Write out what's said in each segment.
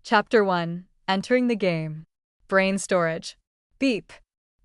Chapter 1. Entering the game. Brain storage. Beep.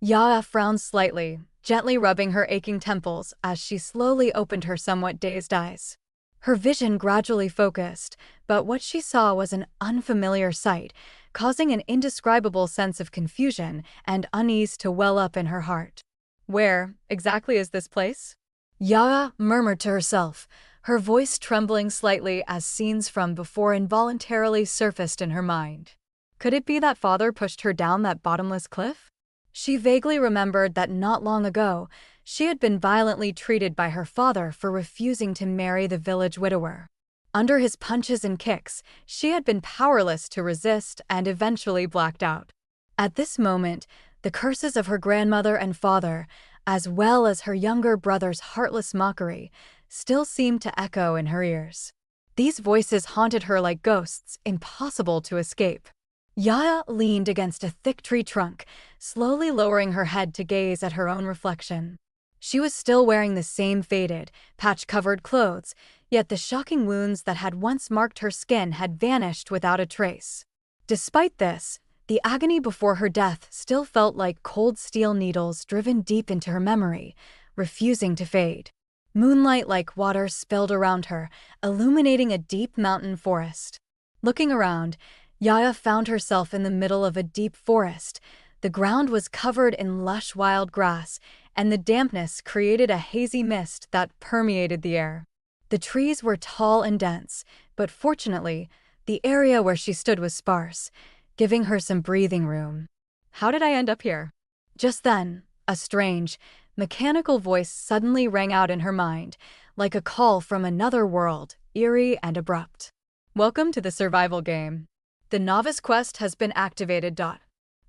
Yaya frowned slightly, gently rubbing her aching temples as she slowly opened her somewhat dazed eyes. Her vision gradually focused, but what she saw was an unfamiliar sight, causing an indescribable sense of confusion and unease to well up in her heart. Where exactly is this place? Yaya murmured to herself, her voice trembling slightly as scenes from before involuntarily surfaced in her mind. Could it be that father pushed her down that bottomless cliff? She vaguely remembered that not long ago, she had been violently treated by her father for refusing to marry the village widower. Under his punches and kicks, she had been powerless to resist and eventually blacked out. At this moment, the curses of her grandmother and father, as well as her younger brother's heartless mockery, still seemed to echo in her ears. These voices haunted her like ghosts, impossible to escape. Yaya leaned against a thick tree trunk, slowly lowering her head to gaze at her own reflection. She was still wearing the same faded, patch-covered clothes, yet the shocking wounds that had once marked her skin had vanished without a trace. Despite this, the agony before her death still felt like cold steel needles driven deep into her memory, refusing to fade. Moonlight like water spilled around her, illuminating a deep mountain forest. Looking around, Yaya found herself in the middle of a deep forest. The ground was covered in lush wild grass, and the dampness created a hazy mist that permeated the air. The trees were tall and dense, but fortunately, the area where she stood was sparse, giving her some breathing room. How did I end up here? Just then, a strange, mechanical voice suddenly rang out in her mind, like a call from another world, eerie and abrupt. Welcome to the survival game. The Novice Quest has been activated.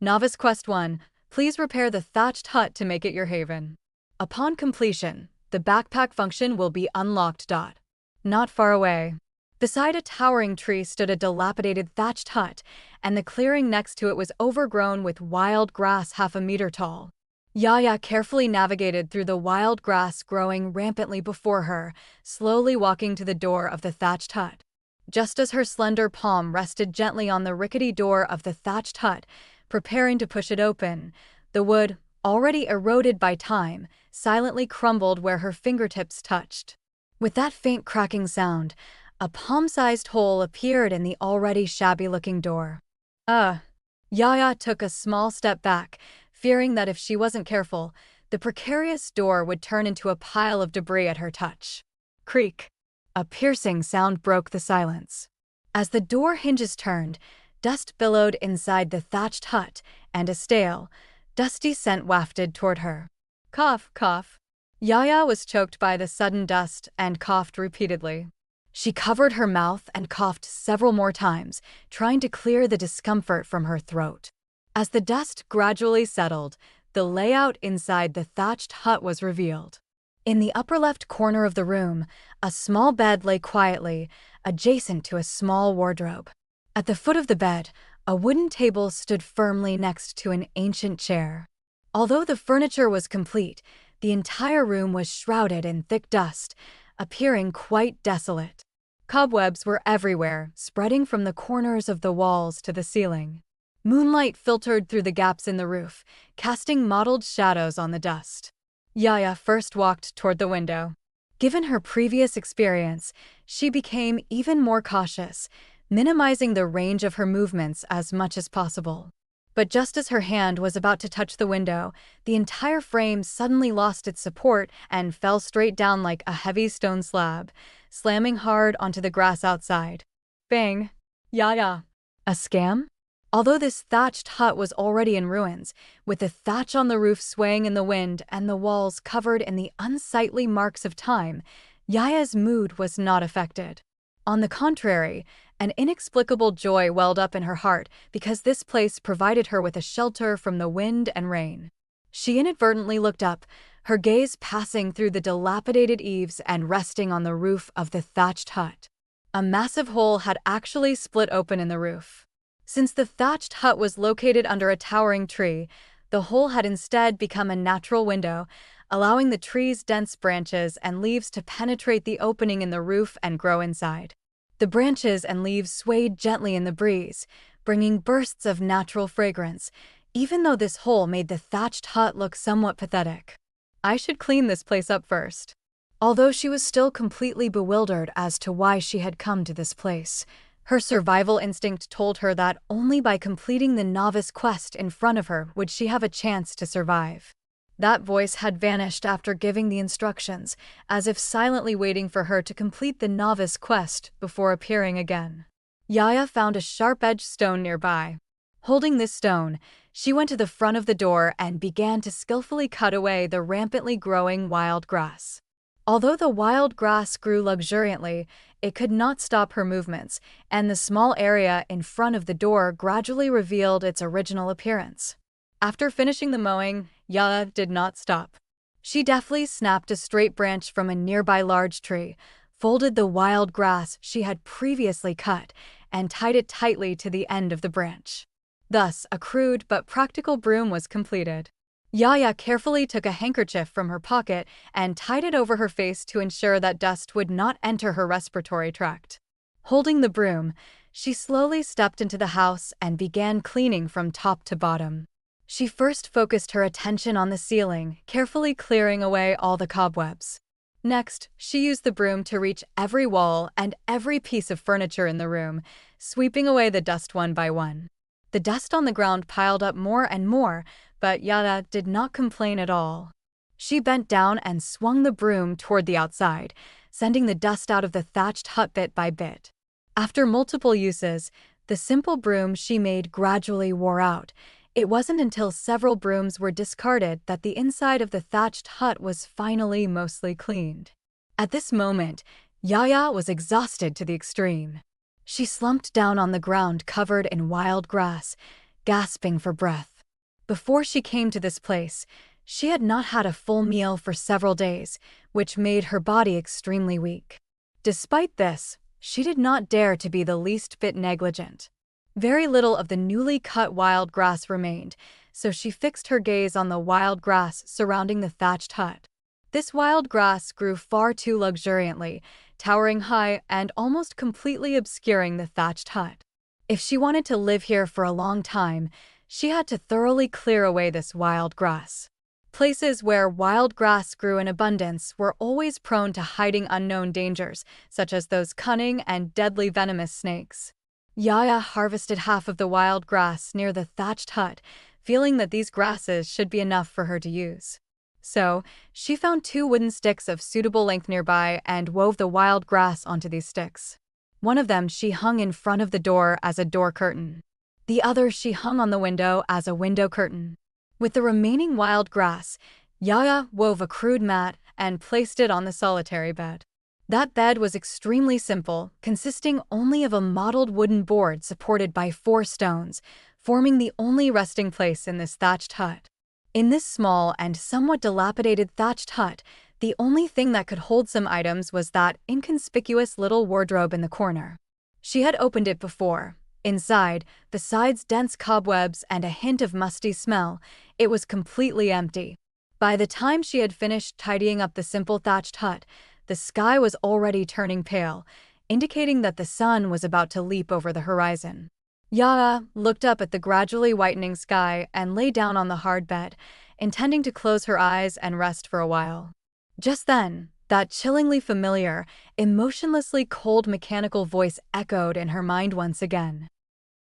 Novice Quest 1, please repair the thatched hut to make it your haven. Upon completion, the backpack function will be unlocked. Not far away. Beside a towering tree stood a dilapidated thatched hut, and the clearing next to it was overgrown with wild grass half a meter tall. Yaya carefully navigated through the wild grass growing rampantly before her, slowly walking to the door of the thatched hut. Just as her slender palm rested gently on the rickety door of the thatched hut, preparing to push it open, the wood, already eroded by time, silently crumbled where her fingertips touched. With that faint cracking sound, a palm-sized hole appeared in the already shabby-looking door. Yaya took a small step back, fearing that if she wasn't careful, the precarious door would turn into a pile of debris at her touch. Creak. A piercing sound broke the silence. As the door hinges turned, dust billowed inside the thatched hut, and a stale, dusty scent wafted toward her. Cough, cough. Yaya was choked by the sudden dust and coughed repeatedly. She covered her mouth and coughed several more times, trying to clear the discomfort from her throat. As the dust gradually settled, the layout inside the thatched hut was revealed. In the upper left corner of the room, a small bed lay quietly, adjacent to a small wardrobe. At the foot of the bed, a wooden table stood firmly next to an ancient chair. Although the furniture was complete, the entire room was shrouded in thick dust, appearing quite desolate. Cobwebs were everywhere, spreading from the corners of the walls to the ceiling. Moonlight filtered through the gaps in the roof, casting mottled shadows on the dust. Yaya first walked toward the window. Given her previous experience, she became even more cautious, minimizing the range of her movements as much as possible. But just as her hand was about to touch the window, the entire frame suddenly lost its support and fell straight down like a heavy stone slab, slamming hard onto the grass outside. Bang! Yaya! A scam? Although this thatched hut was already in ruins, with the thatch on the roof swaying in the wind and the walls covered in the unsightly marks of time, Yaya's mood was not affected. On the contrary, an inexplicable joy welled up in her heart because this place provided her with a shelter from the wind and rain. She inadvertently looked up, her gaze passing through the dilapidated eaves and resting on the roof of the thatched hut. A massive hole had actually split open in the roof. Since the thatched hut was located under a towering tree, the hole had instead become a natural window, allowing the tree's dense branches and leaves to penetrate the opening in the roof and grow inside. The branches and leaves swayed gently in the breeze, bringing bursts of natural fragrance, even though this hole made the thatched hut look somewhat pathetic. I should clean this place up first. Although she was still completely bewildered as to why she had come to this place, her survival instinct told her that only by completing the novice quest in front of her would she have a chance to survive. That voice had vanished after giving the instructions, as if silently waiting for her to complete the novice quest before appearing again. Yaya found a sharp-edged stone nearby. Holding this stone, she went to the front of the door and began to skillfully cut away the rampantly growing wild grass. Although the wild grass grew luxuriantly, it could not stop her movements, and the small area in front of the door gradually revealed its original appearance. After finishing the mowing, Yaya did not stop. She deftly snapped a straight branch from a nearby large tree, folded the wild grass she had previously cut, and tied it tightly to the end of the branch. Thus, a crude but practical broom was completed. Yaya carefully took a handkerchief from her pocket and tied it over her face to ensure that dust would not enter her respiratory tract. Holding the broom, she slowly stepped into the house and began cleaning from top to bottom. She first focused her attention on the ceiling, carefully clearing away all the cobwebs. Next, she used the broom to reach every wall and every piece of furniture in the room, sweeping away the dust one by one. The dust on the ground piled up more and more, but Yaya did not complain at all. She bent down and swung the broom toward the outside, sending the dust out of the thatched hut bit by bit. After multiple uses, the simple broom she made gradually wore out. It wasn't until several brooms were discarded that the inside of the thatched hut was finally mostly cleaned. At this moment, Yaya was exhausted to the extreme. She slumped down on the ground covered in wild grass, gasping for breath. Before she came to this place, she had not had a full meal for several days, which made her body extremely weak. Despite this, she did not dare to be the least bit negligent. Very little of the newly cut wild grass remained, so she fixed her gaze on the wild grass surrounding the thatched hut. This wild grass grew far too luxuriantly, towering high and almost completely obscuring the thatched hut. If she wanted to live here for a long time, she had to thoroughly clear away this wild grass. Places where wild grass grew in abundance were always prone to hiding unknown dangers, such as those cunning and deadly venomous snakes. Yaya harvested half of the wild grass near the thatched hut, feeling that these grasses should be enough for her to use. So, she found 2 wooden sticks of suitable length nearby and wove the wild grass onto these sticks. One of them she hung in front of the door as a door curtain. The other she hung on the window as a window curtain. With the remaining wild grass, Yaya wove a crude mat and placed it on the solitary bed. That bed was extremely simple, consisting only of a mottled wooden board supported by 4 stones, forming the only resting place in this thatched hut. In this small and somewhat dilapidated thatched hut, the only thing that could hold some items was that inconspicuous little wardrobe in the corner. She had opened it before. Inside, besides dense cobwebs and a hint of musty smell, it was completely empty. By the time she had finished tidying up the simple thatched hut, the sky was already turning pale, indicating that the sun was about to leap over the horizon. Yaya looked up at the gradually whitening sky and lay down on the hard bed, intending to close her eyes and rest for a while. Just then, that chillingly familiar, emotionlessly cold mechanical voice echoed in her mind once again.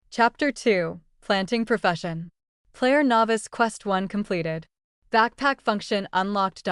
Chapter 2: Planting Profession. Player Novice Quest 1 completed. Backpack function unlocked.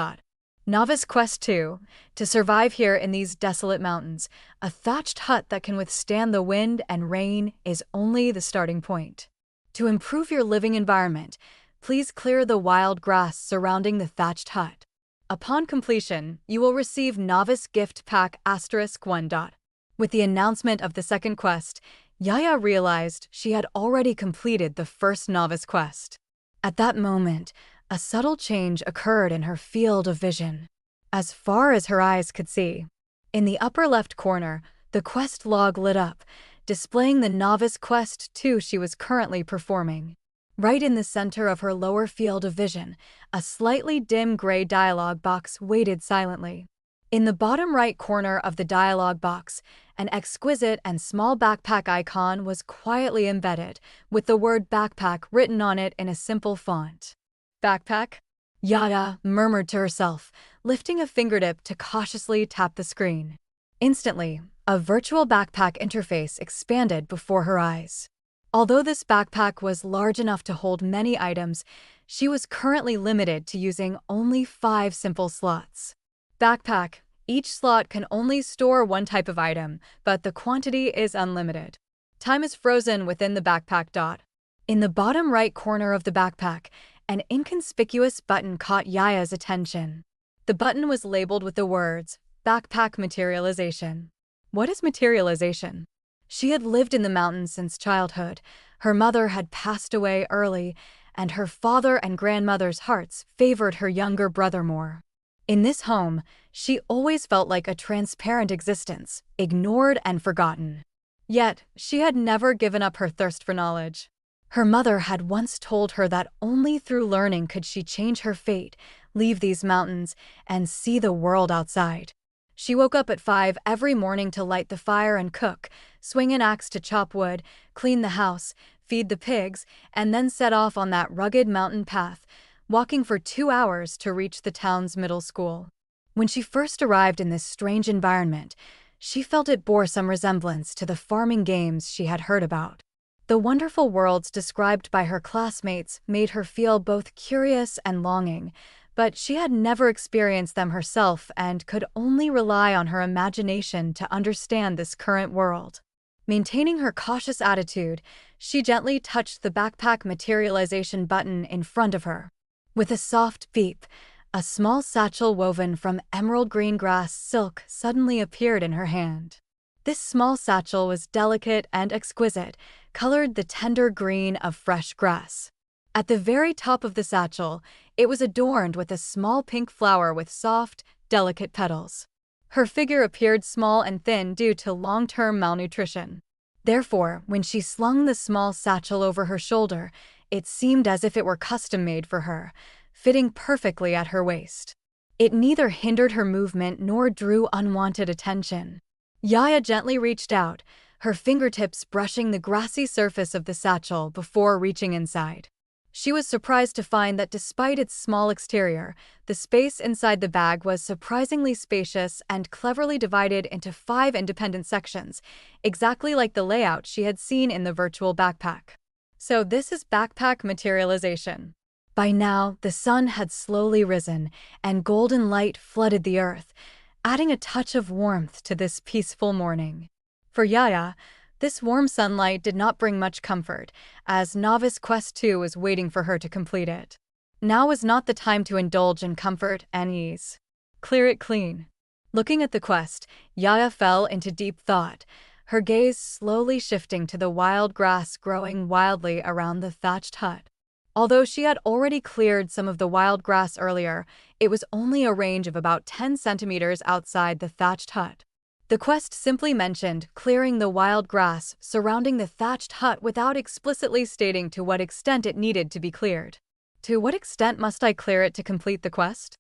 Novice Quest 2. To survive here in these desolate mountains, a thatched hut that can withstand the wind and rain is only the starting point. To improve your living environment, please clear the wild grass surrounding the thatched hut. Upon completion, you will receive Novice Gift Pack *1. With the announcement of the second quest, Yaya realized she had already completed the first novice quest. At that moment, a subtle change occurred in her field of vision. As far as her eyes could see, in the upper left corner, the quest log lit up, displaying the novice quest 2 she was currently performing. Right in the center of her lower field of vision, a slightly dim gray dialog box waited silently. In the bottom right corner of the dialog box, An exquisite and small backpack icon was quietly embedded, with the word backpack written on it in a simple font. Backpack? Yaya murmured to herself, lifting a fingertip to cautiously tap the screen. Instantly, a virtual backpack interface expanded before her eyes. Although this backpack was large enough to hold many items, she was currently limited to using only 5 simple slots. Backpack. Each slot can only store one type of item, but the quantity is unlimited. Time is frozen within the backpack. In the bottom right corner of the backpack, an inconspicuous button caught Yaya's attention. The button was labeled with the words, Backpack Materialization. What is materialization? She had lived in the mountains since childhood. Her mother had passed away early, and her father and grandmother's hearts favored her younger brother more. In this home, she always felt like a transparent existence, ignored and forgotten. Yet, she had never given up her thirst for knowledge. Her mother had once told her that only through learning could she change her fate, leave these mountains, and see the world outside. She woke up at 5 every morning to light the fire and cook, swing an axe to chop wood, clean the house, feed the pigs, and then set off on that rugged mountain path, walking for 2 hours to reach the town's middle school. When she first arrived in this strange environment, she felt it bore some resemblance to the farming games she had heard about. The wonderful worlds described by her classmates made her feel both curious and longing, but she had never experienced them herself and could only rely on her imagination to understand this current world. Maintaining her cautious attitude, she gently touched the backpack materialization button in front of her. With a soft beep, a small satchel woven from emerald green grass silk suddenly appeared in her hand. This small satchel was delicate and exquisite, colored the tender green of fresh grass. At the very top of the satchel, it was adorned with a small pink flower with soft, delicate petals. Her figure appeared small and thin due to long-term malnutrition. Therefore, when she slung the small satchel over her shoulder, it seemed as if it were custom-made for her, fitting perfectly at her waist. It neither hindered her movement nor drew unwanted attention. Yaya gently reached out, her fingertips brushing the grassy surface of the satchel before reaching inside. She was surprised to find that despite its small exterior, the space inside the bag was surprisingly spacious and cleverly divided into 5 independent sections, exactly like the layout she had seen in the virtual backpack. So this is backpack materialization. By now, the sun had slowly risen, and golden light flooded the earth, adding a touch of warmth to this peaceful morning. For Yaya, this warm sunlight did not bring much comfort, as Novice Quest 2 was waiting for her to complete it. Now was not the time to indulge in comfort and ease. Clear it clean. Looking at the quest, Yaya fell into deep thought, her gaze slowly shifting to the wild grass growing wildly around the thatched hut. Although she had already cleared some of the wild grass earlier, it was only a range of about 10 centimeters outside the thatched hut. The quest simply mentioned clearing the wild grass surrounding the thatched hut without explicitly stating to what extent it needed to be cleared. To what extent must I clear it to complete the quest?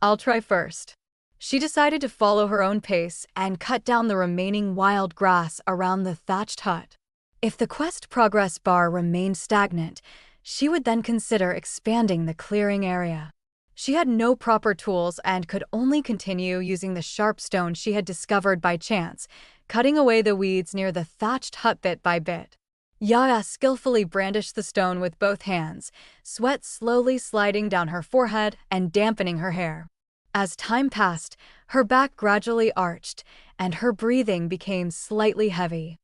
I'll try first. She decided to follow her own pace and cut down the remaining wild grass around the thatched hut. If the quest progress bar remained stagnant, she would then consider expanding the clearing area. She had no proper tools and could only continue using the sharp stone she had discovered by chance, cutting away the weeds near the thatched hut bit by bit. Yaya skillfully brandished the stone with both hands, sweat slowly sliding down her forehead and dampening her hair. As time passed, her back gradually arched, and her breathing became slightly heavy.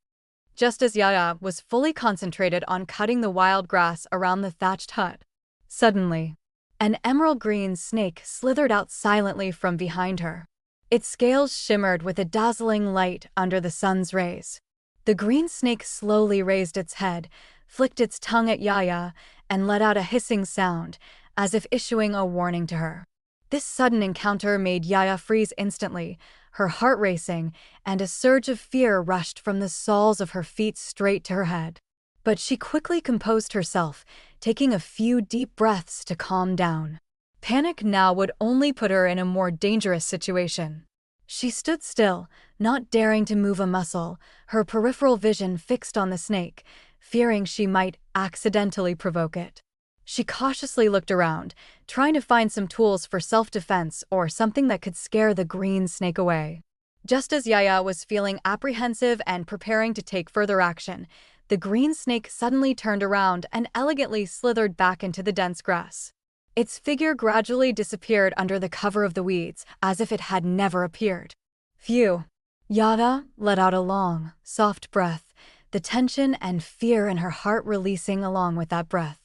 Just as Yaya was fully concentrated on cutting the wild grass around the thatched hut, suddenly, an emerald green snake slithered out silently from behind her. Its scales shimmered with a dazzling light under the sun's rays. The green snake slowly raised its head, flicked its tongue at Yaya, and let out a hissing sound, as if issuing a warning to her. This sudden encounter made Yaya freeze instantly, her heart racing, and a surge of fear rushed from the soles of her feet straight to her head. But she quickly composed herself, taking a few deep breaths to calm down. Panic now would only put her in a more dangerous situation. She stood still, not daring to move a muscle, her peripheral vision fixed on the snake, fearing she might accidentally provoke it. She cautiously looked around, trying to find some tools for self-defense or something that could scare the green snake away. Just as Yaya was feeling apprehensive and preparing to take further action, the green snake suddenly turned around and elegantly slithered back into the dense grass. Its figure gradually disappeared under the cover of the weeds, as if it had never appeared. Phew! Yaya let out a long, soft breath, the tension and fear in her heart releasing along with that breath.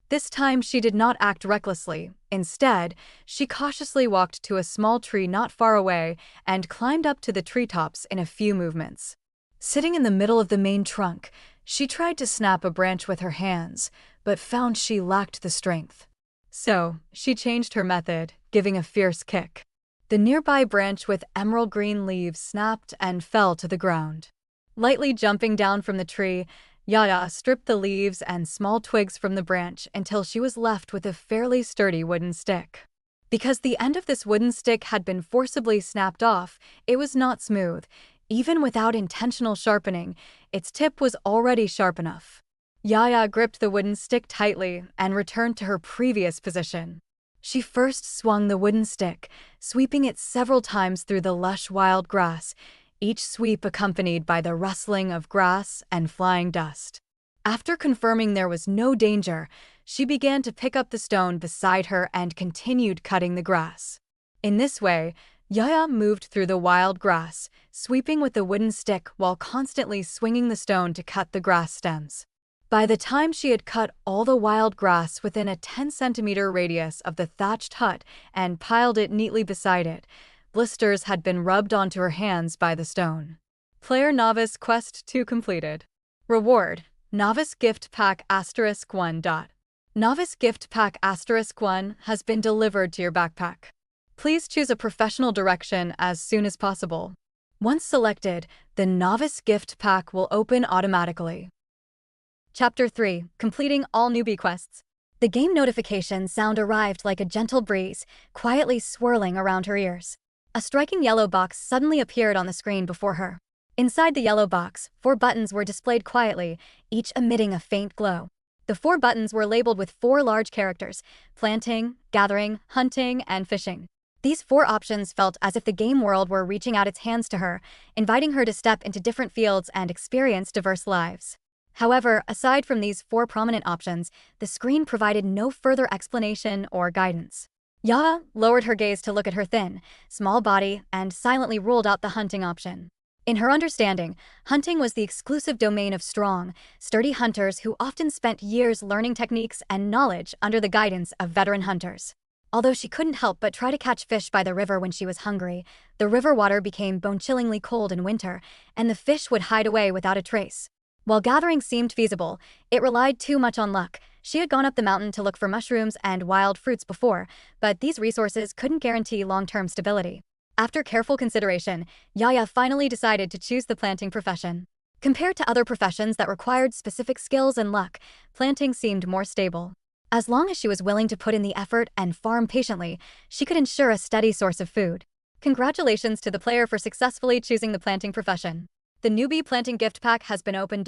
This time she did not act recklessly. Instead, she cautiously walked to a small tree not far away and climbed up to the treetops in a few movements. Sitting in the middle of the main trunk, she tried to snap a branch with her hands, but found she lacked the strength. So, she changed her method, giving a fierce kick. The nearby branch with emerald green leaves snapped and fell to the ground. Lightly jumping down from the tree, Yaya stripped the leaves and small twigs from the branch until she was left with a fairly sturdy wooden stick. Because the end of this wooden stick had been forcibly snapped off, it was not smooth. Even without intentional sharpening, its tip was already sharp enough. Yaya gripped the wooden stick tightly and returned to her previous position. She first swung the wooden stick, sweeping it several times through the lush wild grass, each sweep accompanied by the rustling of grass and flying dust. After confirming there was no danger, she began to pick up the stone beside her and continued cutting the grass. In this way, Yaya moved through the wild grass, sweeping with the wooden stick while constantly swinging the stone to cut the grass stems. By the time she had cut all the wild grass within a 10-centimeter radius of the thatched hut and piled it neatly beside it, blisters had been rubbed onto her hands by the stone. Player Novice Quest 2 completed. Reward: Novice Gift Pack *1. Novice Gift Pack *1 has been delivered to your backpack. Please choose a professional direction as soon as possible. Once selected, the Novice Gift Pack will open automatically. Chapter 3: Completing all newbie quests. The game notification sound arrived like a gentle breeze, quietly swirling around her ears. A striking yellow box suddenly appeared on the screen before her. Inside the yellow box, 4 buttons were displayed quietly, each emitting a faint glow. The 4 buttons were labeled with 4 large characters: planting, gathering, hunting, and fishing. These 4 options felt as if the game world were reaching out its hands to her, inviting her to step into different fields and experience diverse lives. However, aside from these 4 prominent options, the screen provided no further explanation or guidance. Yaya lowered her gaze to look at her thin, small body and silently ruled out the hunting option. In her understanding, hunting was the exclusive domain of strong, sturdy hunters who often spent years learning techniques and knowledge under the guidance of veteran hunters. Although she couldn't help but try to catch fish by the river when she was hungry, the river water became bone-chillingly cold in winter, and the fish would hide away without a trace. While gathering seemed feasible, it relied too much on luck. She had gone up the mountain to look for mushrooms and wild fruits before, but these resources couldn't guarantee long-term stability. After careful consideration, Yaya finally decided to choose the planting profession. Compared to other professions that required specific skills and luck, planting seemed more stable. As long as she was willing to put in the effort and farm patiently, she could ensure a steady source of food. Congratulations to the player for successfully choosing the planting profession. The newbie planting gift pack has been opened.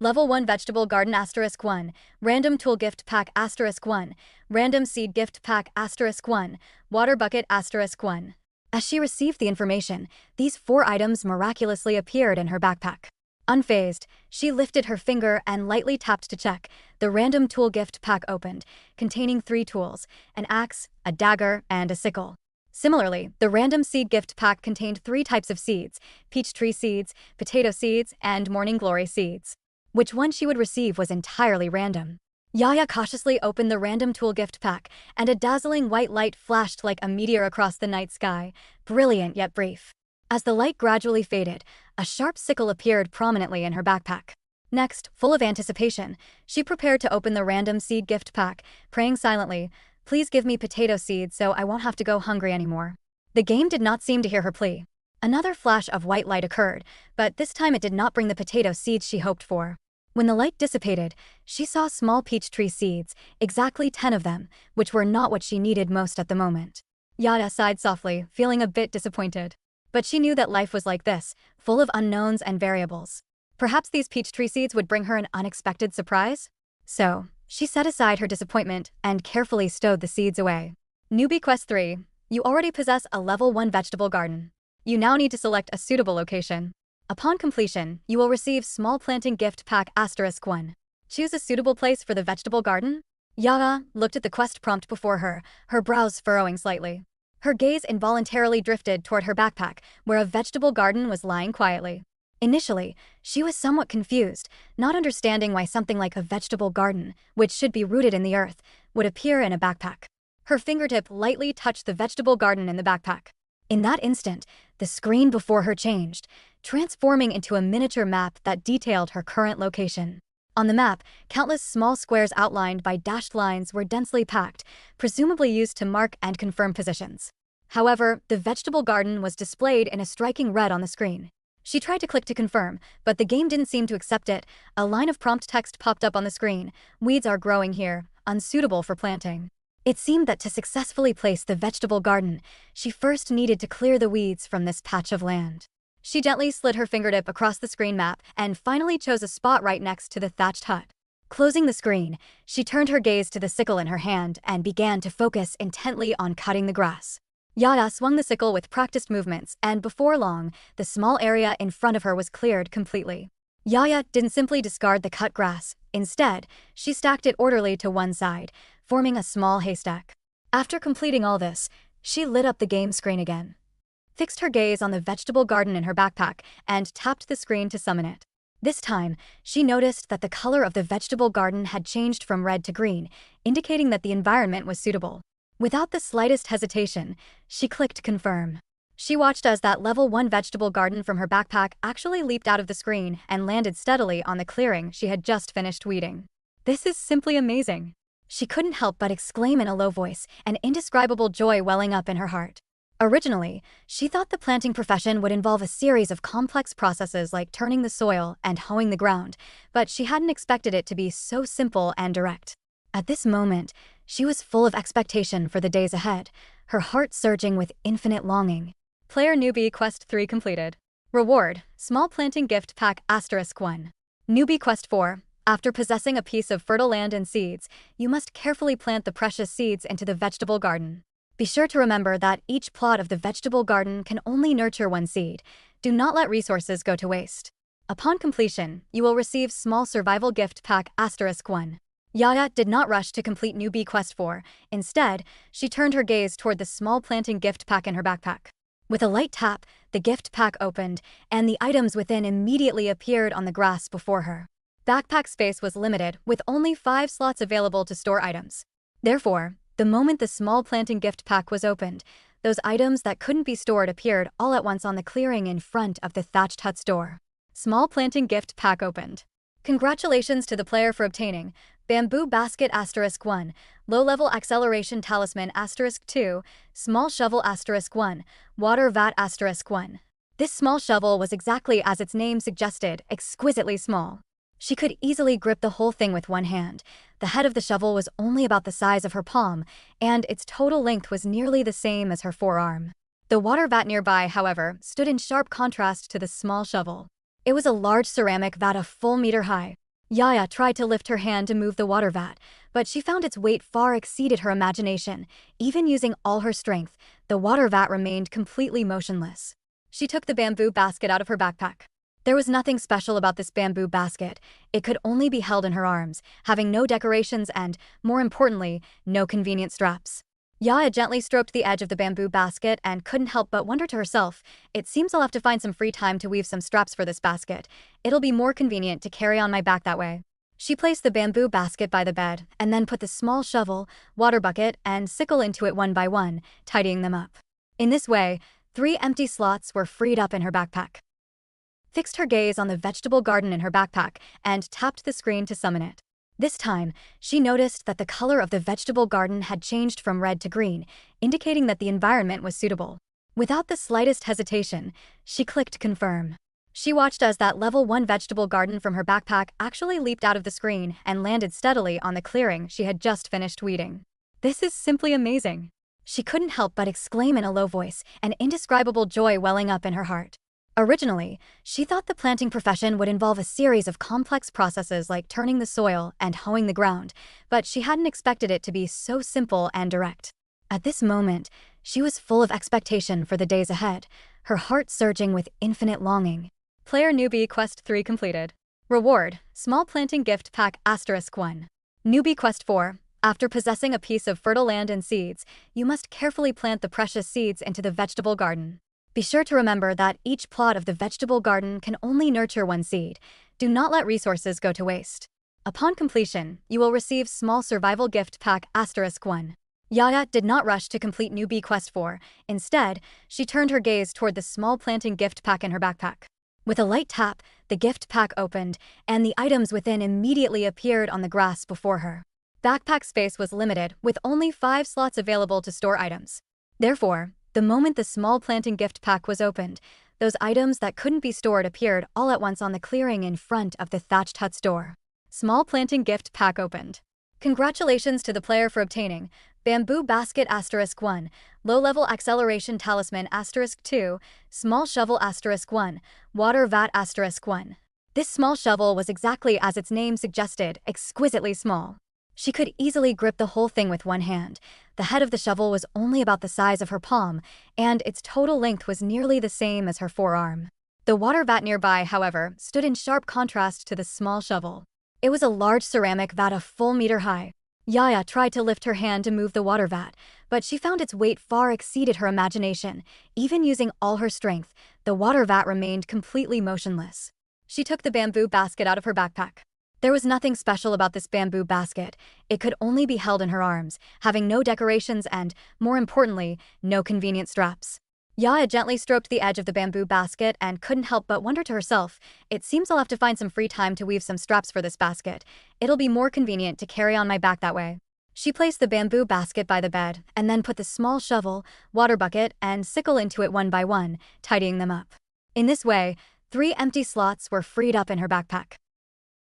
Level 1 Vegetable Garden *1, Random Tool Gift Pack *1, Random Seed Gift Pack *1, Water Bucket *1. As she received the information, these 4 items miraculously appeared in her backpack. Unfazed, she lifted her finger and lightly tapped to check. The Random Tool Gift Pack opened, containing 3 tools: an axe, a dagger, and a sickle. Similarly, the Random Seed Gift Pack contained 3 types of seeds: peach tree seeds, potato seeds, and morning glory seeds. Which one she would receive was entirely random. Yaya cautiously opened the Random Tool Gift Pack, and a dazzling white light flashed like a meteor across the night sky, brilliant yet brief. As the light gradually faded, a sharp sickle appeared prominently in her backpack. Next, full of anticipation, she prepared to open the Random Seed Gift Pack, praying silently, "Please give me potato seeds so I won't have to go hungry anymore." The game did not seem to hear her plea. Another flash of white light occurred, but this time it did not bring the potato seeds she hoped for. When the light dissipated, she saw small peach tree seeds, exactly 10 of them, which were not what she needed most at the moment. Yaya sighed softly, feeling a bit disappointed. But she knew that life was like this, full of unknowns and variables. Perhaps these peach tree seeds would bring her an unexpected surprise? So, she set aside her disappointment and carefully stowed the seeds away. Newbie Quest 3. You already possess a level 1 vegetable garden. You now need to select a suitable location. Upon completion, you will receive Small Planting Gift Pack *1. Choose a suitable place for the vegetable garden. Yara looked at the quest prompt before her, her brows furrowing slightly. Her gaze involuntarily drifted toward her backpack, where a vegetable garden was lying quietly. Initially, she was somewhat confused, not understanding why something like a vegetable garden, which should be rooted in the earth, would appear in a backpack. Her fingertip lightly touched the vegetable garden in the backpack. In that instant, the screen before her changed, transforming into a miniature map that detailed her current location. On the map, countless small squares outlined by dashed lines were densely packed, presumably used to mark and confirm positions. However, the vegetable garden was displayed in a striking red on the screen. She tried to click to confirm, but the game didn't seem to accept it. A line of prompt text popped up on the screen. Weeds are growing here, unsuitable for planting. It seemed that to successfully place the vegetable garden, she first needed to clear the weeds from this patch of land. She gently slid her fingertip across the screen map and finally chose a spot right next to the thatched hut. Closing the screen, she turned her gaze to the sickle in her hand and began to focus intently on cutting the grass. Yara swung the sickle with practiced movements, and before long, the small area in front of her was cleared completely. Yaya didn't simply discard the cut grass. Instead, she stacked it orderly to one side, forming a small haystack. After completing all this, she lit up the game screen again, fixed her gaze on the vegetable garden in her backpack, and tapped the screen to summon it. This time, she noticed that the color of the vegetable garden had changed from red to green, indicating that the environment was suitable. Without the slightest hesitation, she clicked confirm. She watched as that level 1 vegetable garden from her backpack actually leaped out of the screen and landed steadily on the clearing she had just finished weeding. This is simply amazing. She couldn't help but exclaim in a low voice, an indescribable joy welling up in her heart. Originally, she thought the planting profession would involve a series of complex processes like turning the soil and hoeing the ground, but she hadn't expected it to be so simple and direct. At this moment, she was full of expectation for the days ahead, her heart surging with infinite longing. Player Newbie Quest 3 completed. Reward: Small Planting Gift Pack *1. Newbie Quest 4. After possessing a piece of fertile land and seeds, you must carefully plant the precious seeds into the vegetable garden. Be sure to remember that each plot of the vegetable garden can only nurture one seed. Do not let resources go to waste. Upon completion, you will receive Small Survival Gift Pack *1. Yaya did not rush to complete Newbie Quest 4. Instead, she turned her gaze toward the small planting gift pack in her backpack. With a light tap, the gift pack opened, and the items within immediately appeared on the grass before her. Backpack space was limited, with only 5 slots available to store items. Therefore, the moment the small planting gift pack was opened, those items that couldn't be stored appeared all at once on the clearing in front of the thatched hut's door. Small planting gift pack opened. Congratulations to the player for obtaining Bamboo Basket *1, Low-Level Acceleration Talisman *2, Small Shovel *1, Water Vat *1. This small shovel was exactly as its name suggested, exquisitely small. She could easily grip the whole thing with one hand. The head of the shovel was only about the size of her palm, and its total length was nearly the same as her forearm. The water vat nearby, however, stood in sharp contrast to the small shovel. It was a large ceramic vat a full meter high. Yaya tried to lift her hand to move the water vat, but she found its weight far exceeded her imagination. Even using all her strength, the water vat remained completely motionless. She took the bamboo basket out of her backpack. There was nothing special about this bamboo basket. It could only be held in her arms, having no decorations and, more importantly, no convenient straps. Yaya gently stroked the edge of the bamboo basket and couldn't help but wonder to herself, it seems I'll have to find some free time to weave some straps for this basket. It'll be more convenient to carry on my back that way. She placed the bamboo basket by the bed and then put the small shovel, water bucket, and sickle into it one by one, tidying them up. In this way, 3 empty slots were freed up in her backpack. Fixed her gaze on the vegetable garden in her backpack and tapped the screen to summon it. This time, she noticed that the color of the vegetable garden had changed from red to green, indicating that the environment was suitable. Without the slightest hesitation, she clicked confirm. She watched as that level 1 vegetable garden from her backpack actually leaped out of the screen and landed steadily on the clearing she had just finished weeding. This is simply amazing. She couldn't help but exclaim in a low voice, an indescribable joy welling up in her heart. Originally, she thought the planting profession would involve a series of complex processes like turning the soil and hoeing the ground, but she hadn't expected it to be so simple and direct. At this moment, she was full of expectation for the days ahead, her heart surging with infinite longing. Player Newbie Quest 3 completed. Reward: Small Planting Gift Pack *1. Newbie Quest 4. After possessing a piece of fertile land and seeds, you must carefully plant the precious seeds into the vegetable garden. Be sure to remember that each plot of the vegetable garden can only nurture one seed. Do not let resources go to waste. Upon completion, you will receive Small Survival Gift Pack *1. Yaya did not rush to complete Newbie Quest 4. Instead, she turned her gaze toward the small planting gift pack in her backpack. With a light tap, the gift pack opened, and the items within immediately appeared on the grass before her. Backpack space was limited, with only 5 slots available to store items. Therefore, the moment the small planting gift pack was opened, those items that couldn't be stored appeared all at once on the clearing in front of the thatched hut's door. Small planting gift pack opened. Congratulations to the player for obtaining Bamboo Basket *1, Low-Level Acceleration Talisman *2, Small Shovel *1, Water Vat *1. This small shovel was exactly as its name suggested, exquisitely small. She could easily grip the whole thing with one hand. The head of the shovel was only about the size of her palm, and its total length was nearly the same as her forearm. The water vat nearby, however, stood in sharp contrast to the small shovel. It was a large ceramic vat a full meter high. Yaya tried to lift her hand to move the water vat, but she found its weight far exceeded her imagination. Even using all her strength, the water vat remained completely motionless. She took the bamboo basket out of her backpack. There was nothing special about this bamboo basket. It could only be held in her arms, having no decorations and, more importantly, no convenient straps. Yaya gently stroked the edge of the bamboo basket and couldn't help but wonder to herself, it seems I'll have to find some free time to weave some straps for this basket. It'll be more convenient to carry on my back that way. She placed the bamboo basket by the bed and then put the small shovel, water bucket, and sickle into it one by one, tidying them up. In this way, 3 empty slots were freed up in her backpack.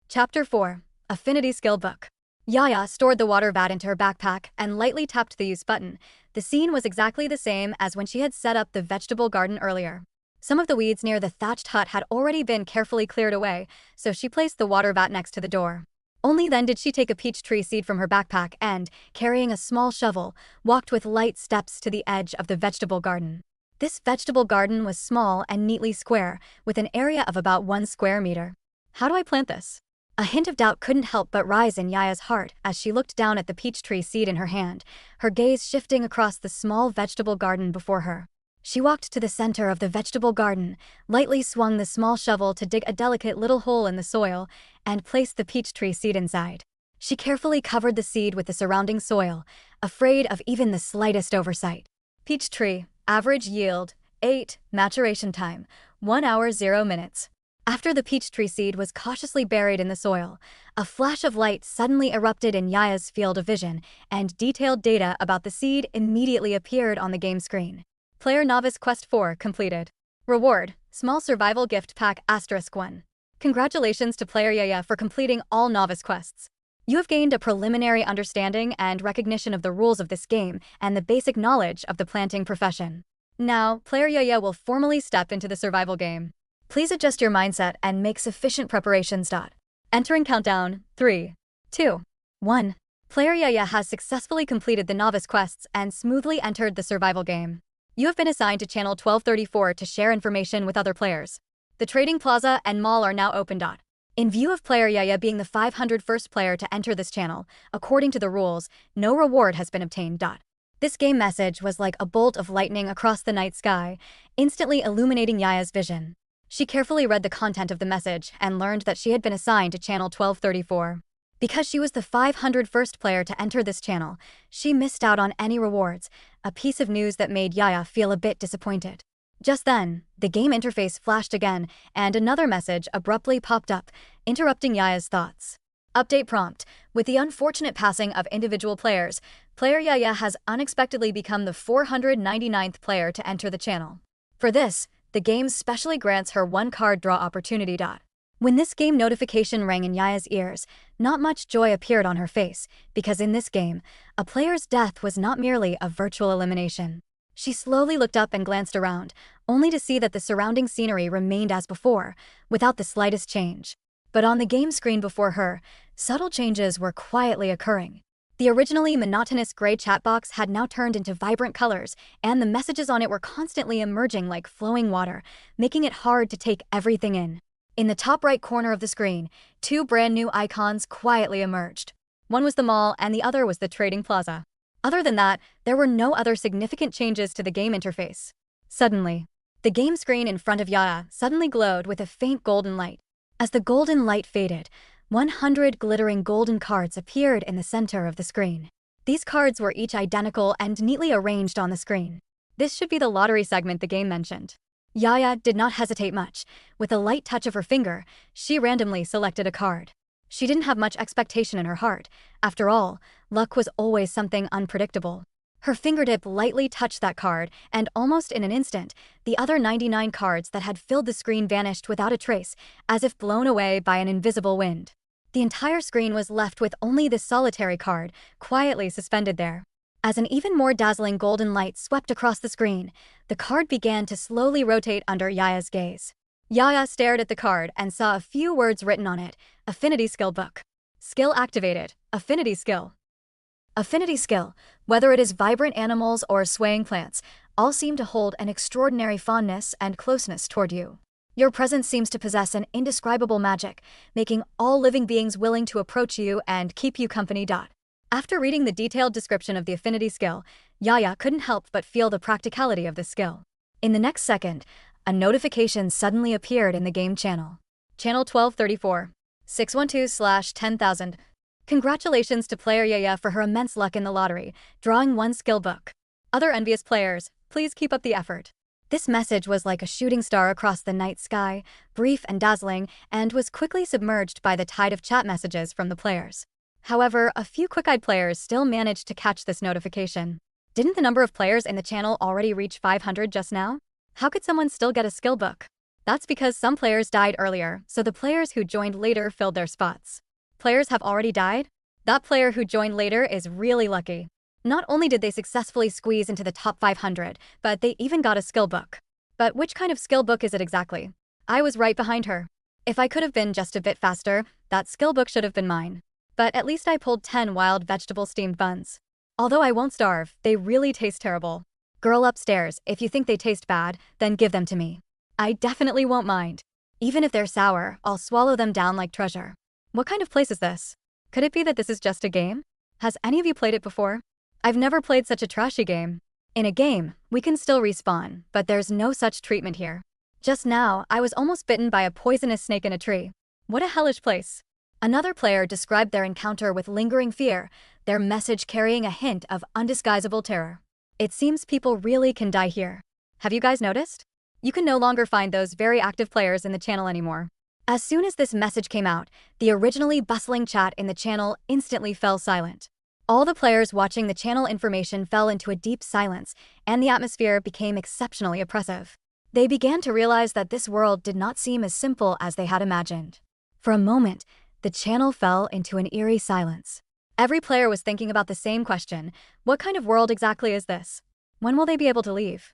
Chapter 4. Affinity Skill Book. Yaya stored the water vat into her backpack and lightly tapped the use button. The scene was exactly the same as when she had set up the vegetable garden earlier. Some of the weeds near the thatched hut had already been carefully cleared away, so she placed the water vat next to the door. Only then did she take a peach tree seed from her backpack and, carrying a small shovel, walked with light steps to the edge of the vegetable garden. This vegetable garden was small and neatly square, with an area of about 1 square meter. How do I plant this? A hint of doubt couldn't help but rise in Yaya's heart as she looked down at the peach tree seed in her hand, her gaze shifting across the small vegetable garden before her. She walked to the center of the vegetable garden, lightly swung the small shovel to dig a delicate little hole in the soil, and placed the peach tree seed inside. She carefully covered the seed with the surrounding soil, afraid of even the slightest oversight. Peach tree, average yield, 8, maturation time, 1 hour 0 minutes. After the peach tree seed was cautiously buried in the soil, a flash of light suddenly erupted in Yaya's field of vision, and detailed data about the seed immediately appeared on the game screen. Player Novice Quest 4 completed. Reward: Small Survival Gift Pack *1. Congratulations to player Yaya for completing all novice quests. You have gained a preliminary understanding and recognition of the rules of this game and the basic knowledge of the planting profession. Now, player Yaya will formally step into the survival game. Please adjust your mindset and make sufficient preparations. Entering countdown, 3, 2, 1. Player Yaya has successfully completed the novice quests and smoothly entered the survival game. You have been assigned to Channel 1234 to share information with other players. The trading plaza and mall are now open. In view of player Yaya being the 501st player to enter this channel, according to the rules, no reward has been obtained. This game message was like a bolt of lightning across the night sky, instantly illuminating Yaya's vision. She carefully read the content of the message and learned that she had been assigned to Channel 1234. Because she was the 501st player to enter this channel, she missed out on any rewards, a piece of news that made Yaya feel a bit disappointed. Just then, the game interface flashed again, and another message abruptly popped up, interrupting Yaya's thoughts. Update prompt: with the unfortunate passing of individual players, player Yaya has unexpectedly become the 499th player to enter the channel. For this, the game specially grants her 1 card draw opportunity. When this game notification rang in Yaya's ears, not much joy appeared on her face, because in this game, a player's death was not merely a virtual elimination. She slowly looked up and glanced around, only to see that the surrounding scenery remained as before, without the slightest change. But on the game screen before her, subtle changes were quietly occurring. The originally monotonous gray chat box had now turned into vibrant colors, and the messages on it were constantly emerging like flowing water, making it hard to take everything in. In the top right corner of the screen, two brand new icons quietly emerged. One was the mall and the other was the trading plaza. Other than that, there were no other significant changes to the game interface. Suddenly, the game screen in front of Yaya suddenly glowed with a faint golden light. As the golden light faded, 100 glittering golden cards appeared in the center of the screen. These cards were each identical and neatly arranged on the screen. This should be the lottery segment the game mentioned. Yaya did not hesitate much. With a light touch of her finger, she randomly selected a card. She didn't have much expectation in her heart. After all, luck was always something unpredictable. Her fingertip lightly touched that card, and almost in an instant, the other 99 cards that had filled the screen vanished without a trace, as if blown away by an invisible wind. The entire screen was left with only this solitary card, quietly suspended there. As an even more dazzling golden light swept across the screen, the card began to slowly rotate under Yaya's gaze. Yaya stared at the card and saw a few words written on it: Affinity Skill Book. Skill activated. Affinity Skill. Affinity skill, whether it is vibrant animals or swaying plants, all seem to hold an extraordinary fondness and closeness toward you. Your presence seems to possess an indescribable magic, making all living beings willing to approach you and keep you company. After reading the detailed description of the affinity skill, Yaya couldn't help but feel the practicality of this skill. In the next second, a notification suddenly appeared in the game channel. Channel 1234. 612/10,000. Congratulations to player Yaya for her immense luck in the lottery, drawing one skill book. Other envious players, please keep up the effort. This message was like a shooting star across the night sky, brief and dazzling, and was quickly submerged by the tide of chat messages from the players. However, a few quick-eyed players still managed to catch this notification. Didn't the number of players in the channel already reach 500 just now? How could someone still get a skill book? That's because some players died earlier, so the players who joined later filled their spots. Players have already died? That player who joined later is really lucky. Not only did they successfully squeeze into the top 500, but they even got a skill book. But which kind of skill book is it exactly? I was right behind her. If I could have been just a bit faster, that skill book should have been mine. But at least I pulled 10 wild vegetable steamed buns. Although I won't starve, they really taste terrible. Girl upstairs, if you think they taste bad, then give them to me. I definitely won't mind. Even if they're sour, I'll swallow them down like treasure. What kind of place is this? Could it be that this is just a game? Has any of you played it before? I've never played such a trashy game. In a game, we can still respawn, but there's no such treatment here. Just now, I was almost bitten by a poisonous snake in a tree. What a hellish place. Another player described their encounter with lingering fear, their message carrying a hint of undisguisable terror. It seems people really can die here. Have you guys noticed? You can no longer find those very active players in the channel anymore. As soon as this message came out, the originally bustling chat in the channel instantly fell silent. All the players watching the channel information fell into a deep silence, and the atmosphere became exceptionally oppressive. They began to realize that this world did not seem as simple as they had imagined. For a moment, the channel fell into an eerie silence. Every player was thinking about the same question: what kind of world exactly is this? When will they be able to leave?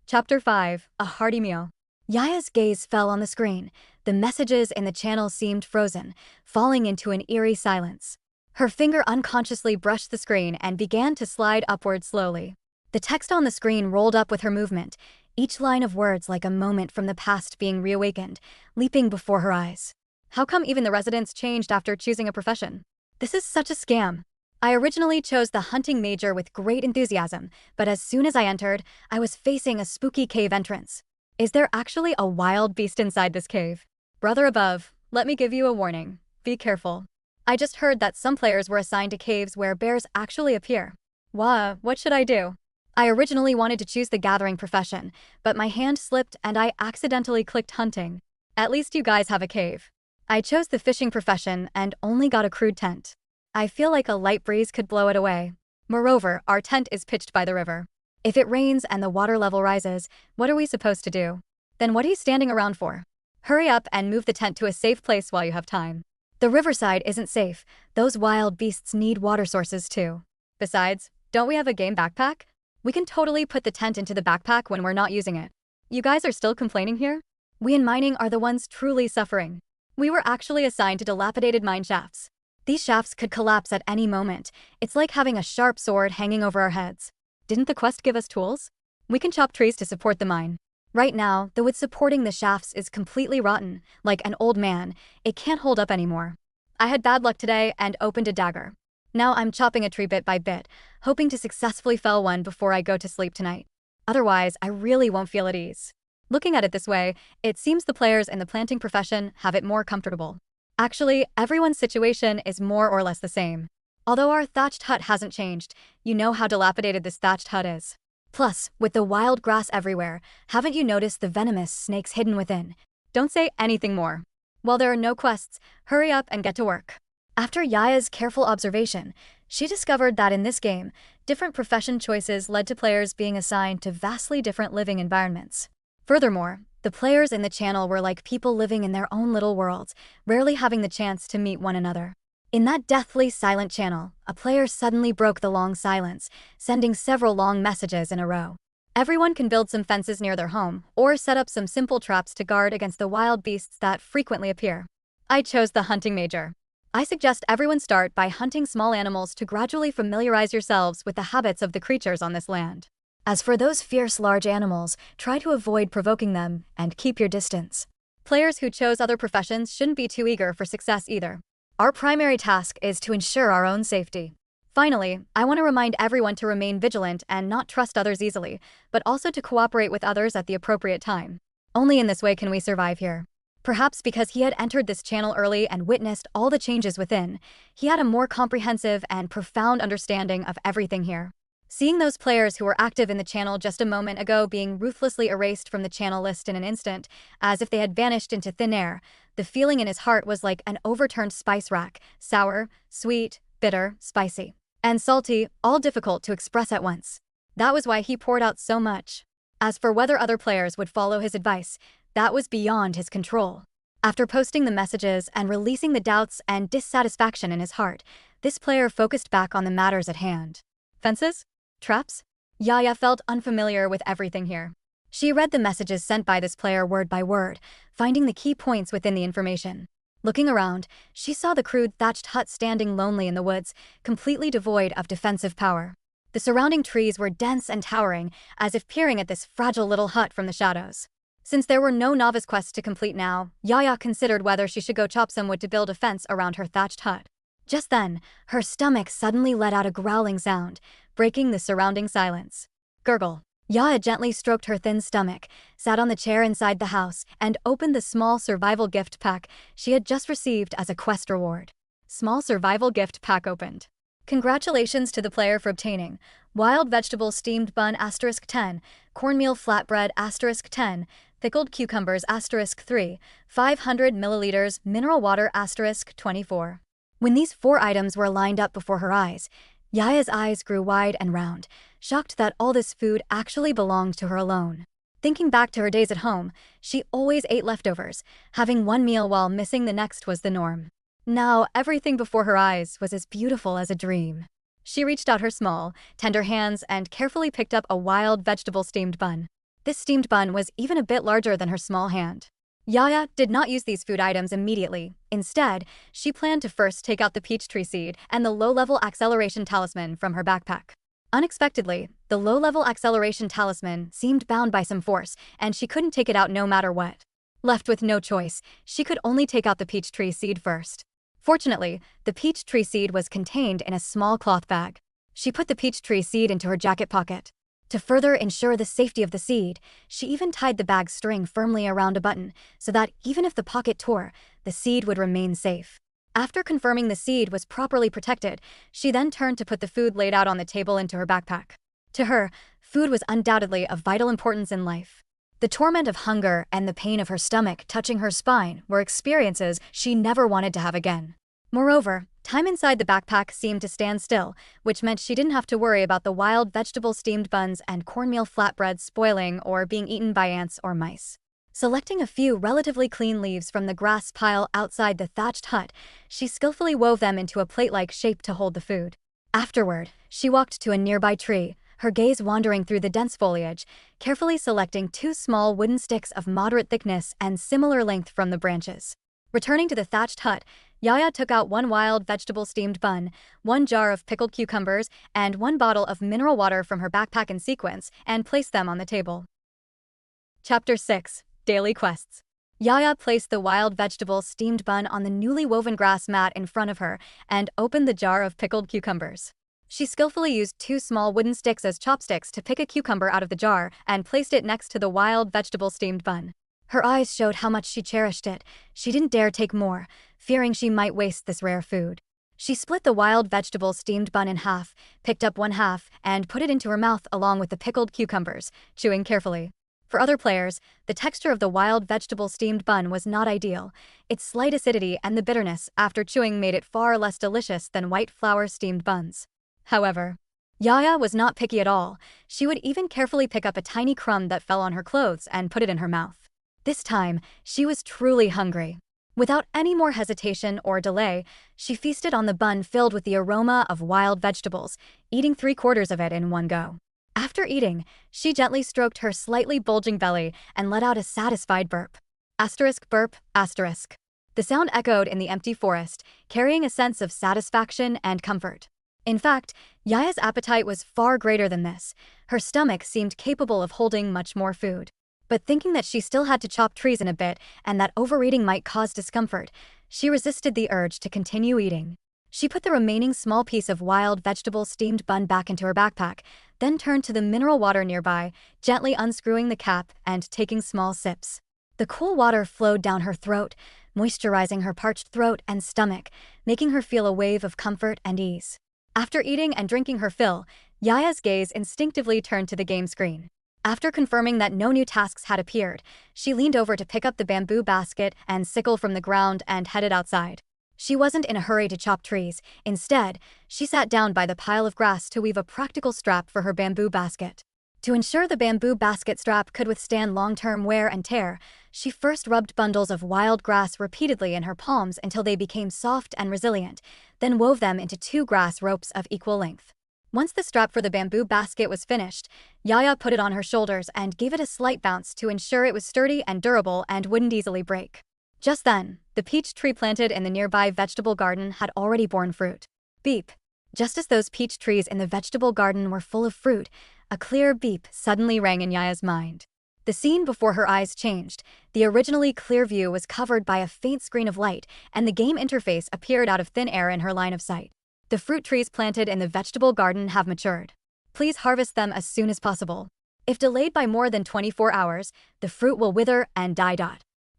Chapter 5. A Hearty Meal. Yaya's gaze fell on the screen. The messages in the channel seemed frozen, falling into an eerie silence. Her finger unconsciously brushed the screen and began to slide upward slowly. The text on the screen rolled up with her movement, each line of words like a moment from the past being reawakened, leaping before her eyes. How come even the residents changed after choosing a profession? This is such a scam. I originally chose the hunting major with great enthusiasm, but as soon as I entered, I was facing a spooky cave entrance. Is there actually a wild beast inside this cave? Brother above, let me give you a warning. Be careful. I just heard that some players were assigned to caves where bears actually appear. What should I do? I originally wanted to choose the gathering profession, but my hand slipped and I accidentally clicked hunting. At least you guys have a cave. I chose the fishing profession and only got a crude tent. I feel like a light breeze could blow it away. Moreover, our tent is pitched by the river. If it rains and the water level rises, what are we supposed to do? Then what are you standing around for? Hurry up and move the tent to a safe place while you have time. The riverside isn't safe. Those wild beasts need water sources too. Besides, don't we have a game backpack? We can totally put the tent into the backpack when we're not using it. You guys are still complaining here? We in mining are the ones truly suffering. We were actually assigned to dilapidated mine shafts. These shafts could collapse at any moment. It's like having a sharp sword hanging over our heads. Didn't the quest give us tools? We can chop trees to support the mine. Right now, the wood supporting the shafts is completely rotten, like an old man. It can't hold up anymore. I had bad luck today and opened a dagger. Now I'm chopping a tree bit by bit, hoping to successfully fell one before I go to sleep tonight. Otherwise, I really won't feel at ease. Looking at it this way, it seems the players in the planting profession have it more comfortable. Actually, everyone's situation is more or less the same. Although our thatched hut hasn't changed, you know how dilapidated this thatched hut is. Plus, with the wild grass everywhere, haven't you noticed the venomous snakes hidden within? Don't say anything more. While there are no quests, hurry up and get to work. After Yaya's careful observation, she discovered that in this game, different profession choices led to players being assigned to vastly different living environments. Furthermore, the players in the channel were like people living in their own little worlds, rarely having the chance to meet one another. In that deathly silent channel, a player suddenly broke the long silence, sending several long messages in a row. Everyone can build some fences near their home, or set up some simple traps to guard against the wild beasts that frequently appear. I chose the hunting major. I suggest everyone start by hunting small animals to gradually familiarize yourselves with the habits of the creatures on this land. As for those fierce large animals, try to avoid provoking them and keep your distance. Players who chose other professions shouldn't be too eager for success either. Our primary task is to ensure our own safety. Finally, I want to remind everyone to remain vigilant and not trust others easily, but also to cooperate with others at the appropriate time. Only in this way can we survive here. Perhaps because he had entered this channel early and witnessed all the changes within, he had a more comprehensive and profound understanding of everything here. Seeing those players who were active in the channel just a moment ago being ruthlessly erased from the channel list in an instant, as if they had vanished into thin air, the feeling in his heart was like an overturned spice rack, sour, sweet, bitter, spicy, and salty, all difficult to express at once. That was why he poured out so much. As for whether other players would follow his advice, that was beyond his control. After posting the messages and releasing the doubts and dissatisfaction in his heart, this player focused back on the matters at hand. Fences? Traps? Yaya felt unfamiliar with everything here. She read the messages sent by this player word by word, finding the key points within the information. Looking around, she saw the crude thatched hut standing lonely in the woods, completely devoid of defensive power. The surrounding trees were dense and towering, as if peering at this fragile little hut from the shadows. Since there were no novice quests to complete now, Yaya considered whether she should go chop some wood to build a fence around her thatched hut. Just then, her stomach suddenly let out a growling sound, breaking the surrounding silence. Gurgle. Yaya gently stroked her thin stomach, sat on the chair inside the house, and opened the small survival gift pack she had just received as a quest reward. Small survival gift pack opened. Congratulations to the player for obtaining wild vegetable steamed bun *10, cornmeal flatbread *10, pickled cucumbers *3, 500 milliliters mineral water *24. When these 4 items were lined up before her eyes, Yaya's eyes grew wide and round, shocked that all this food actually belonged to her alone. Thinking back to her days at home, she always ate leftovers. Having one meal while missing the next was the norm. Now, everything before her eyes was as beautiful as a dream. She reached out her small, tender hands and carefully picked up a wild vegetable steamed bun. This steamed bun was even a bit larger than her small hand. Yaya did not use these food items immediately. Instead, she planned to first take out the peach tree seed and the low-level acceleration talisman from her backpack. Unexpectedly, the low-level acceleration talisman seemed bound by some force, and she couldn't take it out no matter what. Left with no choice, she could only take out the peach tree seed first. Fortunately, the peach tree seed was contained in a small cloth bag. She put the peach tree seed into her jacket pocket. To further ensure the safety of the seed, she even tied the bag's string firmly around a button so that even if the pocket tore, the seed would remain safe. After confirming the seed was properly protected, she then turned to put the food laid out on the table into her backpack. To her, food was undoubtedly of vital importance in life. The torment of hunger and the pain of her stomach touching her spine were experiences she never wanted to have again. Moreover, time inside the backpack seemed to stand still, which meant she didn't have to worry about the wild vegetable steamed buns and cornmeal flatbreads spoiling or being eaten by ants or mice. Selecting a few relatively clean leaves from the grass pile outside the thatched hut, she skillfully wove them into a plate-like shape to hold the food. Afterward, she walked to a nearby tree, her gaze wandering through the dense foliage, carefully selecting 2 small wooden sticks of moderate thickness and similar length from the branches. Returning to the thatched hut, Yaya took out 1 wild vegetable steamed bun, 1 jar of pickled cucumbers, and 1 bottle of mineral water from her backpack in sequence, and placed them on the table. Chapter 6. Daily Quests. Yaya placed the wild vegetable steamed bun on the newly woven grass mat in front of her and opened the jar of pickled cucumbers. She skillfully used 2 small wooden sticks as chopsticks to pick a cucumber out of the jar and placed it next to the wild vegetable steamed bun. Her eyes showed how much she cherished it. She didn't dare take more, fearing she might waste this rare food. She split the wild vegetable steamed bun in half, picked up 1 half, and put it into her mouth along with the pickled cucumbers, chewing carefully. For other players, the texture of the wild vegetable steamed bun was not ideal. Its slight acidity and the bitterness after chewing made it far less delicious than white flour steamed buns. However, Yaya was not picky at all. She would even carefully pick up a tiny crumb that fell on her clothes and put it in her mouth. This time, she was truly hungry. Without any more hesitation or delay, she feasted on the bun filled with the aroma of wild vegetables, eating 3/4 of it in one go. After eating, she gently stroked her slightly bulging belly and let out a satisfied burp. Burp, asterisk. The sound echoed in the empty forest, carrying a sense of satisfaction and comfort. In fact, Yaya's appetite was far greater than this. Her stomach seemed capable of holding much more food. But thinking that she still had to chop trees in a bit and that overeating might cause discomfort, she resisted the urge to continue eating. She put the remaining small piece of wild vegetable steamed bun back into her backpack, then turned to the mineral water nearby, gently unscrewing the cap and taking small sips. The cool water flowed down her throat, moisturizing her parched throat and stomach, making her feel a wave of comfort and ease. After eating and drinking her fill, Yaya's gaze instinctively turned to the game screen. After confirming that no new tasks had appeared, she leaned over to pick up the bamboo basket and sickle from the ground and headed outside. She wasn't in a hurry to chop trees. Instead, she sat down by the pile of grass to weave a practical strap for her bamboo basket. To ensure the bamboo basket strap could withstand long-term wear and tear, she first rubbed bundles of wild grass repeatedly in her palms until they became soft and resilient, then wove them into 2 grass ropes of equal length. Once the strap for the bamboo basket was finished, Yaya put it on her shoulders and gave it a slight bounce to ensure it was sturdy and durable and wouldn't easily break. Just then, the peach tree planted in the nearby vegetable garden had already borne fruit. Beep! Just as those peach trees in the vegetable garden were full of fruit, a clear beep suddenly rang in Yaya's mind. The scene before her eyes changed. The originally clear view was covered by a faint screen of light, and the game interface appeared out of thin air in her line of sight. The fruit trees planted in the vegetable garden have matured. Please harvest them as soon as possible. If delayed by more than 24 hours, the fruit will wither and die.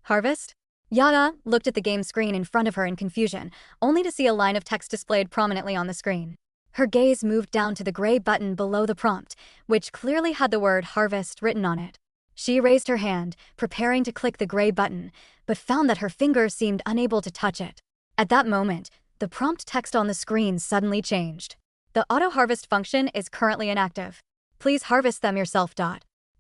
Harvest? Yaya looked at the game screen in front of her in confusion, only to see a line of text displayed prominently on the screen. Her gaze moved down to the gray button below the prompt, which clearly had the word harvest written on it. She raised her hand, preparing to click the gray button, but found that her fingers seemed unable to touch it. At that moment, the prompt text on the screen suddenly changed. The auto-harvest function is currently inactive. Please harvest them yourself.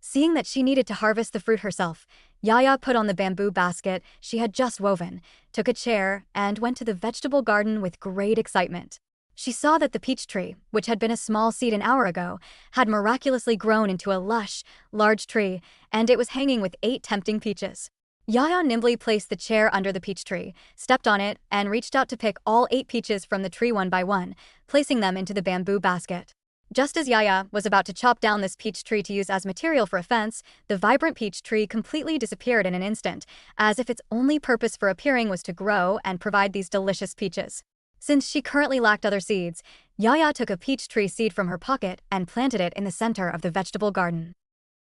Seeing that she needed to harvest the fruit herself, Yaya put on the bamboo basket she had just woven, took a chair, and went to the vegetable garden with great excitement. She saw that the peach tree, which had been a small seed an hour ago, had miraculously grown into a lush, large tree, and it was hanging with 8 tempting peaches. Yaya nimbly placed the chair under the peach tree, stepped on it, and reached out to pick all 8 peaches from the tree one by one, placing them into the bamboo basket. Just as Yaya was about to chop down this peach tree to use as material for a fence, the vibrant peach tree completely disappeared in an instant, as if its only purpose for appearing was to grow and provide these delicious peaches. Since she currently lacked other seeds, Yaya took a peach tree seed from her pocket and planted it in the center of the vegetable garden.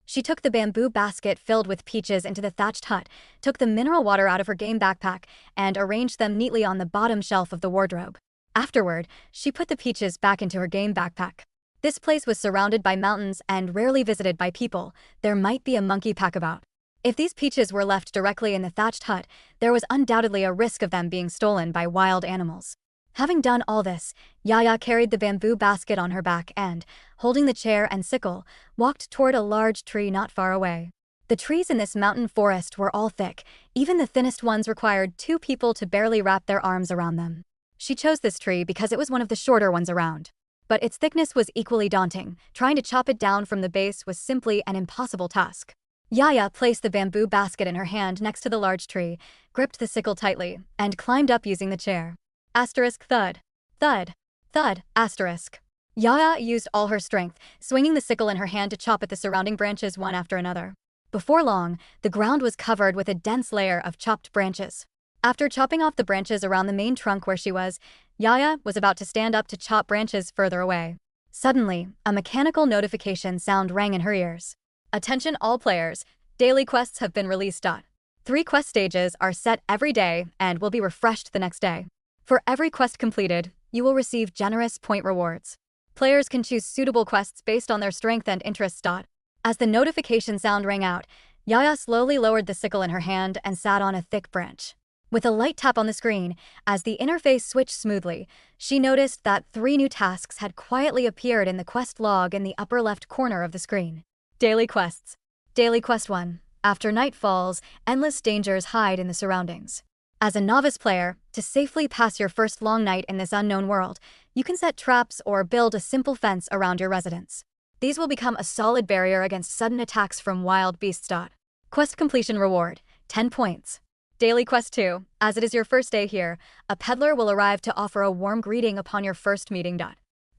She took the bamboo basket filled with peaches into the thatched hut, took the mineral water out of her game backpack, and arranged them neatly on the bottom shelf of the wardrobe. Afterward, she put the peaches back into her game backpack. This place was surrounded by mountains and rarely visited by people. There might be a monkey pack about. If these peaches were left directly in the thatched hut, there was undoubtedly a risk of them being stolen by wild animals. Having done all this, Yaya carried the bamboo basket on her back and, holding the chair and sickle, walked toward a large tree not far away. The trees in this mountain forest were all thick. Even the thinnest ones required 2 people to barely wrap their arms around them. She chose this tree because it was one of the shorter ones around. But its thickness was equally daunting. Trying to chop it down from the base was simply an impossible task. Yaya placed the bamboo basket in her hand next to the large tree, gripped the sickle tightly, and climbed up using the chair. Asterisk thud. Thud. Thud. Asterisk. Yaya used all her strength, swinging the sickle in her hand to chop at the surrounding branches one after another. Before long, the ground was covered with a dense layer of chopped branches. After chopping off the branches around the main trunk where she was, Yaya was about to stand up to chop branches further away. Suddenly, a mechanical notification sound rang in her ears. Attention all players, daily quests have been released. 3 quest stages are set every day and will be refreshed the next day. For every quest completed, you will receive generous point rewards. Players can choose suitable quests based on their strength and interests. As the notification sound rang out, Yaya slowly lowered the sickle in her hand and sat on a thick branch. With a light tap on the screen, as the interface switched smoothly, she noticed that 3 new tasks had quietly appeared in the quest log in the upper left corner of the screen. Daily quests. Daily quest 1. After night falls, endless dangers hide in the surroundings. As a novice player, to safely pass your first long night in this unknown world, you can set traps or build a simple fence around your residence. These will become a solid barrier against sudden attacks from wild beasts. Quest completion reward, 10 points. Daily quest 2. As it is your first day here, a peddler will arrive to offer a warm greeting upon your first meeting.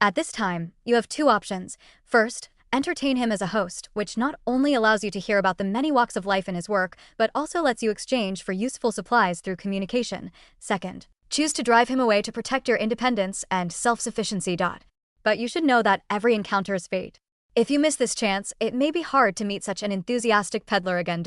At this time, you have 2 options. First, entertain him as a host, which not only allows you to hear about the many walks of life in his work, but also lets you exchange for useful supplies through communication. Second, choose to drive him away to protect your independence and self-sufficiency. But you should know that every encounter is fate. If you miss this chance, it may be hard to meet such an enthusiastic peddler again.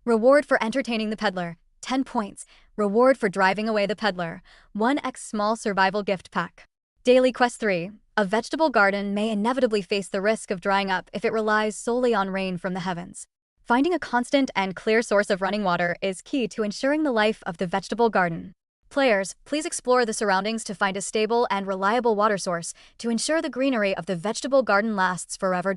Reward for entertaining the peddler, 10 points. Reward for driving away the peddler, 1x small survival gift pack. Daily quest 3. A vegetable garden may inevitably face the risk of drying up if it relies solely on rain from the heavens. Finding a constant and clear source of running water is key to ensuring the life of the vegetable garden. Players, please explore the surroundings to find a stable and reliable water source to ensure the greenery of the vegetable garden lasts forever.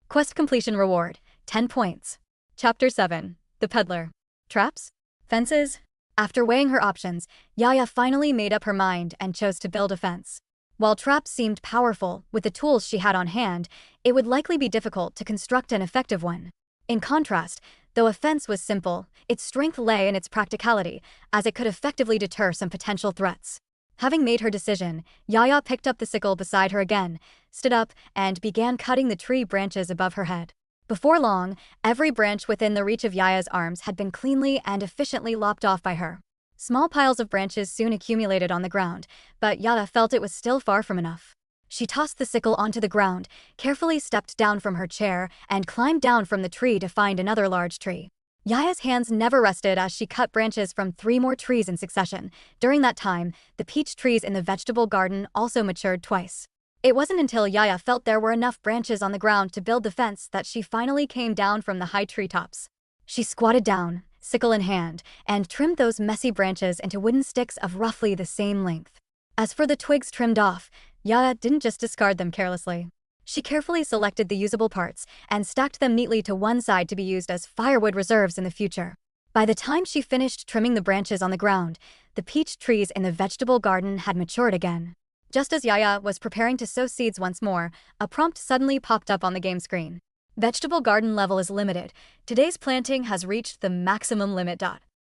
Quest completion reward, 10 points. Chapter 7. The Peddler. Traps? Fences? After weighing her options, Yaya finally made up her mind and chose to build a fence. While traps seemed powerful with the tools she had on hand, it would likely be difficult to construct an effective one. In contrast, though a fence was simple, its strength lay in its practicality, as it could effectively deter some potential threats. Having made her decision, Yaya picked up the sickle beside her again, stood up, and began cutting the tree branches above her head. Before long, every branch within the reach of Yaya's arms had been cleanly and efficiently lopped off by her. Small piles of branches soon accumulated on the ground, but Yaya felt it was still far from enough. She tossed the sickle onto the ground, carefully stepped down from her chair, and climbed down from the tree to find another large tree. Yaya's hands never rested as she cut branches from 3 more trees in succession. During that time, the peach trees in the vegetable garden also matured twice. It wasn't until Yaya felt there were enough branches on the ground to build the fence that she finally came down from the high treetops. She squatted down, sickle in hand, and trimmed those messy branches into wooden sticks of roughly the same length. As for the twigs trimmed off, Yaya didn't just discard them carelessly. She carefully selected the usable parts and stacked them neatly to one side to be used as firewood reserves in the future. By the time she finished trimming the branches on the ground, the peach trees in the vegetable garden had matured again. Just as Yaya was preparing to sow seeds once more, a prompt suddenly popped up on the game screen. Vegetable garden level is limited. Today's planting has reached the maximum limit.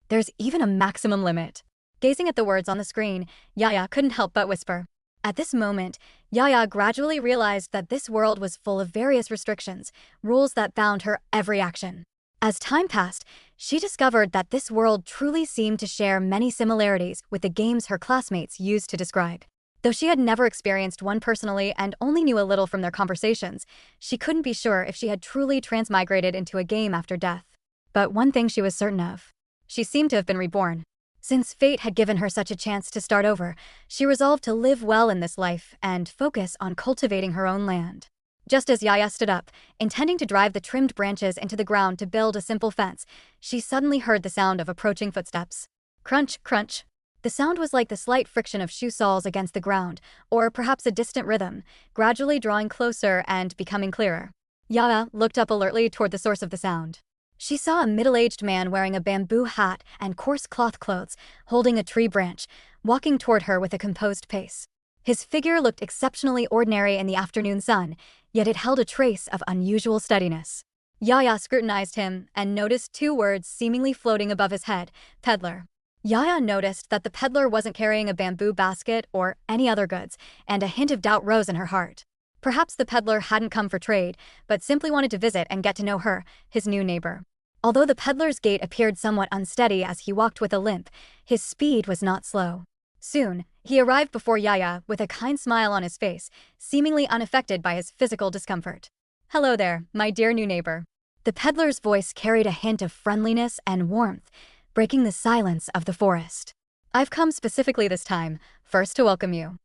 There's even a maximum limit. Gazing at the words on the screen, Yaya couldn't help but whisper. At this moment, Yaya gradually realized that this world was full of various restrictions, rules that bound her every action. As time passed, she discovered that this world truly seemed to share many similarities with the games her classmates used to describe. Though she had never experienced one personally and only knew a little from their conversations, she couldn't be sure if she had truly transmigrated into a game after death. But one thing she was certain of. She seemed to have been reborn. Since fate had given her such a chance to start over, she resolved to live well in this life and focus on cultivating her own land. Just as Yaya stood up, intending to drive the trimmed branches into the ground to build a simple fence, she suddenly heard the sound of approaching footsteps. Crunch, crunch. The sound was like the slight friction of shoe soles against the ground, or perhaps a distant rhythm, gradually drawing closer and becoming clearer. Yaya looked up alertly toward the source of the sound. She saw a middle-aged man wearing a bamboo hat and coarse cloth clothes, holding a tree branch, walking toward her with a composed pace. His figure looked exceptionally ordinary in the afternoon sun, yet it held a trace of unusual steadiness. Yaya scrutinized him and noticed two words seemingly floating above his head: peddler. Yaya noticed that the peddler wasn't carrying a bamboo basket or any other goods, and a hint of doubt rose in her heart. Perhaps the peddler hadn't come for trade, but simply wanted to visit and get to know her, his new neighbor. Although the peddler's gait appeared somewhat unsteady as he walked with a limp, his speed was not slow. Soon, he arrived before Yaya with a kind smile on his face, seemingly unaffected by his physical discomfort. "Hello there, my dear new neighbor." The peddler's voice carried a hint of friendliness and warmth, breaking the silence of the forest. "I've come specifically this time, first to welcome you.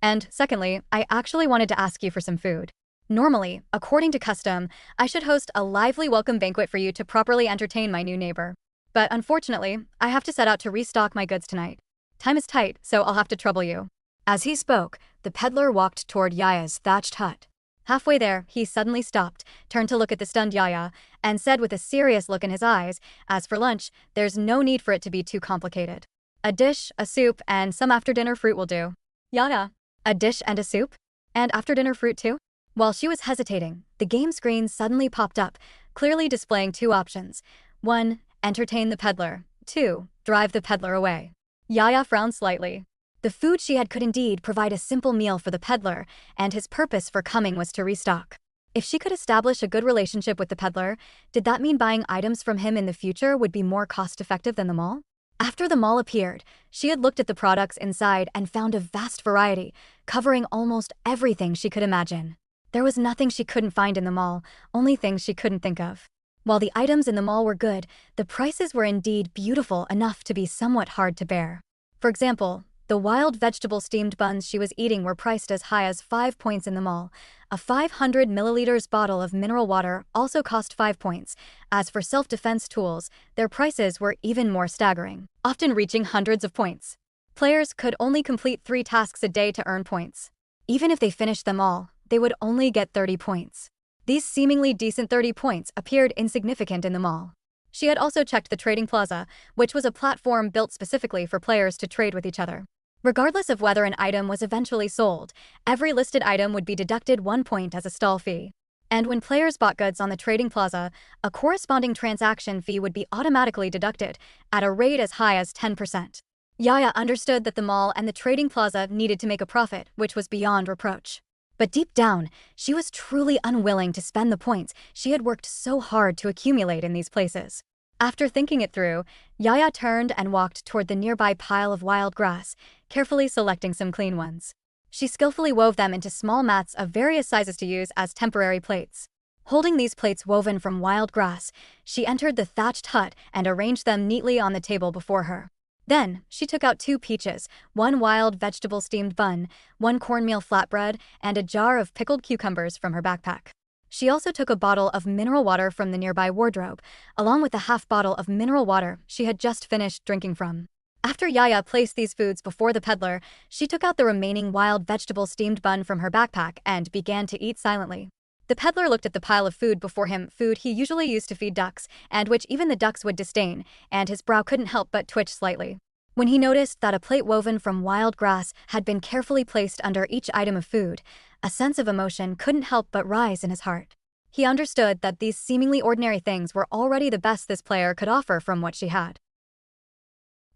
And secondly, I actually wanted to ask you for some food. Normally, according to custom, I should host a lively welcome banquet for you to properly entertain my new neighbor. But unfortunately, I have to set out to restock my goods tonight. Time is tight, so I'll have to trouble you." As he spoke, the peddler walked toward Yaya's thatched hut. Halfway there, he suddenly stopped, turned to look at the stunned Yaya, and said with a serious look in his eyes, "As for lunch, there's no need for it to be too complicated. A dish, a soup, and some after-dinner fruit will do." "Yaya, a dish and a soup? And after-dinner fruit too?" While she was hesitating, the game screen suddenly popped up, clearly displaying two options. 1. Entertain the peddler. 2. Drive the peddler away. Yaya frowned slightly. The food she had could indeed provide a simple meal for the peddler, and his purpose for coming was to restock. If she could establish a good relationship with the peddler, did that mean buying items from him in the future would be more cost-effective than the mall? After the mall appeared, she had looked at the products inside and found a vast variety, covering almost everything she could imagine. There was nothing she couldn't find in the mall, only things she couldn't think of. While the items in the mall were good, the prices were indeed beautiful enough to be somewhat hard to bear. For example, the wild vegetable steamed buns she was eating were priced as high as 5 points in the mall. A 500 milliliters bottle of mineral water also cost 5 points. As for self-defense tools, their prices were even more staggering, often reaching hundreds of points. Players could only complete 3 tasks a day to earn points. Even if they finished them all, they would only get 30 points. These seemingly decent 30 points appeared insignificant in the mall. She had also checked the trading plaza, which was a platform built specifically for players to trade with each other. Regardless of whether an item was eventually sold, every listed item would be deducted 1 point as a stall fee. And when players bought goods on the trading plaza, a corresponding transaction fee would be automatically deducted, at a rate as high as 10%. Yaya understood that the mall and the trading plaza needed to make a profit, which was beyond reproach. But deep down, she was truly unwilling to spend the points she had worked so hard to accumulate in these places. After thinking it through, Yaya turned and walked toward the nearby pile of wild grass, carefully selecting some clean ones. She skillfully wove them into small mats of various sizes to use as temporary plates. Holding these plates woven from wild grass, she entered the thatched hut and arranged them neatly on the table before her. Then, she took out 2 peaches, 1 wild vegetable steamed bun, 1 cornmeal flatbread, and a jar of pickled cucumbers from her backpack. She also took a bottle of mineral water from the nearby wardrobe, along with a half bottle of mineral water she had just finished drinking from. After Yaya placed these foods before the peddler, she took out the remaining wild vegetable steamed bun from her backpack and began to eat silently. The peddler looked at the pile of food before him, food he usually used to feed ducks, and which even the ducks would disdain, and his brow couldn't help but twitch slightly. When he noticed that a plate woven from wild grass had been carefully placed under each item of food, a sense of emotion couldn't help but rise in his heart. He understood that these seemingly ordinary things were already the best this player could offer from what she had.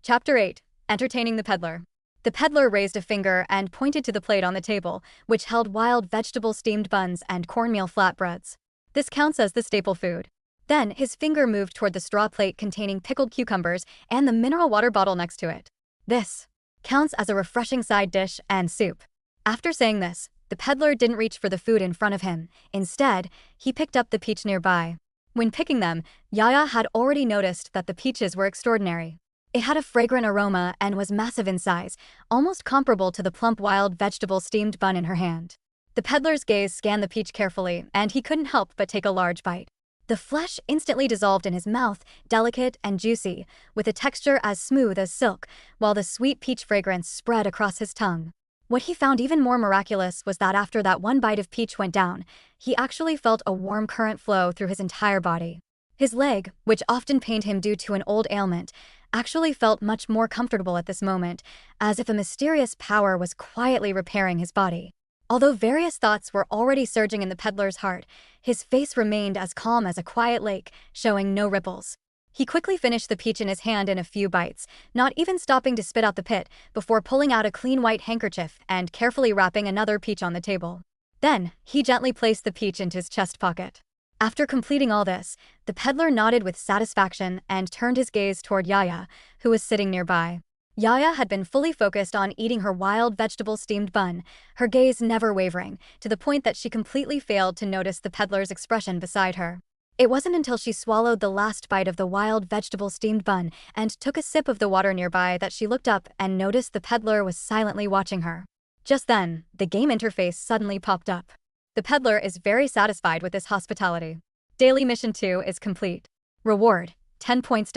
Chapter 8. Entertaining the Peddler. The peddler raised a finger and pointed to the plate on the table, which held wild vegetable steamed buns and cornmeal flatbreads. This counts as the staple food. Then, his finger moved toward the straw plate containing pickled cucumbers and the mineral water bottle next to it. This counts as a refreshing side dish and soup. After saying this, the peddler didn't reach for the food in front of him. Instead, he picked up the peach nearby. When picking them, Yaya had already noticed that the peaches were extraordinary. It had a fragrant aroma and was massive in size, almost comparable to the plump wild vegetable steamed bun in her hand. The peddler's gaze scanned the peach carefully, and he couldn't help but take a large bite. The flesh instantly dissolved in his mouth, delicate and juicy, with a texture as smooth as silk, while the sweet peach fragrance spread across his tongue. What he found even more miraculous was that after that one bite of peach went down, he actually felt a warm current flow through his entire body. His leg, which often pained him due to an old ailment, actually felt much more comfortable at this moment, as if a mysterious power was quietly repairing his body. Although various thoughts were already surging in the peddler's heart, his face remained as calm as a quiet lake, showing no ripples. He quickly finished the peach in his hand in a few bites, not even stopping to spit out the pit, before pulling out a clean white handkerchief and carefully wrapping another peach on the table. Then, he gently placed the peach into his chest pocket. After completing all this, the peddler nodded with satisfaction and turned his gaze toward Yaya, who was sitting nearby. Yaya had been fully focused on eating her wild vegetable steamed bun, her gaze never wavering, to the point that she completely failed to notice the peddler's expression beside her. It wasn't until she swallowed the last bite of the wild vegetable steamed bun and took a sip of the water nearby that she looked up and noticed the peddler was silently watching her. Just then, the game interface suddenly popped up. The peddler is very satisfied with this hospitality. Daily Mission 2 is complete. Reward, 10 points.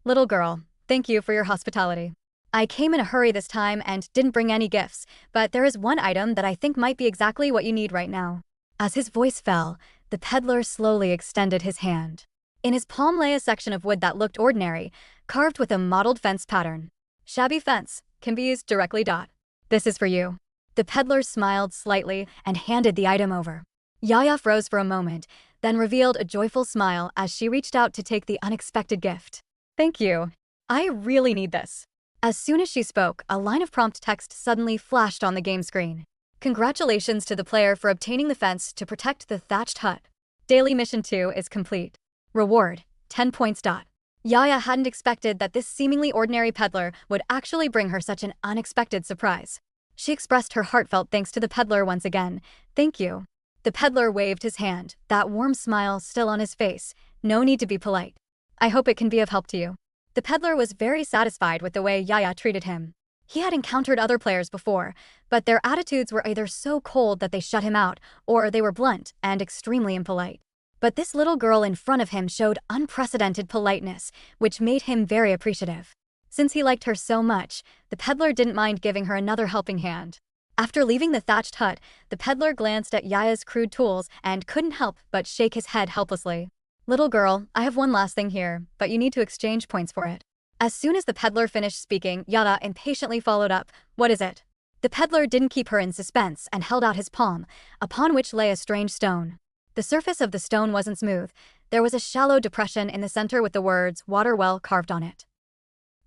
Little girl, thank you for your hospitality. I came in a hurry this time and didn't bring any gifts, but there is one item that I think might be exactly what you need right now. As his voice fell, the peddler slowly extended his hand. In his palm lay a section of wood that looked ordinary, carved with a mottled fence pattern. Shabby fence, can be used directly. This is for you. The peddler smiled slightly and handed the item over. Yaya froze for a moment, then revealed a joyful smile as she reached out to take the unexpected gift. Thank you. I really need this. As soon as she spoke, a line of prompt text suddenly flashed on the game screen. Congratulations to the player for obtaining the fence to protect the thatched hut. Daily Mission 2 is complete. Reward, 10 points. Yaya hadn't expected that this seemingly ordinary peddler would actually bring her such an unexpected surprise. She expressed her heartfelt thanks to the peddler once again. Thank you. The peddler waved his hand, that warm smile still on his face. No need to be polite. I hope it can be of help to you. The peddler was very satisfied with the way Yaya treated him. He had encountered other players before, but their attitudes were either so cold that they shut him out, or they were blunt and extremely impolite. But this little girl in front of him showed unprecedented politeness, which made him very appreciative. Since he liked her so much, the peddler didn't mind giving her another helping hand. After leaving the thatched hut, the peddler glanced at Yaya's crude tools and couldn't help but shake his head helplessly. Little girl, I have one last thing here, but you need to exchange points for it. As soon as the peddler finished speaking, Yaya impatiently followed up. What is it? The peddler didn't keep her in suspense and held out his palm, upon which lay a strange stone. The surface of the stone wasn't smooth. There was a shallow depression in the center with the words "water well" carved on it.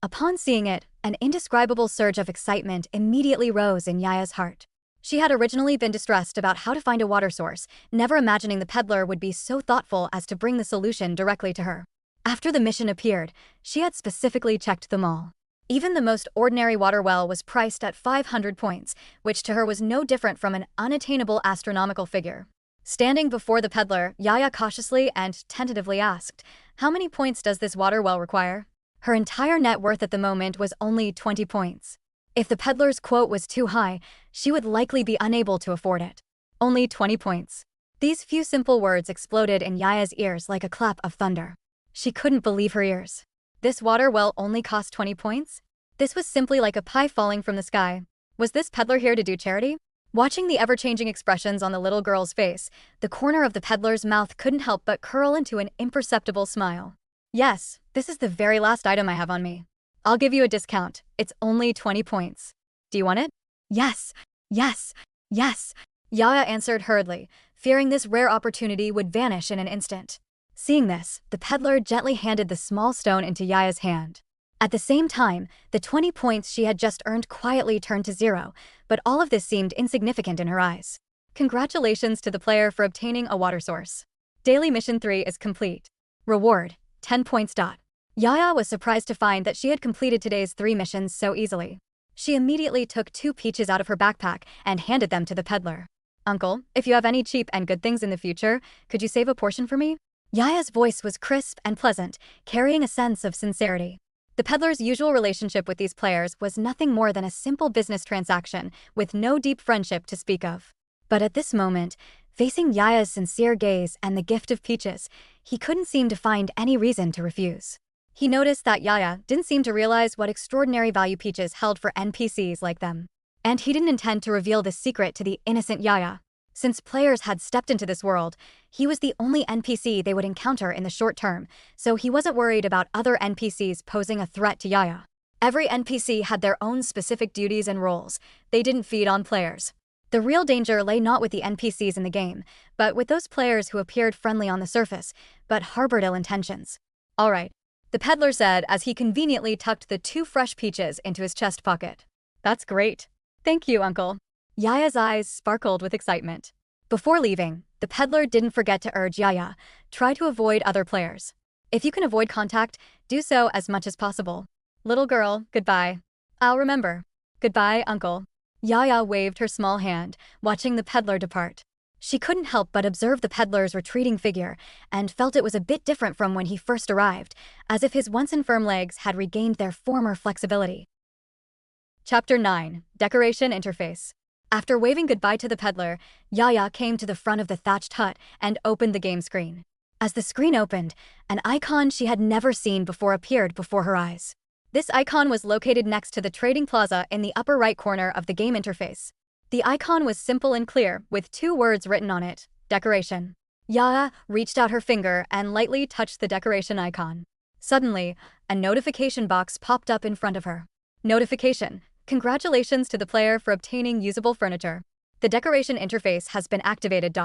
Upon seeing it, an indescribable surge of excitement immediately rose in Yaya's heart. She had originally been distressed about how to find a water source, never imagining the peddler would be so thoughtful as to bring the solution directly to her. After the mission appeared, she had specifically checked them all. Even the most ordinary water well was priced at 500 points, which to her was no different from an unattainable astronomical figure. Standing before the peddler, Yaya cautiously and tentatively asked, "How many points does this water well require?" Her entire net worth at the moment was only 20 points. If the peddler's quote was too high, she would likely be unable to afford it. Only 20 points. These few simple words exploded in Yaya's ears like a clap of thunder. She couldn't believe her ears. This water well only cost 20 points? This was simply like a pie falling from the sky. Was this peddler here to do charity? Watching the ever-changing expressions on the little girl's face, the corner of the peddler's mouth couldn't help but curl into an imperceptible smile. Yes, this is the very last item I have on me. I'll give you a discount. It's only 20 points. Do you want it? Yes, yes, yes. Yaya answered hurriedly, fearing this rare opportunity would vanish in an instant. Seeing this, the peddler gently handed the small stone into Yaya's hand. At the same time, the 20 points she had just earned quietly turned to 0, but all of this seemed insignificant in her eyes. Congratulations to the player for obtaining a water source. Daily Mission 3 is complete. Reward, 10 points. Yaya was surprised to find that she had completed today's 3 missions so easily. She immediately took 2 peaches out of her backpack and handed them to the peddler. Uncle, if you have any cheap and good things in the future, could you save a portion for me? Yaya's voice was crisp and pleasant, carrying a sense of sincerity. The peddler's usual relationship with these players was nothing more than a simple business transaction, with no deep friendship to speak of. But at this moment, facing Yaya's sincere gaze and the gift of peaches, he couldn't seem to find any reason to refuse. He noticed that Yaya didn't seem to realize what extraordinary value peaches held for NPCs like them. And he didn't intend to reveal this secret to the innocent Yaya. Since players had stepped into this world, he was the only NPC they would encounter in the short term, so he wasn't worried about other NPCs posing a threat to Yaya. Every NPC had their own specific duties and roles. They didn't feed on players. The real danger lay not with the NPCs in the game, but with those players who appeared friendly on the surface, but harbored ill intentions. "Alright," the peddler said as he conveniently tucked the 2 fresh peaches into his chest pocket. "That's great. Thank you, uncle." Yaya's eyes sparkled with excitement. Before leaving, the peddler didn't forget to urge Yaya, try to avoid other players. If you can avoid contact, do so as much as possible. "Little girl, goodbye." "I'll remember." "Goodbye, uncle." Yaya waved her small hand, watching the peddler depart. She couldn't help but observe the peddler's retreating figure and felt it was a bit different from when he first arrived, as if his once infirm legs had regained their former flexibility. Chapter 9: Decoration Interface. After waving goodbye to the peddler, Yaya came to the front of the thatched hut and opened the game screen. As the screen opened, an icon she had never seen before appeared before her eyes. This icon was located next to the trading plaza in the upper right corner of the game interface. The icon was simple and clear, with 2 words written on it: decoration. Yaya reached out her finger and lightly touched the decoration icon. Suddenly, a notification box popped up in front of her. Notification: congratulations to the player for obtaining usable furniture. The decoration interface has been activated.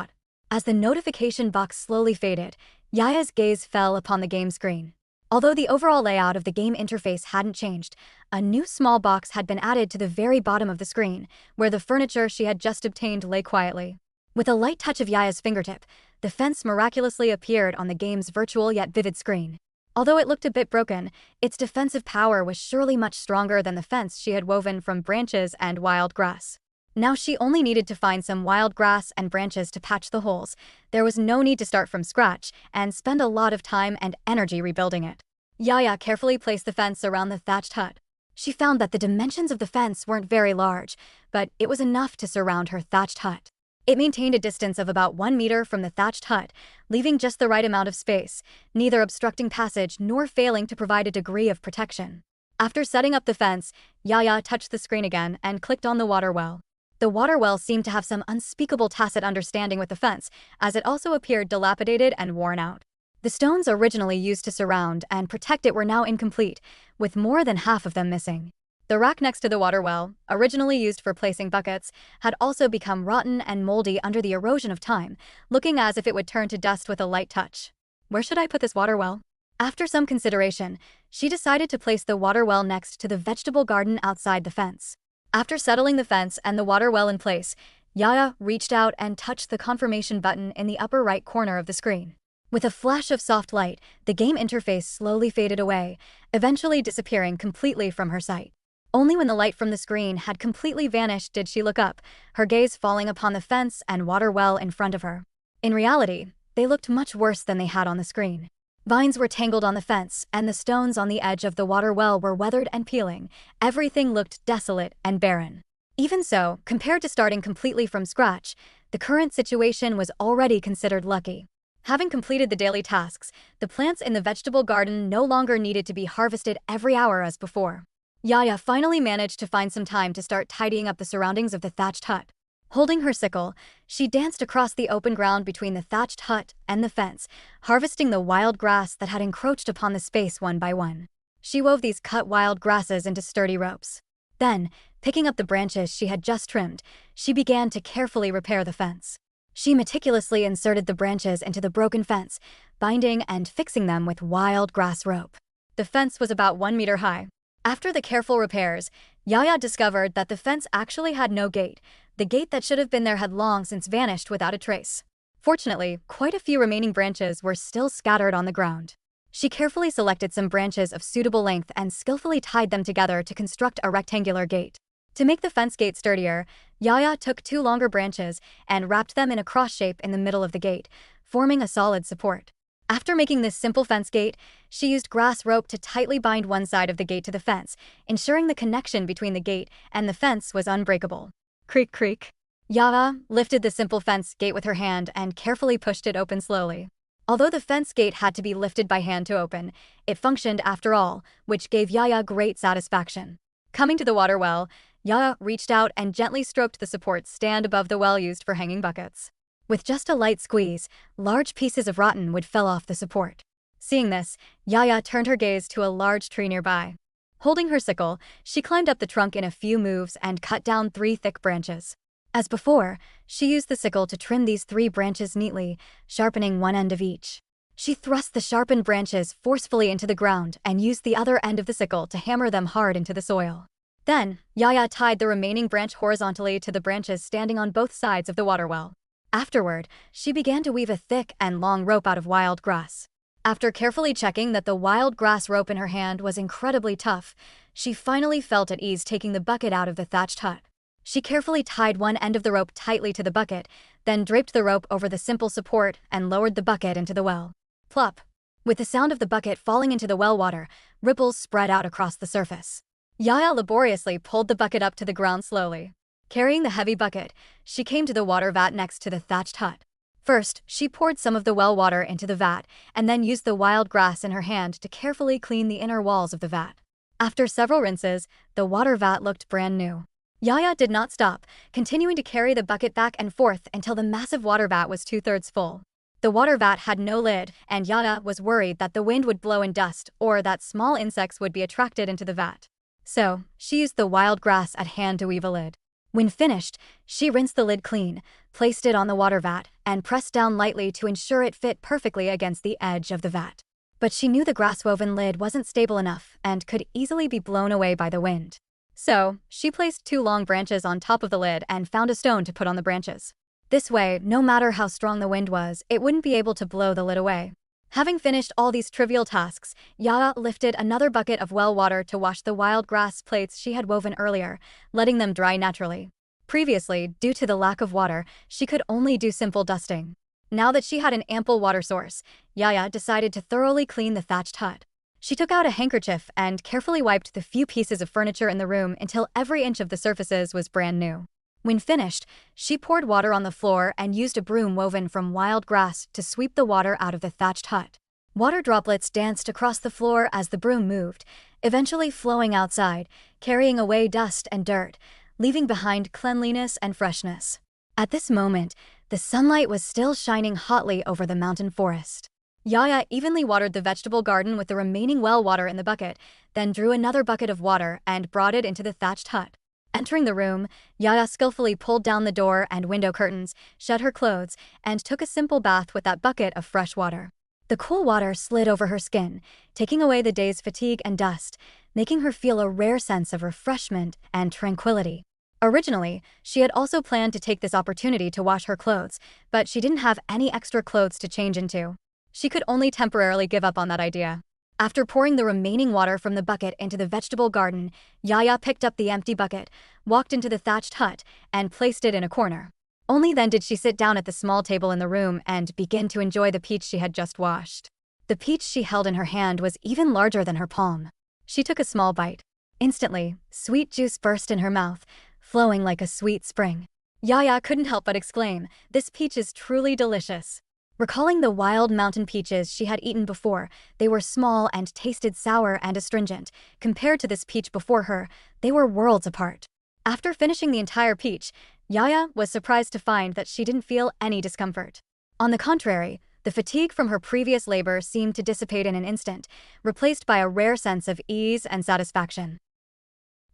As the notification box slowly faded, Yaya's gaze fell upon the game screen. Although the overall layout of the game interface hadn't changed, a new small box had been added to the very bottom of the screen, where the furniture she had just obtained lay quietly. With a light touch of Yaya's fingertip, the fence miraculously appeared on the game's virtual yet vivid screen. Although it looked a bit broken, its defensive power was surely much stronger than the fence she had woven from branches and wild grass. Now she only needed to find some wild grass and branches to patch the holes. There was no need to start from scratch and spend a lot of time and energy rebuilding it. Yaya carefully placed the fence around the thatched hut. She found that the dimensions of the fence weren't very large, but it was enough to surround her thatched hut. It maintained a distance of about 1 meter from the thatched hut, leaving just the right amount of space, neither obstructing passage nor failing to provide a degree of protection. After setting up the fence, Yaya touched the screen again and clicked on the water well. The water well seemed to have some unspeakable tacit understanding with the fence, as it also appeared dilapidated and worn out. The stones originally used to surround and protect it were now incomplete, with more than half of them missing. The rack next to the water well, originally used for placing buckets, had also become rotten and moldy under the erosion of time, looking as if it would turn to dust with a light touch. Where should I put this water well? After some consideration, she decided to place the water well next to the vegetable garden outside the fence. After settling the fence and the water well in place, Yaya reached out and touched the confirmation button in the upper right corner of the screen. With a flash of soft light, the game interface slowly faded away, eventually disappearing completely from her sight. Only when the light from the screen had completely vanished did she look up, her gaze falling upon the fence and water well in front of her. In reality, they looked much worse than they had on the screen. Vines were tangled on the fence, and the stones on the edge of the water well were weathered and peeling. Everything looked desolate and barren. Even so, compared to starting completely from scratch, the current situation was already considered lucky. Having completed the daily tasks, the plants in the vegetable garden no longer needed to be harvested every hour as before. Yaya finally managed to find some time to start tidying up the surroundings of the thatched hut. Holding her sickle, she danced across the open ground between the thatched hut and the fence, harvesting the wild grass that had encroached upon the space one by one. She wove these cut wild grasses into sturdy ropes. Then, picking up the branches she had just trimmed, she began to carefully repair the fence. She meticulously inserted the branches into the broken fence, binding and fixing them with wild grass rope. The fence was about 1 meter high. After the careful repairs, Yaya discovered that the fence actually had no gate. The gate that should have been there had long since vanished without a trace. Fortunately, quite a few remaining branches were still scattered on the ground. She carefully selected some branches of suitable length and skillfully tied them together to construct a rectangular gate. To make the fence gate sturdier, Yaya took 2 longer branches and wrapped them in a cross shape in the middle of the gate, forming a solid support. After making this simple fence gate, she used grass rope to tightly bind one side of the gate to the fence, ensuring the connection between the gate and the fence was unbreakable. Creak, creak. Yaya lifted the simple fence gate with her hand and carefully pushed it open slowly. Although the fence gate had to be lifted by hand to open, it functioned after all, which gave Yaya great satisfaction. Coming to the water well, Yaya reached out and gently stroked the support stand above the well used for hanging buckets. With just a light squeeze, large pieces of rotten wood fell off the support. Seeing this, Yaya turned her gaze to a large tree nearby. Holding her sickle, she climbed up the trunk in a few moves and cut down 3 thick branches. As before, she used the sickle to trim these 3 branches neatly, sharpening one end of each. She thrust the sharpened branches forcefully into the ground and used the other end of the sickle to hammer them hard into the soil. Then, Yaya tied the remaining branch horizontally to the branches standing on both sides of the water well. Afterward, she began to weave a thick and long rope out of wild grass. After carefully checking that the wild grass rope in her hand was incredibly tough, she finally felt at ease taking the bucket out of the thatched hut. She carefully tied one end of the rope tightly to the bucket, then draped the rope over the simple support and lowered the bucket into the well. Plop! With the sound of the bucket falling into the well water, ripples spread out across the surface. Yaya laboriously pulled the bucket up to the ground slowly. Carrying the heavy bucket, she came to the water vat next to the thatched hut. First, she poured some of the well water into the vat and then used the wild grass in her hand to carefully clean the inner walls of the vat. After several rinses, the water vat looked brand new. Yaya did not stop, continuing to carry the bucket back and forth until the massive water vat was 2/3 full. The water vat had no lid, and Yaya was worried that the wind would blow in dust or that small insects would be attracted into the vat. So, she used the wild grass at hand to weave a lid. When finished, she rinsed the lid clean, placed it on the water vat, and pressed down lightly to ensure it fit perfectly against the edge of the vat. But she knew the grass-woven lid wasn't stable enough and could easily be blown away by the wind. So, she placed 2 long branches on top of the lid and found a stone to put on the branches. This way, no matter how strong the wind was, it wouldn't be able to blow the lid away. Having finished all these trivial tasks, Yaya lifted another bucket of well water to wash the wild grass plates she had woven earlier, letting them dry naturally. Previously, due to the lack of water, she could only do simple dusting. Now that she had an ample water source, Yaya decided to thoroughly clean the thatched hut. She took out a handkerchief and carefully wiped the few pieces of furniture in the room until every inch of the surfaces was brand new. When finished, she poured water on the floor and used a broom woven from wild grass to sweep the water out of the thatched hut. Water droplets danced across the floor as the broom moved, eventually flowing outside, carrying away dust and dirt, leaving behind cleanliness and freshness. At this moment, the sunlight was still shining hotly over the mountain forest. Yaya evenly watered the vegetable garden with the remaining well water in the bucket, then drew another bucket of water and brought it into the thatched hut. Entering the room, Yaya skillfully pulled down the door and window curtains, shed her clothes, and took a simple bath with that bucket of fresh water. The cool water slid over her skin, taking away the day's fatigue and dust, making her feel a rare sense of refreshment and tranquility. Originally, she had also planned to take this opportunity to wash her clothes, but she didn't have any extra clothes to change into. She could only temporarily give up on that idea. After pouring the remaining water from the bucket into the vegetable garden, Yaya picked up the empty bucket, walked into the thatched hut, and placed it in a corner. Only then did she sit down at the small table in the room and begin to enjoy the peach she had just washed. The peach she held in her hand was even larger than her palm. She took a small bite. Instantly, sweet juice burst in her mouth, flowing like a sweet spring. Yaya couldn't help but exclaim, "This peach is truly delicious." Recalling the wild mountain peaches she had eaten before, they were small and tasted sour and astringent. Compared to this peach before her, they were worlds apart. After finishing the entire peach, Yaya was surprised to find that she didn't feel any discomfort. On the contrary, the fatigue from her previous labor seemed to dissipate in an instant, replaced by a rare sense of ease and satisfaction.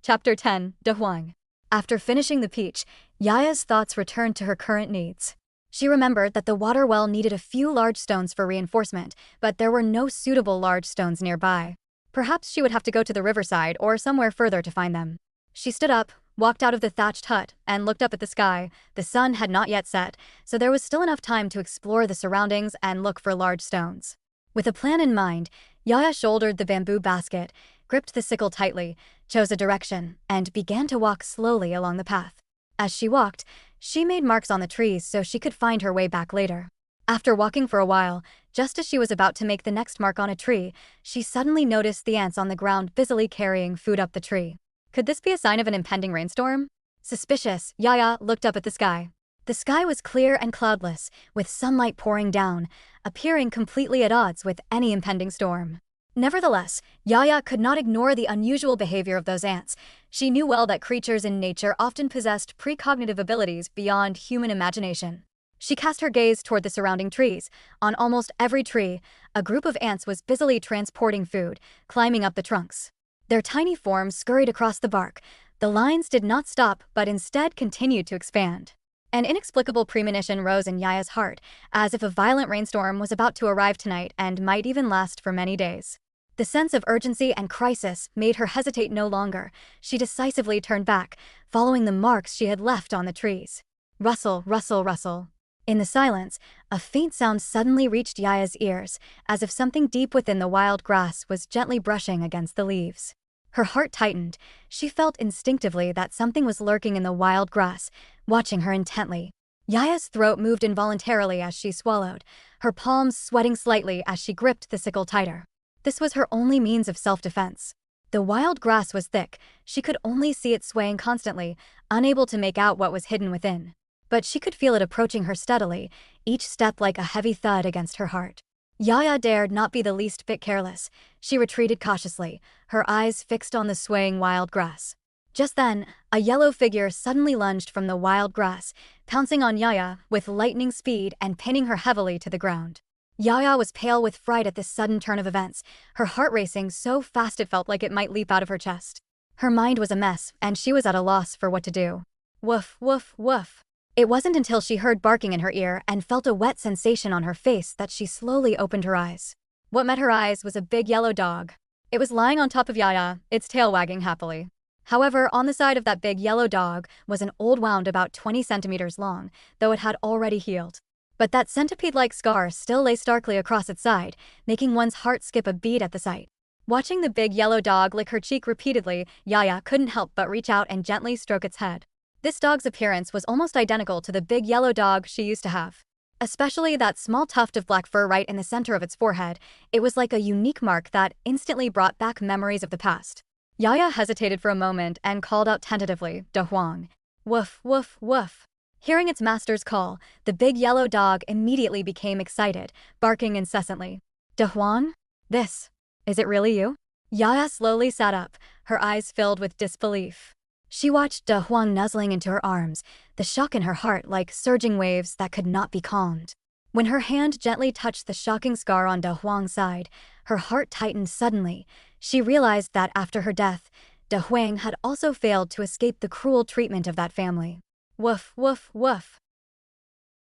Chapter 10, De Huang. After finishing the peach, Yaya's thoughts returned to her current needs. She remembered that the water well needed a few large stones for reinforcement, but there were no suitable large stones nearby. Perhaps she would have to go to the riverside or somewhere further to find them. She stood up, walked out of the thatched hut, and looked up at the sky. The sun had not yet set, so there was still enough time to explore the surroundings and look for large stones. With a plan in mind, Yaya shouldered the bamboo basket, gripped the sickle tightly, chose a direction, and began to walk slowly along the path. As she walked, she made marks on the trees so she could find her way back later. After walking for a while, just as she was about to make the next mark on a tree, she suddenly noticed the ants on the ground busily carrying food up the tree. Could this be a sign of an impending rainstorm? Suspicious, Yaya looked up at the sky. The sky was clear and cloudless, with sunlight pouring down, appearing completely at odds with any impending storm. Nevertheless, Yaya could not ignore the unusual behavior of those ants. She knew well that creatures in nature often possessed precognitive abilities beyond human imagination. She cast her gaze toward the surrounding trees. On almost every tree, a group of ants was busily transporting food, climbing up the trunks. Their tiny forms scurried across the bark. The lines did not stop, but instead continued to expand. An inexplicable premonition rose in Yaya's heart, as if a violent rainstorm was about to arrive tonight and might even last for many days. The sense of urgency and crisis made her hesitate no longer. She decisively turned back, following the marks she had left on the trees. Rustle, rustle, rustle. In the silence, a faint sound suddenly reached Yaya's ears, as if something deep within the wild grass was gently brushing against the leaves. Her heart tightened. She felt instinctively that something was lurking in the wild grass, watching her intently. Yaya's throat moved involuntarily as she swallowed, her palms sweating slightly as she gripped the sickle tighter. This was her only means of self-defense. The wild grass was thick. She could only see it swaying constantly, unable to make out what was hidden within. But she could feel it approaching her steadily, each step like a heavy thud against her heart. Yaya dared not be the least bit careless. She retreated cautiously, her eyes fixed on the swaying wild grass. Just then, a yellow figure suddenly lunged from the wild grass, pouncing on Yaya with lightning speed and pinning her heavily to the ground. Yaya was pale with fright at this sudden turn of events, her heart racing so fast it felt like it might leap out of her chest. Her mind was a mess, and she was at a loss for what to do. Woof, woof, woof. It wasn't until she heard barking in her ear and felt a wet sensation on her face that she slowly opened her eyes. What met her eyes was a big yellow dog. It was lying on top of Yaya, its tail wagging happily. However, on the side of that big yellow dog was an old wound about 20 centimeters long, though it had already healed. But that centipede-like scar still lay starkly across its side, making one's heart skip a beat at the sight. Watching the big yellow dog lick her cheek repeatedly, Yaya couldn't help but reach out and gently stroke its head. This dog's appearance was almost identical to the big yellow dog she used to have. Especially that small tuft of black fur right in the center of its forehead, it was like a unique mark that instantly brought back memories of the past. Yaya hesitated for a moment and called out tentatively, "Da Huang." Woof, woof, woof. Hearing its master's call, the big yellow dog immediately became excited, barking incessantly. "Da Huang? Is it really you?" Yaya slowly sat up, her eyes filled with disbelief. She watched Da Huang nuzzling into her arms, the shock in her heart like surging waves that could not be calmed. When her hand gently touched the shocking scar on Da Huang's side, her heart tightened suddenly. She realized that after her death, Da Huang had also failed to escape the cruel treatment of that family. Woof, woof, woof.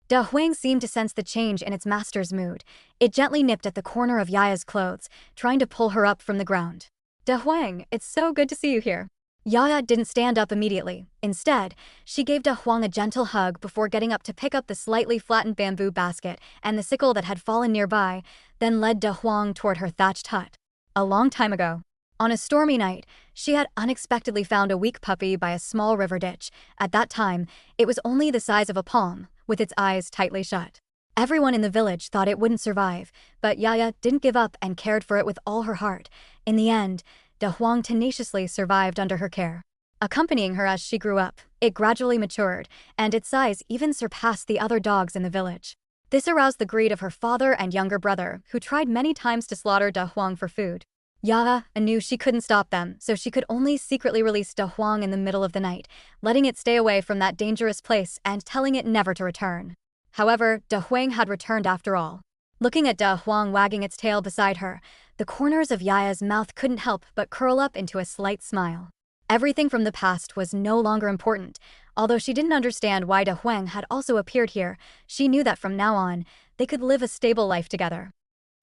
Da Huang seemed to sense the change in its master's mood. It gently nipped at the corner of Yaya's clothes, trying to pull her up from the ground. "Da Huang, it's so good to see you here." Yaya didn't stand up immediately. Instead, she gave Da Huang a gentle hug before getting up to pick up the slightly flattened bamboo basket and the sickle that had fallen nearby, then led Da Huang toward her thatched hut. A long time ago, on a stormy night, she had unexpectedly found a weak puppy by a small river ditch. At that time, it was only the size of a palm, with its eyes tightly shut. Everyone in the village thought it wouldn't survive, but Yaya didn't give up and cared for it with all her heart. In the end, Da Huang tenaciously survived under her care. Accompanying her as she grew up, it gradually matured, and its size even surpassed the other dogs in the village. This aroused the greed of her father and younger brother, who tried many times to slaughter Da Huang for food. Yaya knew she couldn't stop them, so she could only secretly release Da Huang in the middle of the night, letting it stay away from that dangerous place and telling it never to return. However, Da Huang had returned after all. Looking at Da Huang wagging its tail beside her, the corners of Yaya's mouth couldn't help but curl up into a slight smile. Everything from the past was no longer important. Although she didn't understand why Da Huang had also appeared here, she knew that from now on, they could live a stable life together.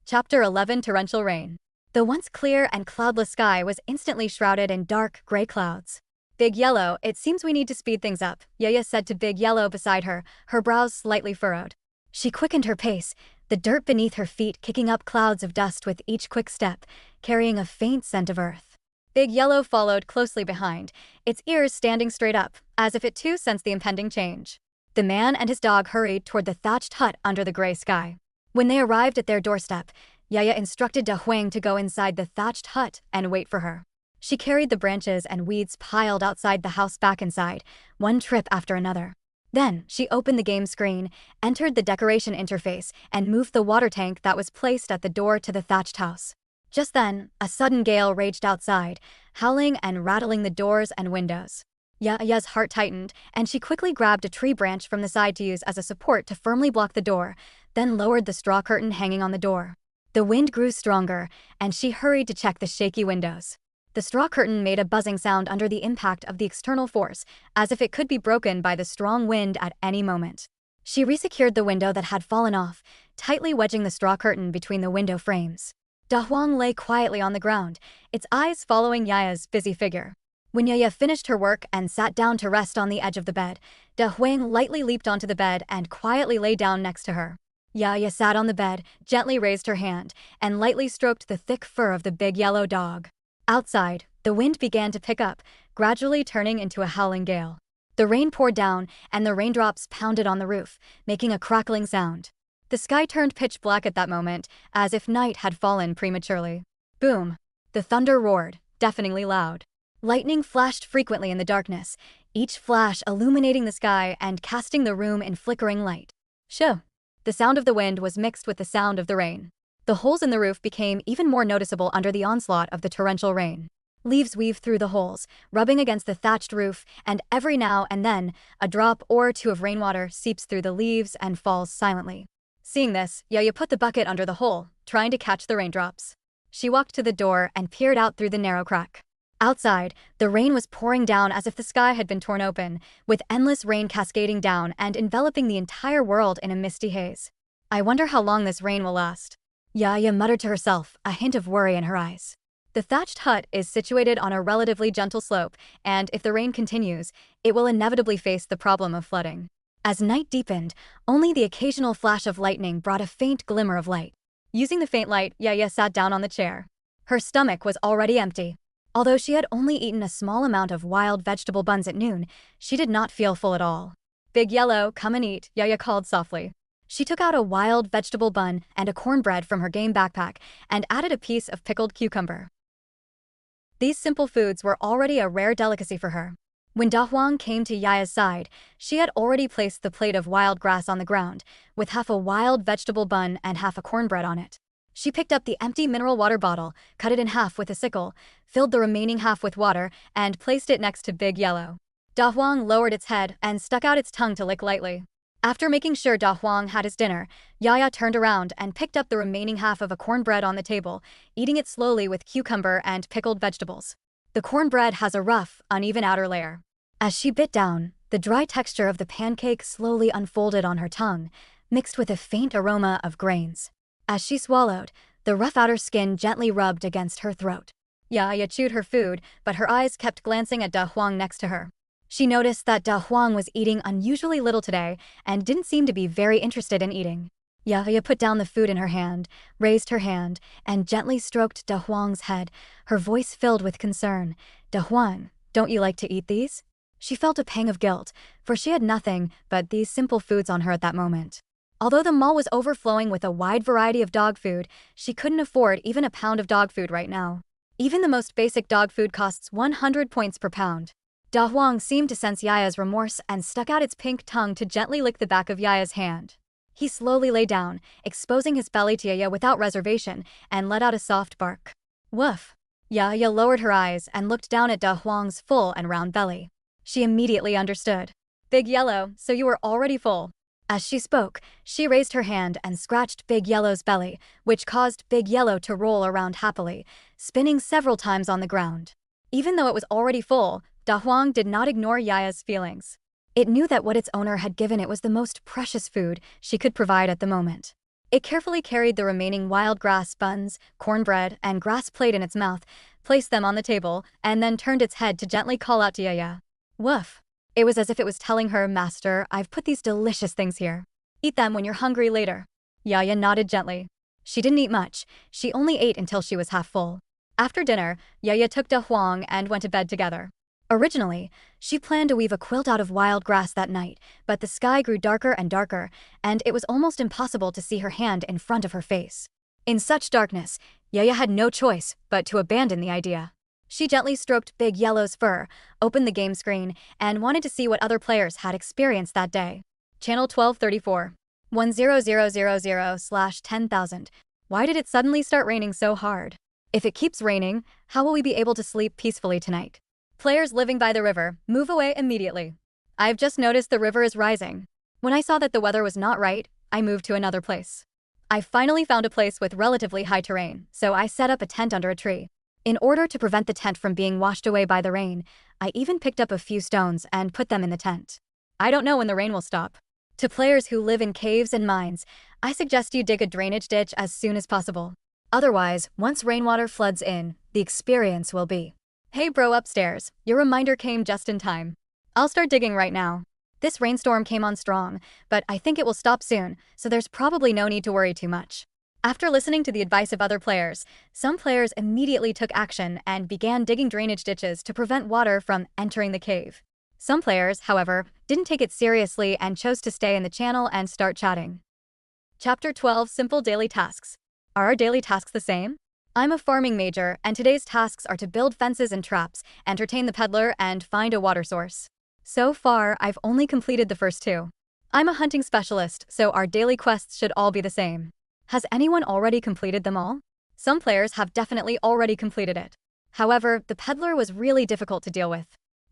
Chapter 11: Torrential Rain. The once clear and cloudless sky was instantly shrouded in dark, gray clouds. "Big Yellow, it seems we need to speed things up," Yaya said to Big Yellow beside her, her brows slightly furrowed. She quickened her pace, the dirt beneath her feet kicking up clouds of dust with each quick step, carrying a faint scent of earth. Big Yellow followed closely behind, its ears standing straight up, as if it too sensed the impending change. The man and his dog hurried toward the thatched hut under the gray sky. When they arrived at their doorstep, Yaya instructed Da Huang to go inside the thatched hut and wait for her. She carried the branches and weeds piled outside the house back inside, one trip after another. Then, she opened the game screen, entered the decoration interface, and moved the water tank that was placed at the door to the thatched house. Just then, a sudden gale raged outside, howling and rattling the doors and windows. Yaya's heart tightened, and she quickly grabbed a tree branch from the side to use as a support to firmly block the door, then lowered the straw curtain hanging on the door. The wind grew stronger, and she hurried to check the shaky windows. The straw curtain made a buzzing sound under the impact of the external force, as if it could be broken by the strong wind at any moment. She resecured the window that had fallen off, tightly wedging the straw curtain between the window frames. Da Huang lay quietly on the ground, its eyes following Yaya's busy figure. When Yaya finished her work and sat down to rest on the edge of the bed, Da Huang lightly leaped onto the bed and quietly lay down next to her. Yaya sat on the bed, gently raised her hand, and lightly stroked the thick fur of the big yellow dog. Outside, the wind began to pick up, gradually turning into a howling gale. The rain poured down, and the raindrops pounded on the roof, making a crackling sound. The sky turned pitch black at that moment, as if night had fallen prematurely. Boom! The thunder roared, deafeningly loud. Lightning flashed frequently in the darkness, each flash illuminating the sky and casting the room in flickering light. Shoo! The sound of the wind was mixed with the sound of the rain. The holes in the roof became even more noticeable under the onslaught of the torrential rain. Leaves weaved through the holes, rubbing against the thatched roof, and every now and then, a drop or two of rainwater seeps through the leaves and falls silently. Seeing this, Yaya put the bucket under the hole, trying to catch the raindrops. She walked to the door and peered out through the narrow crack. Outside, the rain was pouring down as if the sky had been torn open, with endless rain cascading down and enveloping the entire world in a misty haze. I wonder how long this rain will last. Yaya muttered to herself, a hint of worry in her eyes. The thatched hut is situated on a relatively gentle slope, and if the rain continues, it will inevitably face the problem of flooding. As night deepened, only the occasional flash of lightning brought a faint glimmer of light. Using the faint light, Yaya sat down on the chair. Her stomach was already empty. Although she had only eaten a small amount of wild vegetable buns at noon, she did not feel full at all. "Big Yellow, come and eat," Yaya called softly. She took out a wild vegetable bun and a cornbread from her game backpack and added a piece of pickled cucumber. These simple foods were already a rare delicacy for her. When Da Huang came to Yaya's side, she had already placed the plate of wild grass on the ground, with half a wild vegetable bun and half a cornbread on it. She picked up the empty mineral water bottle, cut it in half with a sickle, filled the remaining half with water, and placed it next to Big Yellow. Da Huang lowered its head and stuck out its tongue to lick lightly. After making sure Da Huang had his dinner, Yaya turned around and picked up the remaining half of a cornbread on the table, eating it slowly with cucumber and pickled vegetables. The cornbread has a rough, uneven outer layer. As she bit down, the dry texture of the pancake slowly unfolded on her tongue, mixed with a faint aroma of grains. As she swallowed, the rough outer skin gently rubbed against her throat. Yaya chewed her food, but her eyes kept glancing at Da Huang next to her. She noticed that Da Huang was eating unusually little today and didn't seem to be very interested in eating. Yaya put down the food in her hand, raised her hand, and gently stroked Da Huang's head, her voice filled with concern. "Da Huang, don't you like to eat these?" She felt a pang of guilt, for she had nothing but these simple foods on her at that moment. Although the mall was overflowing with a wide variety of dog food, she couldn't afford even a pound of dog food right now. Even the most basic dog food costs 100 points per pound. Da Huang seemed to sense Yaya's remorse and stuck out its pink tongue to gently lick the back of Yaya's hand. He slowly lay down, exposing his belly to Yaya without reservation, and let out a soft bark. Woof! Yaya lowered her eyes and looked down at Da Huang's full and round belly. She immediately understood. "Big Yellow, so you were already full." As she spoke, she raised her hand and scratched Big Yellow's belly, which caused Big Yellow to roll around happily, spinning several times on the ground. Even though it was already full, Da Huang did not ignore Yaya's feelings. It knew that what its owner had given it was the most precious food she could provide at the moment. It carefully carried the remaining wild grass buns, cornbread, and grass plate in its mouth, placed them on the table, and then turned its head to gently call out to Yaya. Woof! It was as if it was telling her, "Master, I've put these delicious things here. Eat them when you're hungry later." Yaya nodded gently. She didn't eat much. She only ate until she was half full. After dinner, Yaya took Da Huang and went to bed together. Originally, she planned to weave a quilt out of wild grass that night, but the sky grew darker and darker, and it was almost impossible to see her hand in front of her face. In such darkness, Yaya had no choice but to abandon the idea. She gently stroked Big Yellow's fur, opened the game screen, and wanted to see what other players had experienced that day. Channel 1234. 10000/10,000. Why did it suddenly start raining so hard? If it keeps raining, how will we be able to sleep peacefully tonight? Players living by the river, move away immediately. I've just noticed the river is rising. When I saw that the weather was not right, I moved to another place. I finally found a place with relatively high terrain, so I set up a tent under a tree. In order to prevent the tent from being washed away by the rain, I even picked up a few stones and put them in the tent. I don't know when the rain will stop. To players who live in caves and mines, I suggest you dig a drainage ditch as soon as possible. Otherwise, once rainwater floods in, the experience will be, "Hey bro upstairs, your reminder came just in time. I'll start digging right now." This rainstorm came on strong, but I think it will stop soon, so there's probably no need to worry too much. After listening to the advice of other players, some players immediately took action and began digging drainage ditches to prevent water from entering the cave. Some players, however, didn't take it seriously and chose to stay in the channel and start chatting. Chapter 12: Simple Daily Tasks. Are our daily tasks the same? I'm a farming major, and today's tasks are to build fences and traps, entertain the peddler, and find a water source. So far, I've only completed the first two. I'm a hunting specialist, so our daily quests should all be the same. Has anyone already completed them all? Some players have definitely already completed it. However, the peddler was really difficult to deal with.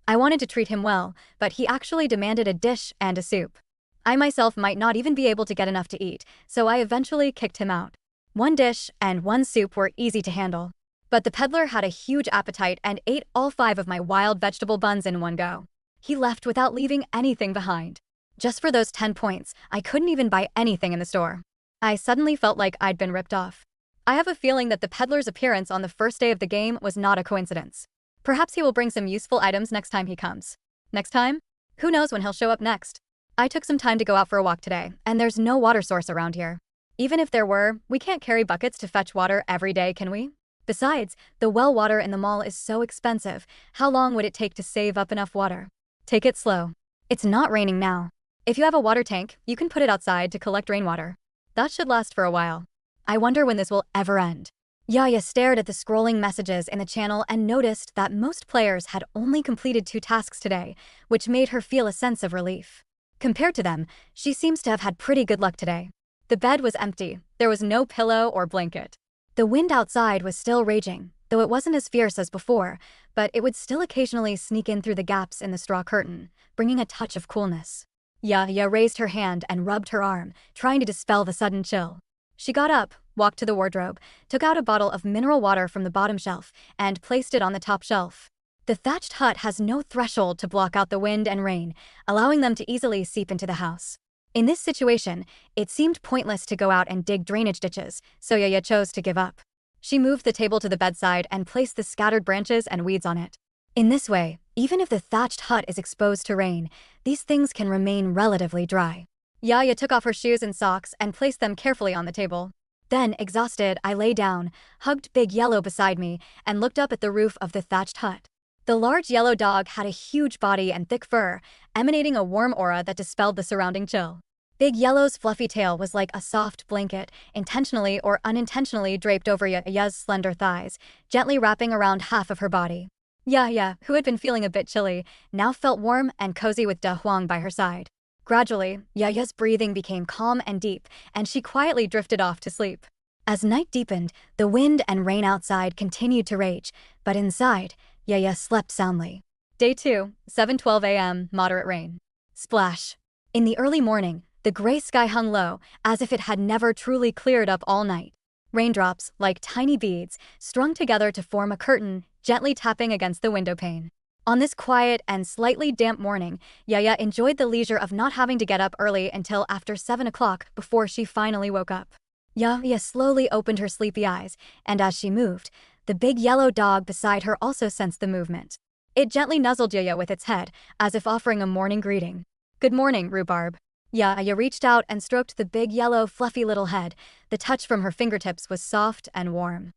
I wanted to treat him well, but he actually demanded a dish and a soup. I myself might not even be able to get enough to eat, so I eventually kicked him out. One dish and one soup were easy to handle. But the peddler had a huge appetite and ate all 5 of my wild vegetable buns in one go. He left without leaving anything behind. Just for those 10 points, I couldn't even buy anything in the store. I suddenly felt like I'd been ripped off. I have a feeling that the peddler's appearance on the first day of the game was not a coincidence. Perhaps he will bring some useful items next time he comes. Next time? Who knows when he'll show up next? I took some time to go out for a walk today, and there's no water source around here. Even if there were, we can't carry buckets to fetch water every day, can we? Besides, the well water in the mall is so expensive. How long would it take to save up enough water? Take it slow. It's not raining now. If you have a water tank, you can put it outside to collect rainwater. That should last for a while. I wonder when this will ever end. Yaya stared at the scrolling messages in the channel and noticed that most players had only completed 2 tasks today, which made her feel a sense of relief. Compared to them, she seems to have had pretty good luck today. The bed was empty. There was no pillow or blanket. The wind outside was still raging, though it wasn't as fierce as before, but it would still occasionally sneak in through the gaps in the straw curtain, bringing a touch of coolness. Yaya raised her hand and rubbed her arm, trying to dispel the sudden chill. She got up, walked to the wardrobe, took out a bottle of mineral water from the bottom shelf, and placed it on the top shelf. The thatched hut has no threshold to block out the wind and rain, allowing them to easily seep into the house. In this situation, it seemed pointless to go out and dig drainage ditches, so Yaya chose to give up. She moved the table to the bedside and placed the scattered branches and weeds on it. In this way, even if the thatched hut is exposed to rain, these things can remain relatively dry. Yaya took off her shoes and socks and placed them carefully on the table. Then, exhausted, I lay down, hugged Big Yellow beside me, and looked up at the roof of the thatched hut. The large yellow dog had a huge body and thick fur, emanating a warm aura that dispelled the surrounding chill. Big Yellow's fluffy tail was like a soft blanket, intentionally or unintentionally draped over Yaya's slender thighs, gently wrapping around half of her body. Yaya, who had been feeling a bit chilly, now felt warm and cozy with Da Huang by her side. Gradually, Yaya's breathing became calm and deep, and she quietly drifted off to sleep. As night deepened, the wind and rain outside continued to rage, but inside, Yaya slept soundly. Day 2, 7:12 a.m., moderate rain. Splash. In the early morning, the gray sky hung low, as if it had never truly cleared up all night. Raindrops, like tiny beads, strung together to form a curtain, gently tapping against the windowpane. On this quiet and slightly damp morning, Yaya enjoyed the leisure of not having to get up early until after 7 o'clock before she finally woke up. Yaya slowly opened her sleepy eyes, and as she moved, the big yellow dog beside her also sensed the movement. It gently nuzzled Yaya with its head, as if offering a morning greeting. "Good morning, Rhubarb." Yaya reached out and stroked the big yellow fluffy little head. The touch from her fingertips was soft and warm.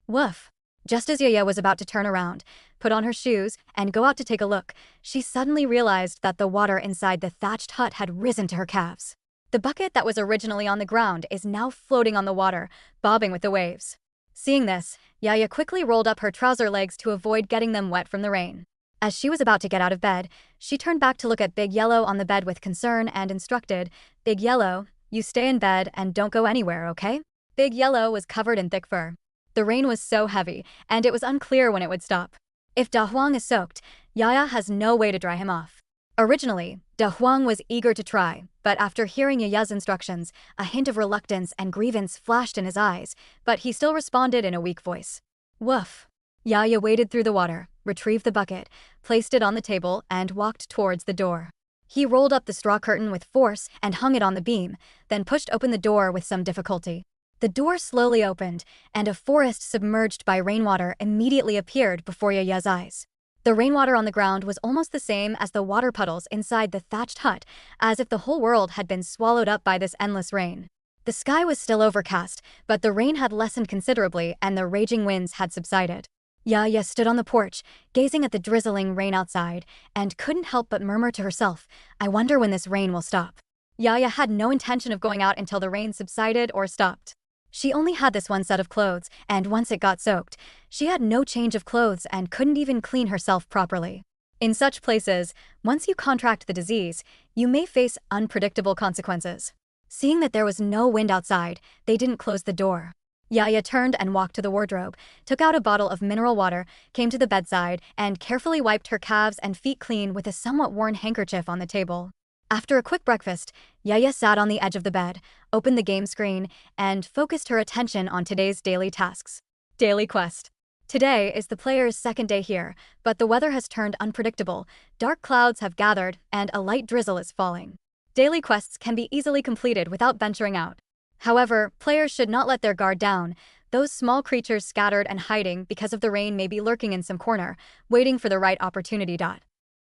Woof. Just as Yaya was about to turn around, put on her shoes, and go out to take a look, she suddenly realized that the water inside the thatched hut had risen to her calves. The bucket that was originally on the ground is now floating on the water, bobbing with the waves. Seeing this, Yaya quickly rolled up her trouser legs to avoid getting them wet from the rain. As she was about to get out of bed, she turned back to look at Big Yellow on the bed with concern and instructed, "Big Yellow, you stay in bed and don't go anywhere, okay?" Big Yellow was covered in thick fur. The rain was so heavy, and it was unclear when it would stop. If Da Huang is soaked, Yaya has no way to dry him off. Originally, Da Huang was eager to try, but after hearing Yaya's instructions, a hint of reluctance and grievance flashed in his eyes, but he still responded in a weak voice. Woof. Yaya waded through the water, retrieved the bucket, placed it on the table, and walked towards the door. He rolled up the straw curtain with force and hung it on the beam, then pushed open the door with some difficulty. The door slowly opened, and a forest submerged by rainwater immediately appeared before Yaya's eyes. The rainwater on the ground was almost the same as the water puddles inside the thatched hut, as if the whole world had been swallowed up by this endless rain. The sky was still overcast, but the rain had lessened considerably and the raging winds had subsided. Yaya stood on the porch, gazing at the drizzling rain outside, and couldn't help but murmur to herself, "I wonder when this rain will stop." Yaya had no intention of going out until the rain subsided or stopped. She only had this one set of clothes, and once it got soaked, she had no change of clothes and couldn't even clean herself properly. In such places, once you contract the disease, you may face unpredictable consequences. Seeing that there was no wind outside, they didn't close the door. Yaya turned and walked to the wardrobe, took out a bottle of mineral water, came to the bedside, and carefully wiped her calves and feet clean with a somewhat worn handkerchief on the table. After a quick breakfast, Yaya sat on the edge of the bed, opened the game screen, and focused her attention on today's daily tasks. Daily quest. Today is the player's second day here, but the weather has turned unpredictable, dark clouds have gathered, and a light drizzle is falling. Daily quests can be easily completed without venturing out. However, players should not let their guard down. Those small creatures scattered and hiding because of the rain may be lurking in some corner, waiting for the right opportunity.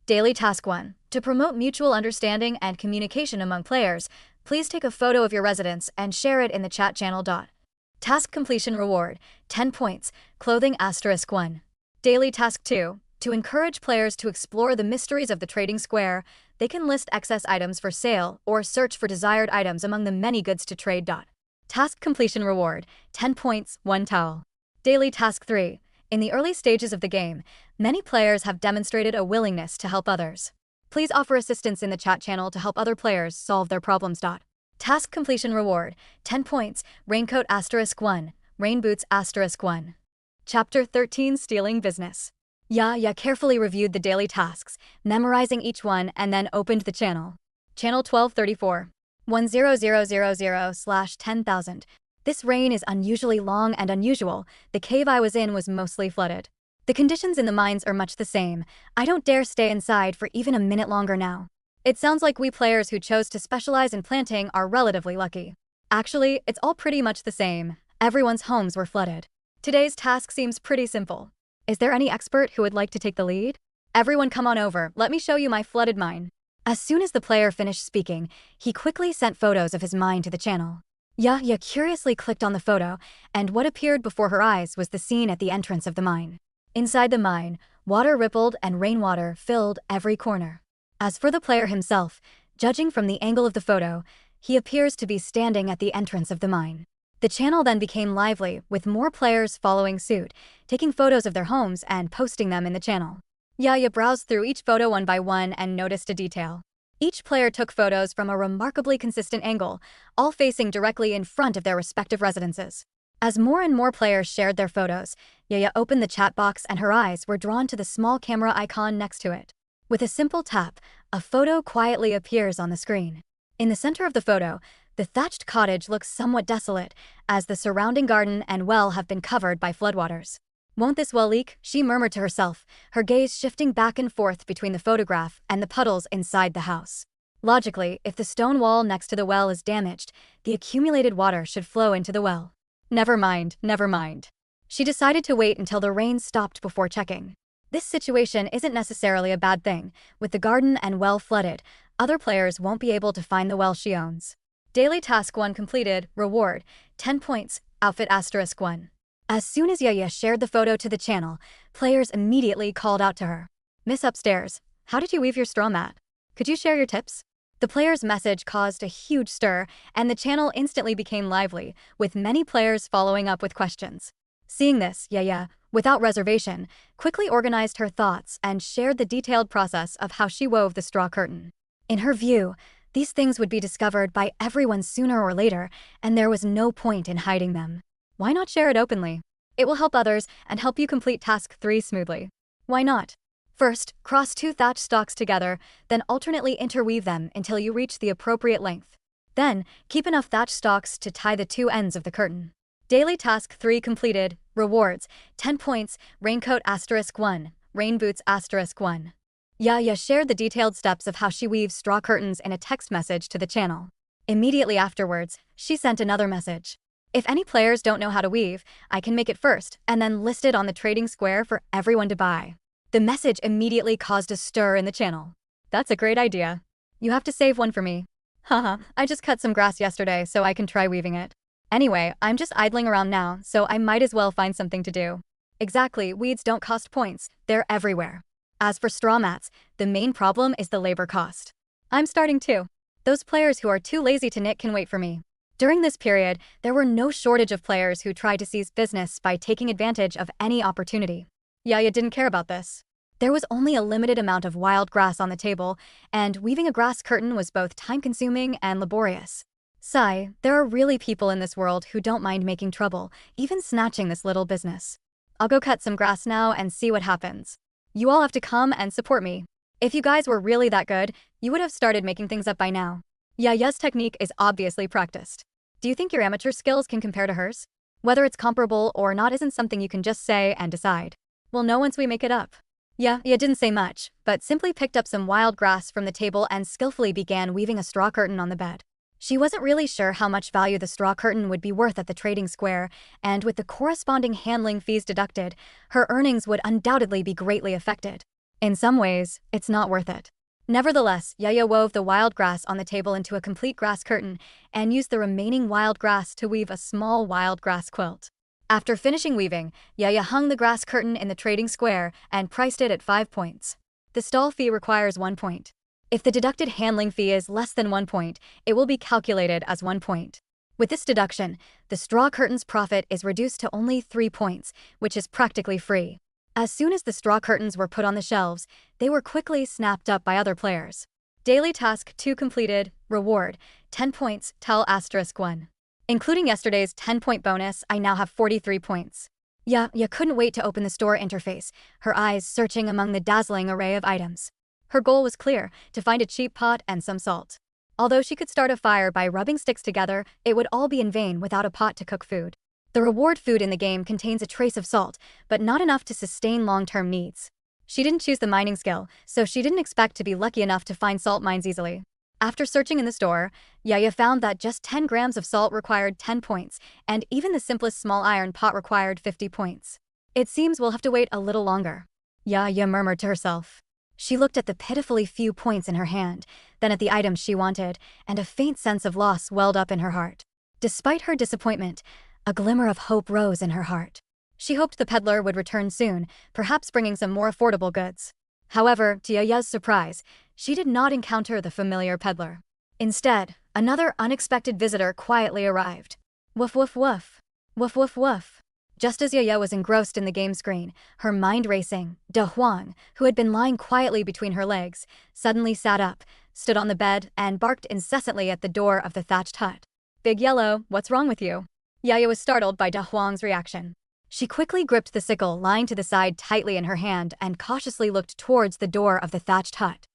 Daily Task 1. To promote mutual understanding and communication among players, please take a photo of your residence and share it in the chat channel. Task Completion Reward, 10 points, Clothing *1. Daily Task 2. To encourage players to explore the mysteries of the trading square, they can list excess items for sale or search for desired items among the many goods to trade. Task Completion Reward, 10 points, 1 towel. Daily Task 3. In the early stages of the game, many players have demonstrated a willingness to help others. Please offer assistance in the chat channel to help other players solve their problems. Task Completion Reward, 10 points, Raincoat *1, Rain Boots *1. Chapter 13 Stealing Business. Yaya carefully reviewed the daily tasks, memorizing each one, and then opened the channel. Channel 1234. 10000/10,000. This rain is unusually long and unusual. The cave I was in was mostly flooded. The conditions in the mines are much the same. I don't dare stay inside for even a minute longer now. It sounds like we players who chose to specialize in planting are relatively lucky. Actually, it's all pretty much the same. Everyone's homes were flooded. Today's task seems pretty simple. Is there any expert who would like to take the lead? Everyone come on over, let me show you my flooded mine. As soon as the player finished speaking, he quickly sent photos of his mine to the channel. Yaya curiously clicked on the photo, and what appeared before her eyes was the scene at the entrance of the mine. Inside the mine, water rippled and rainwater filled every corner. As for the player himself, judging from the angle of the photo, he appears to be standing at the entrance of the mine. The channel then became lively, with more players following suit, taking photos of their homes and posting them in the channel. Yaya browsed through each photo one by one and noticed a detail. Each player took photos from a remarkably consistent angle, all facing directly in front of their respective residences. As more and more players shared their photos, Yaya opened the chat box and her eyes were drawn to the small camera icon next to it. With a simple tap, a photo quietly appears on the screen. In the center of the photo, the thatched cottage looks somewhat desolate, as the surrounding garden and well have been covered by floodwaters. "Won't this well leak?" she murmured to herself, her gaze shifting back and forth between the photograph and the puddles inside the house. Logically, if the stone wall next to the well is damaged, the accumulated water should flow into the well. Never mind, never mind. She decided to wait until the rain stopped before checking. This situation isn't necessarily a bad thing. With the garden and well flooded, other players won't be able to find the well she owns. Daily Task 1 completed, Reward, 10 points, Outfit *1. As soon as Yaya shared the photo to the channel, players immediately called out to her. "Miss Upstairs, how did you weave your straw mat? Could you share your tips?" The player's message caused a huge stir, and the channel instantly became lively, with many players following up with questions. Seeing this, Yaya, without reservation, quickly organized her thoughts and shared the detailed process of how she wove the straw curtain. In her view, these things would be discovered by everyone sooner or later, and there was no point in hiding them. Why not share it openly? It will help others and help you complete task 3 smoothly. Why not? First, cross 2 thatch stalks together, then alternately interweave them until you reach the appropriate length. Then, keep enough thatch stalks to tie the 2 ends of the curtain. Daily task 3 completed. Rewards: 10 points, raincoat *1, rain boots *1. Yaya shared the detailed steps of how she weaves straw curtains in a text message to the channel. Immediately afterwards, she sent another message. If any players don't know how to weave, I can make it first and then list it on the trading square for everyone to buy. The message immediately caused a stir in the channel. That's a great idea. You have to save one for me. Haha, I just cut some grass yesterday so I can try weaving it. Anyway, I'm just idling around now, so I might as well find something to do. Exactly, weeds don't cost points, they're everywhere. As for straw mats, the main problem is the labor cost. I'm starting too. Those players who are too lazy to knit can wait for me. During this period, there were no shortage of players who tried to seize business by taking advantage of any opportunity. Yaya didn't care about this. There was only a limited amount of wild grass on the table, and weaving a grass curtain was both time-consuming and laborious. Sigh, there are really people in this world who don't mind making trouble, even snatching this little business. I'll go cut some grass now and see what happens. You all have to come and support me. If you guys were really that good, you would have started making things up by now. Yaya's technique is obviously practiced. Do you think your amateur skills can compare to hers? Whether it's comparable or not isn't something you can just say and decide. We'll know once we make it up. Yeah, didn't say much, but simply picked up some wild grass from the table and skillfully began weaving a straw curtain on the bed. She wasn't really sure how much value the straw curtain would be worth at the trading square, and with the corresponding handling fees deducted, her earnings would undoubtedly be greatly affected. In some ways, it's not worth it. Nevertheless, Yaya wove the wild grass on the table into a complete grass curtain and used the remaining wild grass to weave a small wild grass quilt. After finishing weaving, Yaya hung the grass curtain in the trading square and priced it at 5 points. The stall fee requires 1 point. If the deducted handling fee is less than 1 point, it will be calculated as 1 point. With this deduction, the straw curtain's profit is reduced to only 3 points, which is practically free. As soon as the straw curtains were put on the shelves, they were quickly snapped up by other players. Daily task 2 completed. Reward: 10 points, tell *1. Including yesterday's 10-point bonus, I now have 43 points. Ya couldn't wait to open the store interface, her eyes searching among the dazzling array of items. Her goal was clear, to find a cheap pot and some salt. Although she could start a fire by rubbing sticks together, it would all be in vain without a pot to cook food. The reward food in the game contains a trace of salt, but not enough to sustain long-term needs. She didn't choose the mining skill, so she didn't expect to be lucky enough to find salt mines easily. After searching in the store, Yaya found that just 10 grams of salt required 10 points, and even the simplest small iron pot required 50 points. It seems we'll have to wait a little longer. Yaya murmured to herself. She looked at the pitifully few points in her hand, then at the items she wanted, and a faint sense of loss welled up in her heart. Despite her disappointment, a glimmer of hope rose in her heart. She hoped the peddler would return soon, perhaps bringing some more affordable goods. However, to Yaya's surprise, she did not encounter the familiar peddler. Instead, another unexpected visitor quietly arrived. Woof woof woof. Woof woof woof. Just as Yaya was engrossed in the game screen, her mind racing, De Huang, who had been lying quietly between her legs, suddenly sat up, stood on the bed, and barked incessantly at the door of the thatched hut. Big Yellow, what's wrong with you? Yaya was startled by De Huang's reaction. She quickly gripped the sickle lying to the side tightly in her hand and cautiously looked towards the door of the thatched hut.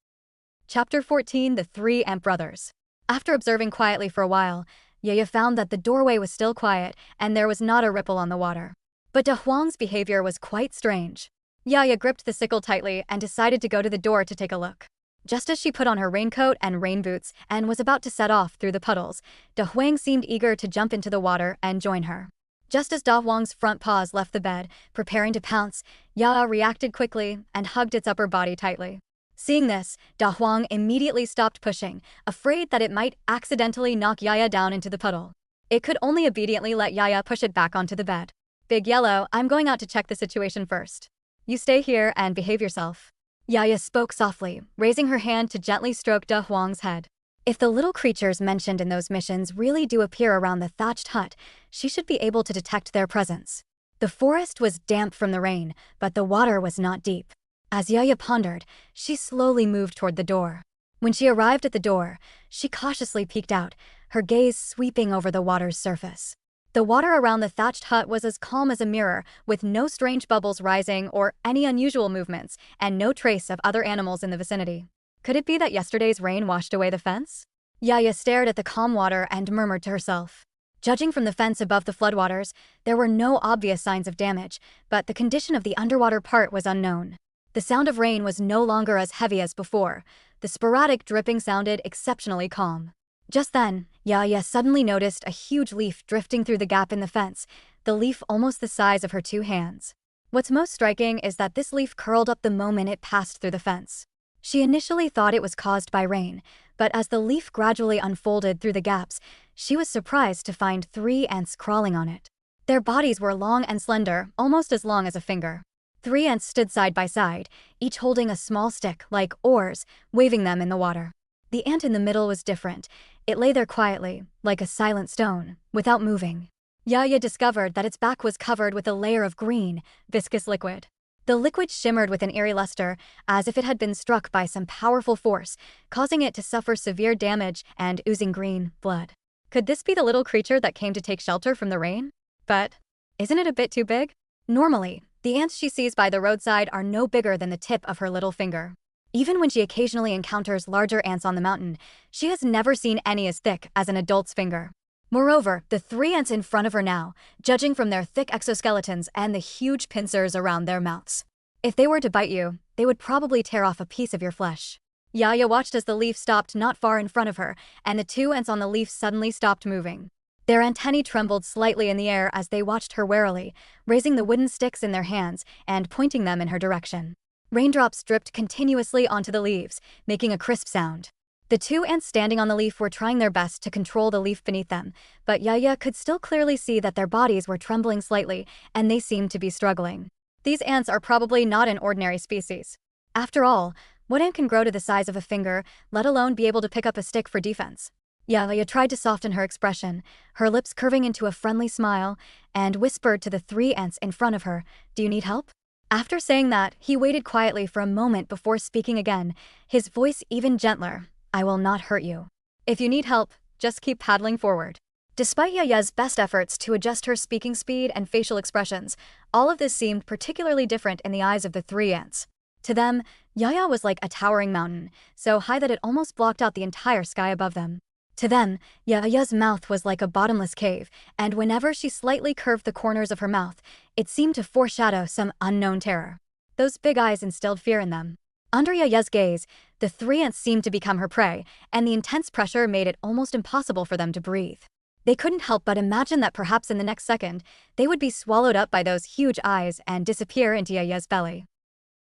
Chapter 14: The Three Amp Brothers. After observing quietly for a while, Yaya found that the doorway was still quiet and there was not a ripple on the water. But De Huang's behavior was quite strange. Yaya gripped the sickle tightly and decided to go to the door to take a look. Just as she put on her raincoat and rain boots and was about to set off through the puddles, De Huang seemed eager to jump into the water and join her. Just as Da Huang's front paws left the bed, preparing to pounce, Yaya reacted quickly and hugged its upper body tightly. Seeing this, Da Huang immediately stopped pushing, afraid that it might accidentally knock Yaya down into the puddle. It could only obediently let Yaya push it back onto the bed. Big Yellow, I'm going out to check the situation first. You stay here and behave yourself. Yaya spoke softly, raising her hand to gently stroke Da Huang's head. If the little creatures mentioned in those missions really do appear around the thatched hut, she should be able to detect their presence. The forest was damp from the rain, but the water was not deep. As Yaya pondered, she slowly moved toward the door. When she arrived at the door, she cautiously peeked out, her gaze sweeping over the water's surface. The water around the thatched hut was as calm as a mirror, with no strange bubbles rising or any unusual movements, and no trace of other animals in the vicinity. Could it be that yesterday's rain washed away the fence? Yaya stared at the calm water and murmured to herself. Judging from the fence above the floodwaters, there were no obvious signs of damage, but the condition of the underwater part was unknown. The sound of rain was no longer as heavy as before. The sporadic dripping sounded exceptionally calm. Just then, Yaya suddenly noticed a huge leaf drifting through the gap in the fence, the leaf almost the size of her two hands. What's most striking is that this leaf curled up the moment it passed through the fence. She initially thought it was caused by rain, but as the leaf gradually unfolded through the gaps, she was surprised to find 3 ants crawling on it. Their bodies were long and slender, almost as long as a finger. 3 ants stood side by side, each holding a small stick, like oars, waving them in the water. The ant in the middle was different. It lay there quietly, like a silent stone, without moving. Yaya discovered that its back was covered with a layer of green, viscous liquid. The liquid shimmered with an eerie luster, as if it had been struck by some powerful force, causing it to suffer severe damage and oozing green blood. Could this be the little creature that came to take shelter from the rain? But isn't it a bit too big? Normally, the ants she sees by the roadside are no bigger than the tip of her little finger. Even when she occasionally encounters larger ants on the mountain, she has never seen any as thick as an adult's finger. Moreover, the 3 ants in front of her now, judging from their thick exoskeletons and the huge pincers around their mouths. If they were to bite you, they would probably tear off a piece of your flesh. Yaya watched as the leaf stopped not far in front of her, and the 2 ants on the leaf suddenly stopped moving. Their antennae trembled slightly in the air as they watched her warily, raising the wooden sticks in their hands and pointing them in her direction. Raindrops dripped continuously onto the leaves, making a crisp sound. The 2 ants standing on the leaf were trying their best to control the leaf beneath them, but Yaya could still clearly see that their bodies were trembling slightly, and they seemed to be struggling. These ants are probably not an ordinary species. After all, what ant can grow to the size of a finger, let alone be able to pick up a stick for defense? Yaya tried to soften her expression, her lips curving into a friendly smile, and whispered to the 3 ants in front of her, "Do you need help?" After saying that, he waited quietly for a moment before speaking again, his voice even gentler. "I will not hurt you. If you need help, just keep paddling forward." Despite Yaya's best efforts to adjust her speaking speed and facial expressions, all of this seemed particularly different in the eyes of the 3 ants. To them, Yaya was like a towering mountain, so high that it almost blocked out the entire sky above them. To them, Yaya's mouth was like a bottomless cave, and whenever she slightly curved the corners of her mouth, it seemed to foreshadow some unknown terror. Those big eyes instilled fear in them. Under Yaya's gaze, the 3 ants seemed to become her prey, and the intense pressure made it almost impossible for them to breathe. They couldn't help but imagine that perhaps in the next second, they would be swallowed up by those huge eyes and disappear into Yaya's belly.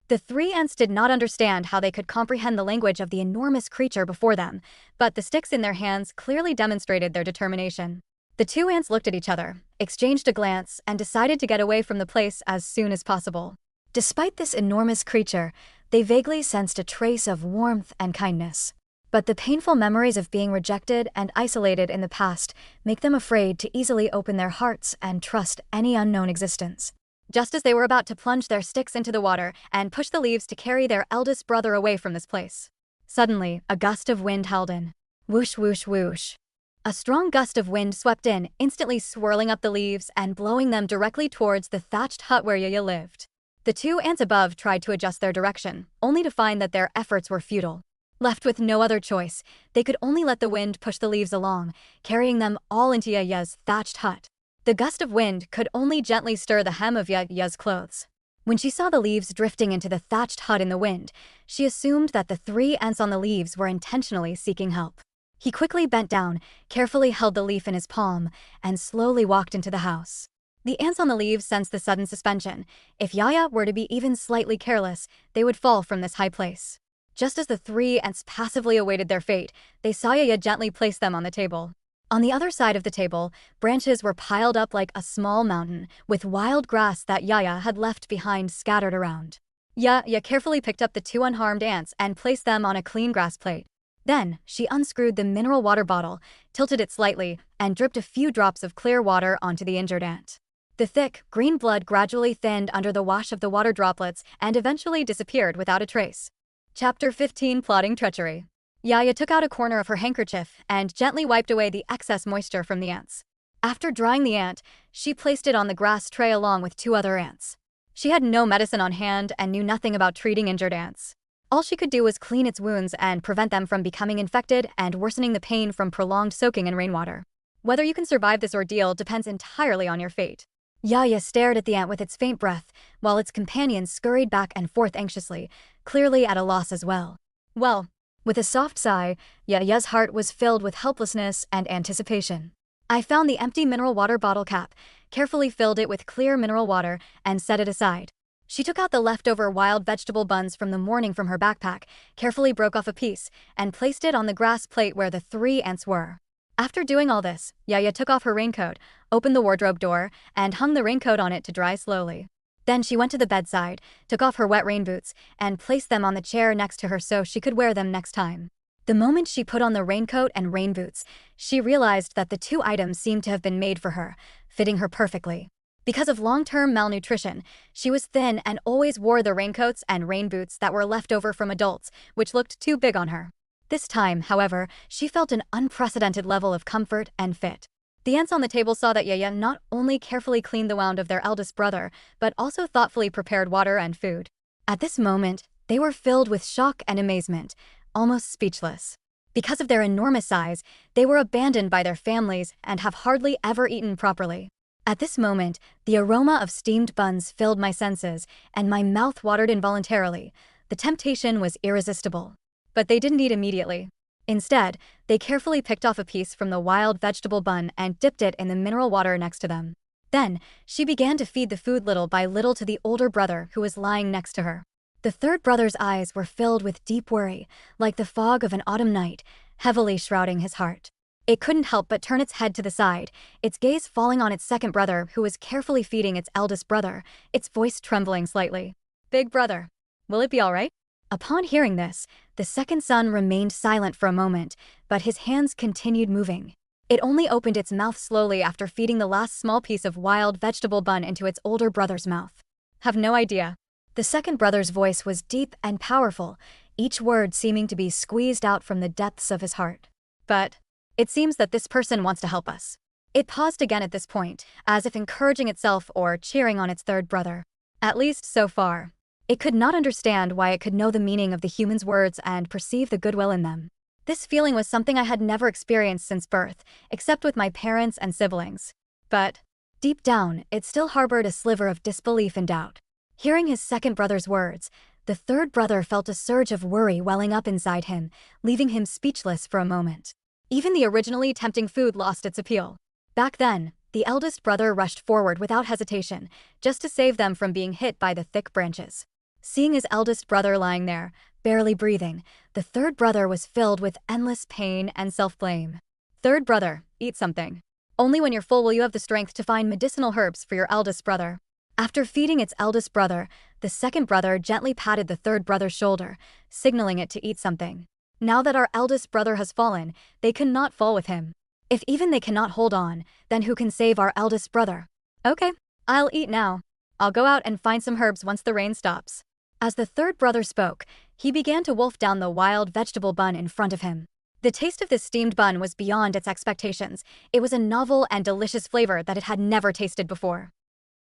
The 3 ants did not understand how they could comprehend the language of the enormous creature before them, but the sticks in their hands clearly demonstrated their determination. The 2 ants looked at each other, exchanged a glance, and decided to get away from the place as soon as possible. Despite this enormous creature, they vaguely sensed a trace of warmth and kindness. But the painful memories of being rejected and isolated in the past make them afraid to easily open their hearts and trust any unknown existence. Just as they were about to plunge their sticks into the water and push the leaves to carry their eldest brother away from this place, suddenly a gust of wind howled in. Whoosh, whoosh, whoosh. A strong gust of wind swept in, instantly swirling up the leaves and blowing them directly towards the thatched hut where Yaya lived. The 2 ants above tried to adjust their direction, only to find that their efforts were futile. Left with no other choice, they could only let the wind push the leaves along, carrying them all into Yaya's thatched hut. The gust of wind could only gently stir the hem of Yaya's clothes. When she saw the leaves drifting into the thatched hut in the wind, she assumed that the 3 ants on the leaves were intentionally seeking help. He quickly bent down, carefully held the leaf in his palm, and slowly walked into the house. The ants on the leaves sensed the sudden suspension. If Yaya were to be even slightly careless, they would fall from this high place. Just as the 3 ants passively awaited their fate, they saw Yaya gently place them on the table. On the other side of the table, branches were piled up like a small mountain, with wild grass that Yaya had left behind scattered around. Yaya carefully picked up the 2 unharmed ants and placed them on a clean grass plate. Then, she unscrewed the mineral water bottle, tilted it slightly, and dripped a few drops of clear water onto the injured ant. The thick, green blood gradually thinned under the wash of the water droplets and eventually disappeared without a trace. Chapter 15: Plotting Treachery. Yaya took out a corner of her handkerchief and gently wiped away the excess moisture from the ants. After drying the ant, she placed it on the grass tray along with 2 other ants. She had no medicine on hand and knew nothing about treating injured ants. All she could do was clean its wounds and prevent them from becoming infected and worsening the pain from prolonged soaking in rainwater. Whether you can survive this ordeal depends entirely on your fate. Yaya stared at the ant with its faint breath, while its companions scurried back and forth anxiously, clearly at a loss as well. Well, with a soft sigh, Yaya's heart was filled with helplessness and anticipation. I found the empty mineral water bottle cap, carefully filled it with clear mineral water, and set it aside. She took out the leftover wild vegetable buns from the morning from her backpack, carefully broke off a piece, and placed it on the grass plate where the 3 ants were. After doing all this, Yaya took off her raincoat, opened the wardrobe door, and hung the raincoat on it to dry slowly. Then she went to the bedside, took off her wet rain boots, and placed them on the chair next to her so she could wear them next time. The moment she put on the raincoat and rain boots, she realized that the 2 items seemed to have been made for her, fitting her perfectly. Because of long-term malnutrition, she was thin and always wore the raincoats and rain boots that were left over from adults, which looked too big on her. This time, however, she felt an unprecedented level of comfort and fit. The ants on the table saw that Yaya not only carefully cleaned the wound of their eldest brother, but also thoughtfully prepared water and food. At this moment, they were filled with shock and amazement, almost speechless. Because of their enormous size, they were abandoned by their families and have hardly ever eaten properly. At this moment, the aroma of steamed buns filled my senses, and my mouth watered involuntarily. The temptation was irresistible. But they didn't eat immediately. Instead, they carefully picked off a piece from the wild vegetable bun and dipped it in the mineral water next to them. Then, she began to feed the food little by little to the older brother who was lying next to her. The third brother's eyes were filled with deep worry, like the fog of an autumn night, heavily shrouding his heart. It couldn't help but turn its head to the side, its gaze falling on its second brother who was carefully feeding its eldest brother, its voice trembling slightly. "Big brother, will it be all right?" Upon hearing this, the second son remained silent for a moment, but his hands continued moving. It only opened its mouth slowly after feeding the last small piece of wild vegetable bun into its older brother's mouth. "Have no idea." The second brother's voice was deep and powerful, each word seeming to be squeezed out from the depths of his heart. "But it seems that this person wants to help us." It paused again at this point, as if encouraging itself or cheering on its third brother. At least so far. It could not understand why it could know the meaning of the human's words and perceive the goodwill in them. This feeling was something I had never experienced since birth, except with my parents and siblings. But deep down, it still harbored a sliver of disbelief and doubt. Hearing his second brother's words, the third brother felt a surge of worry welling up inside him, leaving him speechless for a moment. Even the originally tempting food lost its appeal. Back then, the eldest brother rushed forward without hesitation, just to save them from being hit by the thick branches. Seeing his eldest brother lying there, barely breathing, the third brother was filled with endless pain and self-blame. "Third brother, eat something. Only when you're full will you have the strength to find medicinal herbs for your eldest brother." After feeding its eldest brother, the second brother gently patted the third brother's shoulder, signaling it to eat something. Now that our eldest brother has fallen, they cannot fall with him. If even they cannot hold on, then who can save our eldest brother? "Okay, I'll eat now. I'll go out and find some herbs once the rain stops." As the third brother spoke, he began to wolf down the wild vegetable bun in front of him. The taste of this steamed bun was beyond its expectations. It was a novel and delicious flavor that it had never tasted before.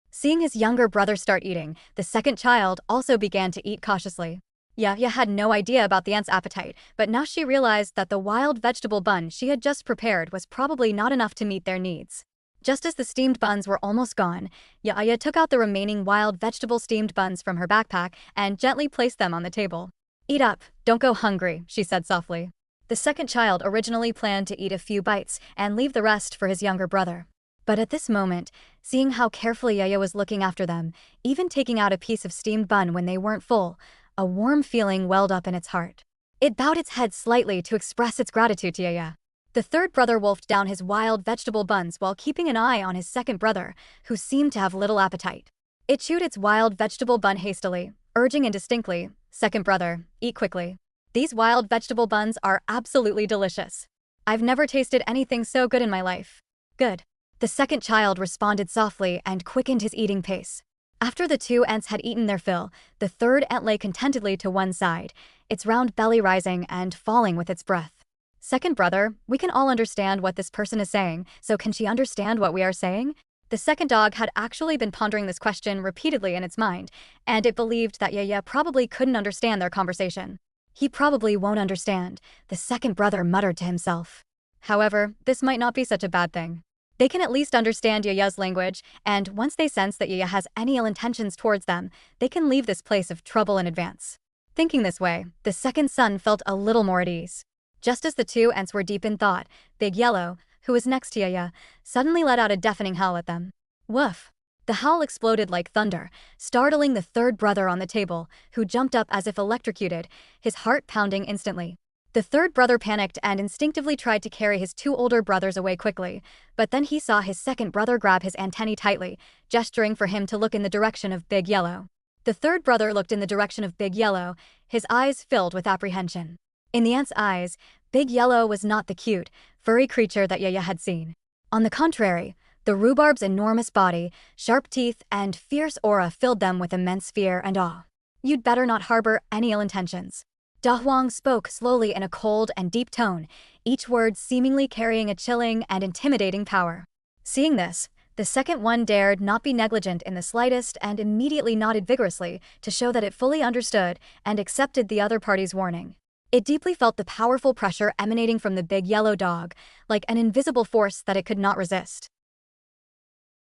Seeing his younger brother start eating, the second child also began to eat cautiously. Yaya had no idea about the ant's appetite, but now she realized that the wild vegetable bun she had just prepared was probably not enough to meet their needs. Just as the steamed buns were almost gone, Yaya took out the remaining wild vegetable steamed buns from her backpack and gently placed them on the table. "Eat up, don't go hungry," she said softly. The second child originally planned to eat a few bites and leave the rest for his younger brother. But at this moment, seeing how carefully Yaya was looking after them, even taking out a piece of steamed bun when they weren't full, a warm feeling welled up in its heart. It bowed its head slightly to express its gratitude to Yaya. The third brother wolfed down his wild vegetable buns while keeping an eye on his second brother, who seemed to have little appetite. It chewed its wild vegetable bun hastily, urging indistinctly, "Second brother, eat quickly. These wild vegetable buns are absolutely delicious. I've never tasted anything so good in my life." "Good." The second child responded softly and quickened his eating pace. After the 2 ants had eaten their fill, the third ant lay contentedly to one side, its round belly rising and falling with its breath. Second brother, we can all understand what this person is saying, so can she understand what we are saying? The second dog had actually been pondering this question repeatedly in its mind, and it believed that Yaya probably couldn't understand their conversation. He probably won't understand, the second brother muttered to himself. However, this might not be such a bad thing. They can at least understand Yaya's language, and once they sense that Yaya has any ill intentions towards them, they can leave this place of trouble in advance. Thinking this way, the second son felt a little more at ease. Just as the two ants were deep in thought, Big Yellow, who was next to Yaya, suddenly let out a deafening howl at them. Woof! The howl exploded like thunder, startling the third brother on the table, who jumped up as if electrocuted, his heart pounding instantly. The third brother panicked and instinctively tried to carry his two older brothers away quickly, but then he saw his second brother grab his antennae tightly, gesturing for him to look in the direction of Big Yellow. The third brother looked in the direction of Big Yellow, his eyes filled with apprehension. In the ant's eyes, Big Yellow was not the cute, furry creature that Yaya had seen. On the contrary, the rhubarb's enormous body, sharp teeth, and fierce aura filled them with immense fear and awe. You'd better not harbor any ill intentions. Da Huang spoke slowly in a cold and deep tone, each word seemingly carrying a chilling and intimidating power. Seeing this, the second one dared not be negligent in the slightest and immediately nodded vigorously to show that it fully understood and accepted the other party's warning. It deeply felt the powerful pressure emanating from the big yellow dog, like an invisible force that it could not resist.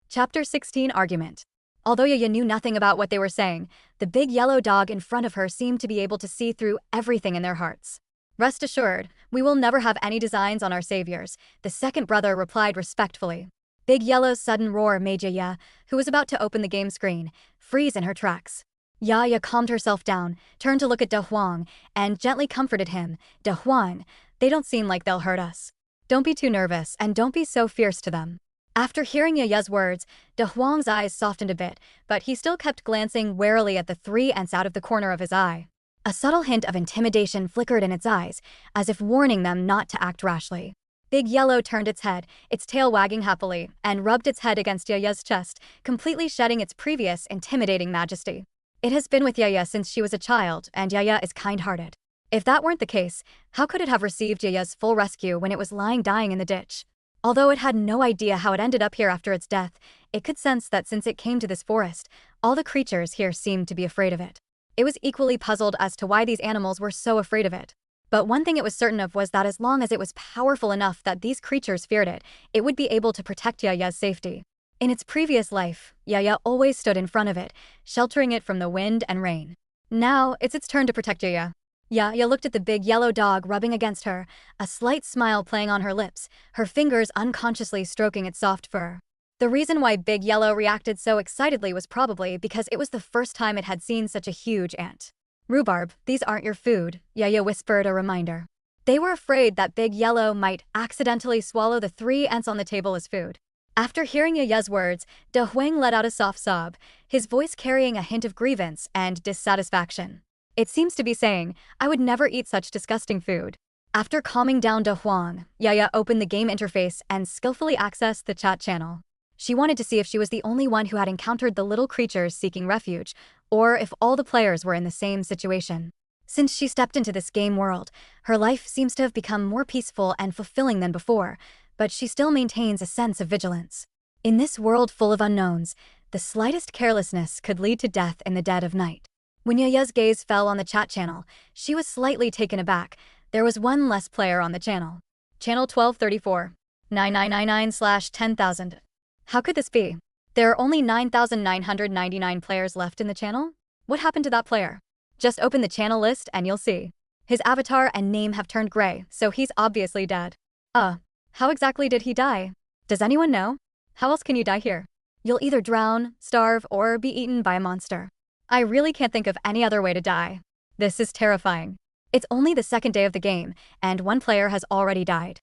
Chapter 16 Argument. Although Yaya knew nothing about what they were saying, the big yellow dog in front of her seemed to be able to see through everything in their hearts. Rest assured, we will never have any designs on our saviors, the second brother replied respectfully. Big Yellow's sudden roar made Yaya, who was about to open the game screen, freeze in her tracks. Yaya calmed herself down, turned to look at Da Huang, and gently comforted him. Da Huang, they don't seem like they'll hurt us. Don't be too nervous and don't be so fierce to them. After hearing Yaya's words, Da Huang's eyes softened a bit, but he still kept glancing warily at the three ants out of the corner of his eye. A subtle hint of intimidation flickered in its eyes, as if warning them not to act rashly. Big Yellow turned its head, its tail wagging happily, and rubbed its head against Yaya's chest, completely shedding its previous intimidating majesty. It has been with Yaya since she was a child, and Yaya is kind-hearted. If that weren't the case, how could it have received Yaya's full rescue when it was lying dying in the ditch? Although it had no idea how it ended up here after its death, it could sense that since it came to this forest, all the creatures here seemed to be afraid of it. It was equally puzzled as to why these animals were so afraid of it. But one thing it was certain of was that as long as it was powerful enough that these creatures feared it, it would be able to protect Yaya's safety. In its previous life, Yaya always stood in front of it, sheltering it from the wind and rain. Now, it's its turn to protect Yaya. Yaya looked at the big yellow dog rubbing against her, a slight smile playing on her lips, her fingers unconsciously stroking its soft fur. The reason why Big Yellow reacted so excitedly was probably because it was the first time it had seen such a huge ant. Rhubarb, these aren't your food, Yaya whispered a reminder. They were afraid that Big Yellow might accidentally swallow the three ants on the table as food. After hearing Yaya's words, Da Huang let out a soft sob, his voice carrying a hint of grievance and dissatisfaction. It seems to be saying, I would never eat such disgusting food. After calming down Da Huang, Yaya opened the game interface and skillfully accessed the chat channel. She wanted to see if she was the only one who had encountered the little creatures seeking refuge, or if all the players were in the same situation. Since she stepped into this game world, her life seems to have become more peaceful and fulfilling than before, but she still maintains a sense of vigilance. In this world full of unknowns, the slightest carelessness could lead to death in the dead of night. When Yaya's gaze fell on the chat channel, she was slightly taken aback. There was one less player on the channel. Channel 1234. 9999/10,000. How could this be? There are only 9,999 players left in the channel? What happened to that player? Just open the channel list and you'll see. His avatar and name have turned gray, so he's obviously dead. How exactly did he die? Does anyone know? How else can you die here? You'll either drown, starve, or be eaten by a monster. I really can't think of any other way to die. This is terrifying. It's only the second day of the game, and one player has already died.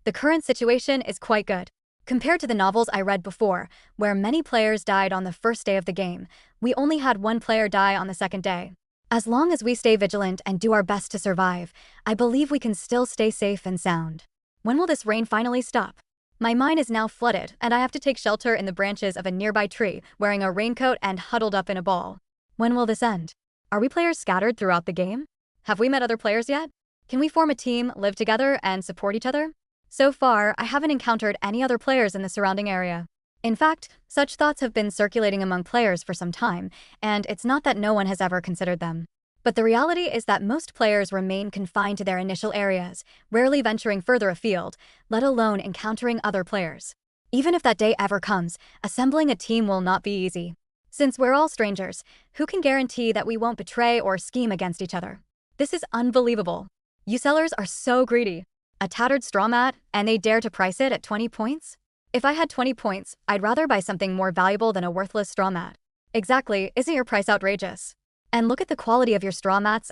The current situation is quite good. Compared to the novels I read before, where many players died on the first day of the game, we only had one player die on the second day. As long as we stay vigilant and do our best to survive, I believe we can still stay safe and sound. When will this rain finally stop? My mind is now flooded, and I have to take shelter in the branches of a nearby tree, wearing a raincoat and huddled up in a ball. When will this end? Are we players scattered throughout the game? Have we met other players yet? Can we form a team, live together, and support each other? So far, I haven't encountered any other players in the surrounding area. In fact, such thoughts have been circulating among players for some time, and it's not that no one has ever considered them. But the reality is that most players remain confined to their initial areas, rarely venturing further afield, let alone encountering other players. Even if that day ever comes, assembling a team will not be easy. Since we're all strangers, who can guarantee that we won't betray or scheme against each other? This is unbelievable. You sellers are so greedy. A tattered straw mat, and they dare to price it at 20 points? If I had 20 points, I'd rather buy something more valuable than a worthless straw mat. Exactly, isn't your price outrageous? And look at the quality of your straw mats,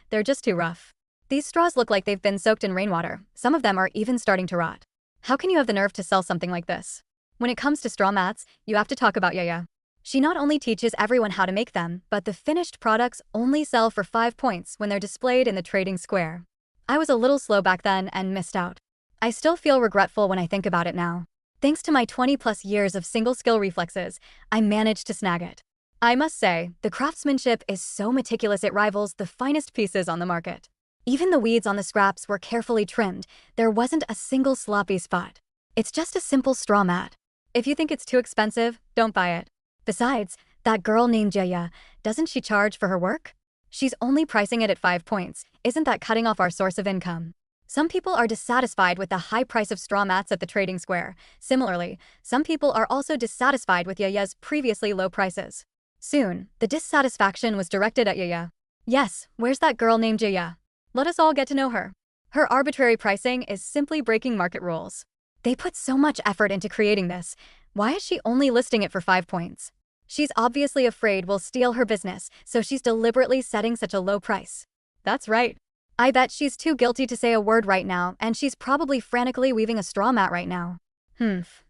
they're just too rough. These straws look like they've been soaked in rainwater, some of them are even starting to rot. How can you have the nerve to sell something like this? When it comes to straw mats, you have to talk about Yaya. She not only teaches everyone how to make them, but the finished products only sell for 5 points when they're displayed in the trading square. I was a little slow back then and missed out. I still feel regretful when I think about it now. Thanks to my 20+ years of single skill reflexes, I managed to snag it. I must say, the craftsmanship is so meticulous it rivals the finest pieces on the market. Even the weeds on the scraps were carefully trimmed. There wasn't a single sloppy spot. It's just a simple straw mat. If you think it's too expensive, don't buy it. Besides, that girl named Jaya, doesn't she charge for her work? She's only pricing it at 5 points. Isn't that cutting off our source of income? Some people are dissatisfied with the high price of straw mats at the trading square. Similarly, some people are also dissatisfied with Yaya's previously low prices. Soon, the dissatisfaction was directed at Yaya. Yes, where's that girl named Yaya? Let us all get to know her. Her arbitrary pricing is simply breaking market rules. They put so much effort into creating this. Why is she only listing it for 5 points? She's obviously afraid we'll steal her business, so she's deliberately setting such a low price. That's right. I bet she's too guilty to say a word right now, and she's probably frantically weaving a straw mat right now.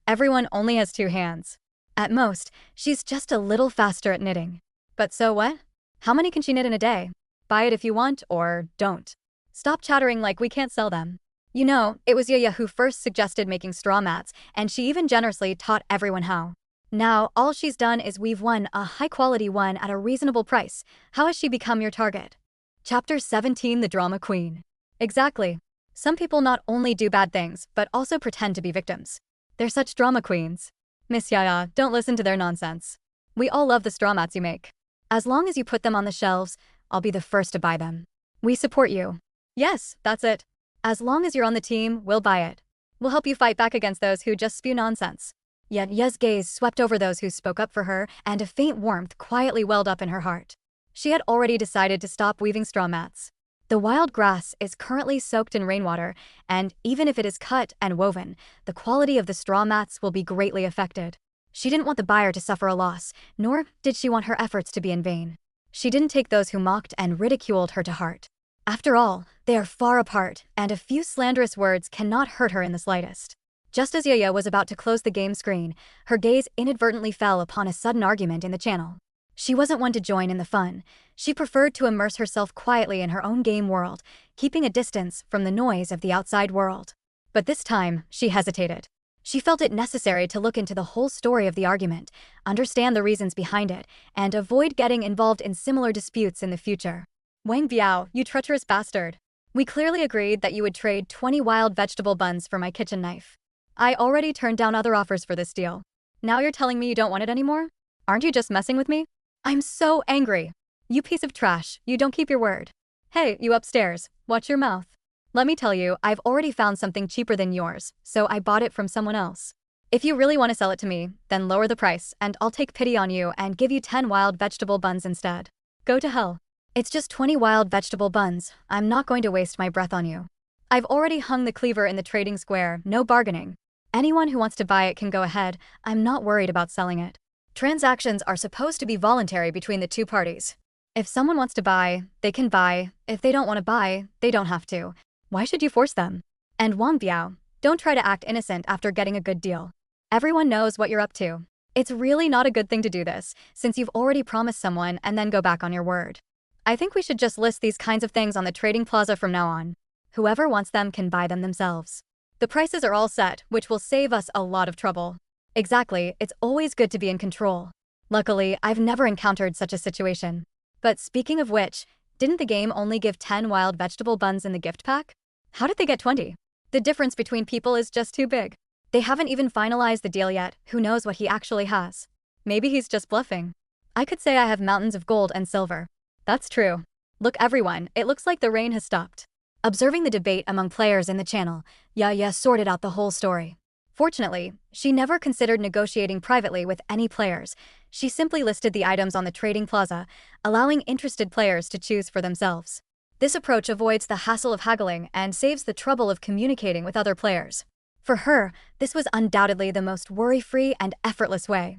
Everyone only has 2 hands. At most, she's just a little faster at knitting. But so what? How many can she knit in a day? Buy it if you want, or don't. Stop chattering like we can't sell them. You know, it was Yaya who first suggested making straw mats, and she even generously taught everyone how. Now, all she's done is weave a high-quality one at a reasonable price. How has she become your target? Chapter 17, The Drama Queen. Exactly. Some people not only do bad things, but also pretend to be victims. They're such drama queens. Miss Yaya, don't listen to their nonsense. We all love the straw mats you make. As long as you put them on the shelves, I'll be the first to buy them. We support you. Yes, that's it. As long as you're on the team, we'll buy it. We'll help you fight back against those who just spew nonsense. Yet Ya's gaze swept over those who spoke up for her, and a faint warmth quietly welled up in her heart. She had already decided to stop weaving straw mats. The wild grass is currently soaked in rainwater, and even if it is cut and woven, the quality of the straw mats will be greatly affected. She didn't want the buyer to suffer a loss, nor did she want her efforts to be in vain. She didn't take those who mocked and ridiculed her to heart. After all, they are far apart, and a few slanderous words cannot hurt her in the slightest. Just as Yaya was about to close the game screen, her gaze inadvertently fell upon a sudden argument in the channel. She wasn't one to join in the fun. She preferred to immerse herself quietly in her own game world, keeping a distance from the noise of the outside world. But this time, she hesitated. She felt it necessary to look into the whole story of the argument, understand the reasons behind it, and avoid getting involved in similar disputes in the future. Wang Biao, you treacherous bastard. We clearly agreed that you would trade 20 wild vegetable buns for my kitchen knife. I already turned down other offers for this deal. Now you're telling me you don't want it anymore? Aren't you just messing with me? I'm so angry. You piece of trash, you don't keep your word. Hey, you upstairs, watch your mouth. Let me tell you, I've already found something cheaper than yours, so I bought it from someone else. If you really want to sell it to me, then lower the price, and I'll take pity on you and give you 10 wild vegetable buns instead. Go to hell. It's just 20 wild vegetable buns. I'm not going to waste my breath on you. I've already hung the cleaver in the trading square, no bargaining. Anyone who wants to buy it can go ahead. I'm not worried about selling it. Transactions are supposed to be voluntary between the two parties. If someone wants to buy, they can buy. If they don't want to buy, they don't have to. Why should you force them? And Wang Biao, don't try to act innocent after getting a good deal. Everyone knows what you're up to. It's really not a good thing to do this, since you've already promised someone and then go back on your word. I think we should just list these kinds of things on the trading plaza from now on. Whoever wants them can buy them themselves. The prices are all set, which will save us a lot of trouble. Exactly, it's always good to be in control. Luckily, I've never encountered such a situation. But speaking of which, Didn't the game only give 10 wild vegetable buns in the gift pack? How did they get 20? The difference between people is just too big. They haven't even finalized the deal yet, who knows what he actually has. Maybe he's just bluffing. I could say I have mountains of gold and silver. That's true. Look everyone, it looks like the rain has stopped. Observing the debate among players in the channel, Yaya sorted out the whole story. Fortunately, she never considered negotiating privately with any players. She simply listed the items on the trading plaza, allowing interested players to choose for themselves. This approach avoids the hassle of haggling and saves the trouble of communicating with other players. For her, this was undoubtedly the most worry-free and effortless way.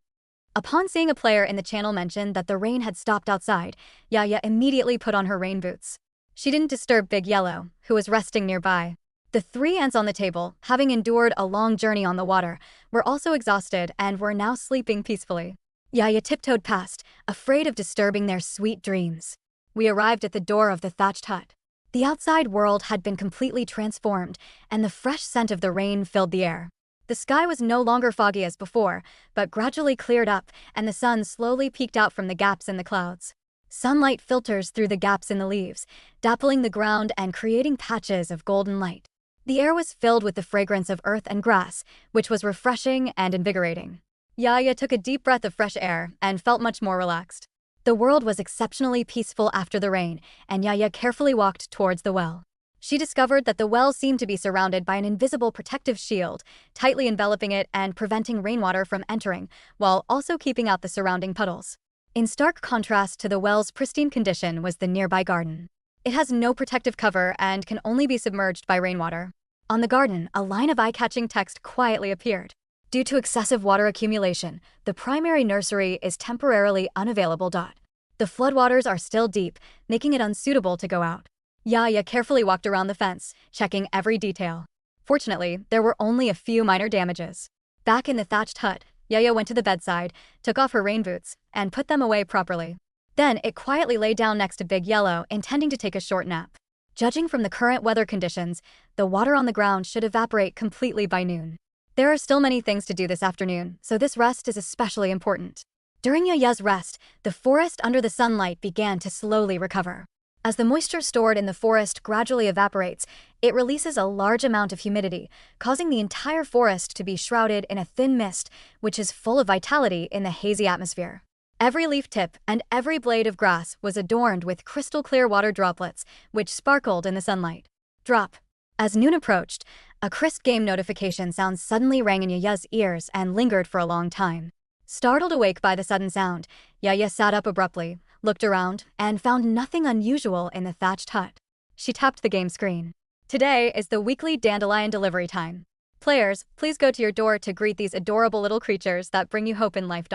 Upon seeing a player in the channel mention that the rain had stopped outside, Yaya immediately put on her rain boots. She didn't disturb Big Yellow, who was resting nearby. The 3 ants on the table, having endured a long journey on the water, were also exhausted and were now sleeping peacefully. Yaya tiptoed past, afraid of disturbing their sweet dreams. We arrived at the door of the thatched hut. The outside world had been completely transformed, and the fresh scent of the rain filled the air. The sky was no longer foggy as before, but gradually cleared up, and the sun slowly peeked out from the gaps in the clouds. Sunlight filters through the gaps in the leaves, dappling the ground and creating patches of golden light. The air was filled with the fragrance of earth and grass, which was refreshing and invigorating. Yaya took a deep breath of fresh air and felt much more relaxed. The world was exceptionally peaceful after the rain, and Yaya carefully walked towards the well. She discovered that the well seemed to be surrounded by an invisible protective shield, tightly enveloping it and preventing rainwater from entering, while also keeping out the surrounding puddles. In stark contrast to the well's pristine condition was the nearby garden. It has no protective cover and can only be submerged by rainwater. On the garden, a line of eye-catching text quietly appeared. Due to excessive water accumulation, the primary nursery is temporarily unavailable. The floodwaters are still deep, making it unsuitable to go out. Yaya carefully walked around the fence, checking every detail. Fortunately, there were only a few minor damages. Back in the thatched hut, Yaya went to the bedside, took off her rain boots, and put them away properly. Then it quietly lay down next to Big Yellow, intending to take a short nap. Judging from the current weather conditions, the water on the ground should evaporate completely by noon. There are still many things to do this afternoon, so this rest is especially important. During Yaya's rest, the forest under the sunlight began to slowly recover. As the moisture stored in the forest gradually evaporates, it releases a large amount of humidity, causing the entire forest to be shrouded in a thin mist, which is full of vitality in the hazy atmosphere. Every leaf tip and every blade of grass was adorned with crystal-clear water droplets, which sparkled in the sunlight. Drop. As noon approached, a crisp game notification sound suddenly rang in Yaya's ears and lingered for a long time. Startled awake by the sudden sound, Yaya sat up abruptly, looked around, and found nothing unusual in the thatched hut. She tapped the game screen. Today is the weekly Dandelion delivery time. Players, please go to your door to greet these adorable little creatures that bring you hope in life.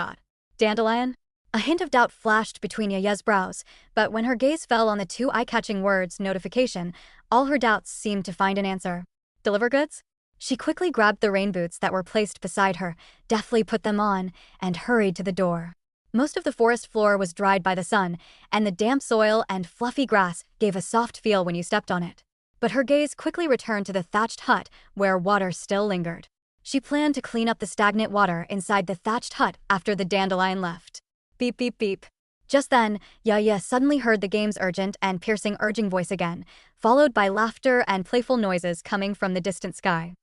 Dandelion? A hint of doubt flashed between Yaya's brows, but when her gaze fell on the 2 eye-catching words notification, all her doubts seemed to find an answer. Deliver goods? She quickly grabbed the rain boots that were placed beside her, deftly put them on, and hurried to the door. Most of the forest floor was dried by the sun, and the damp soil and fluffy grass gave a soft feel when you stepped on it. But her gaze quickly returned to the thatched hut, where water still lingered. She planned to clean up the stagnant water inside the thatched hut after the dandelion left. Beep beep beep. Just then, Yaya suddenly heard the game's urgent and piercing urging voice again, followed by laughter and playful noises coming from the distant sky.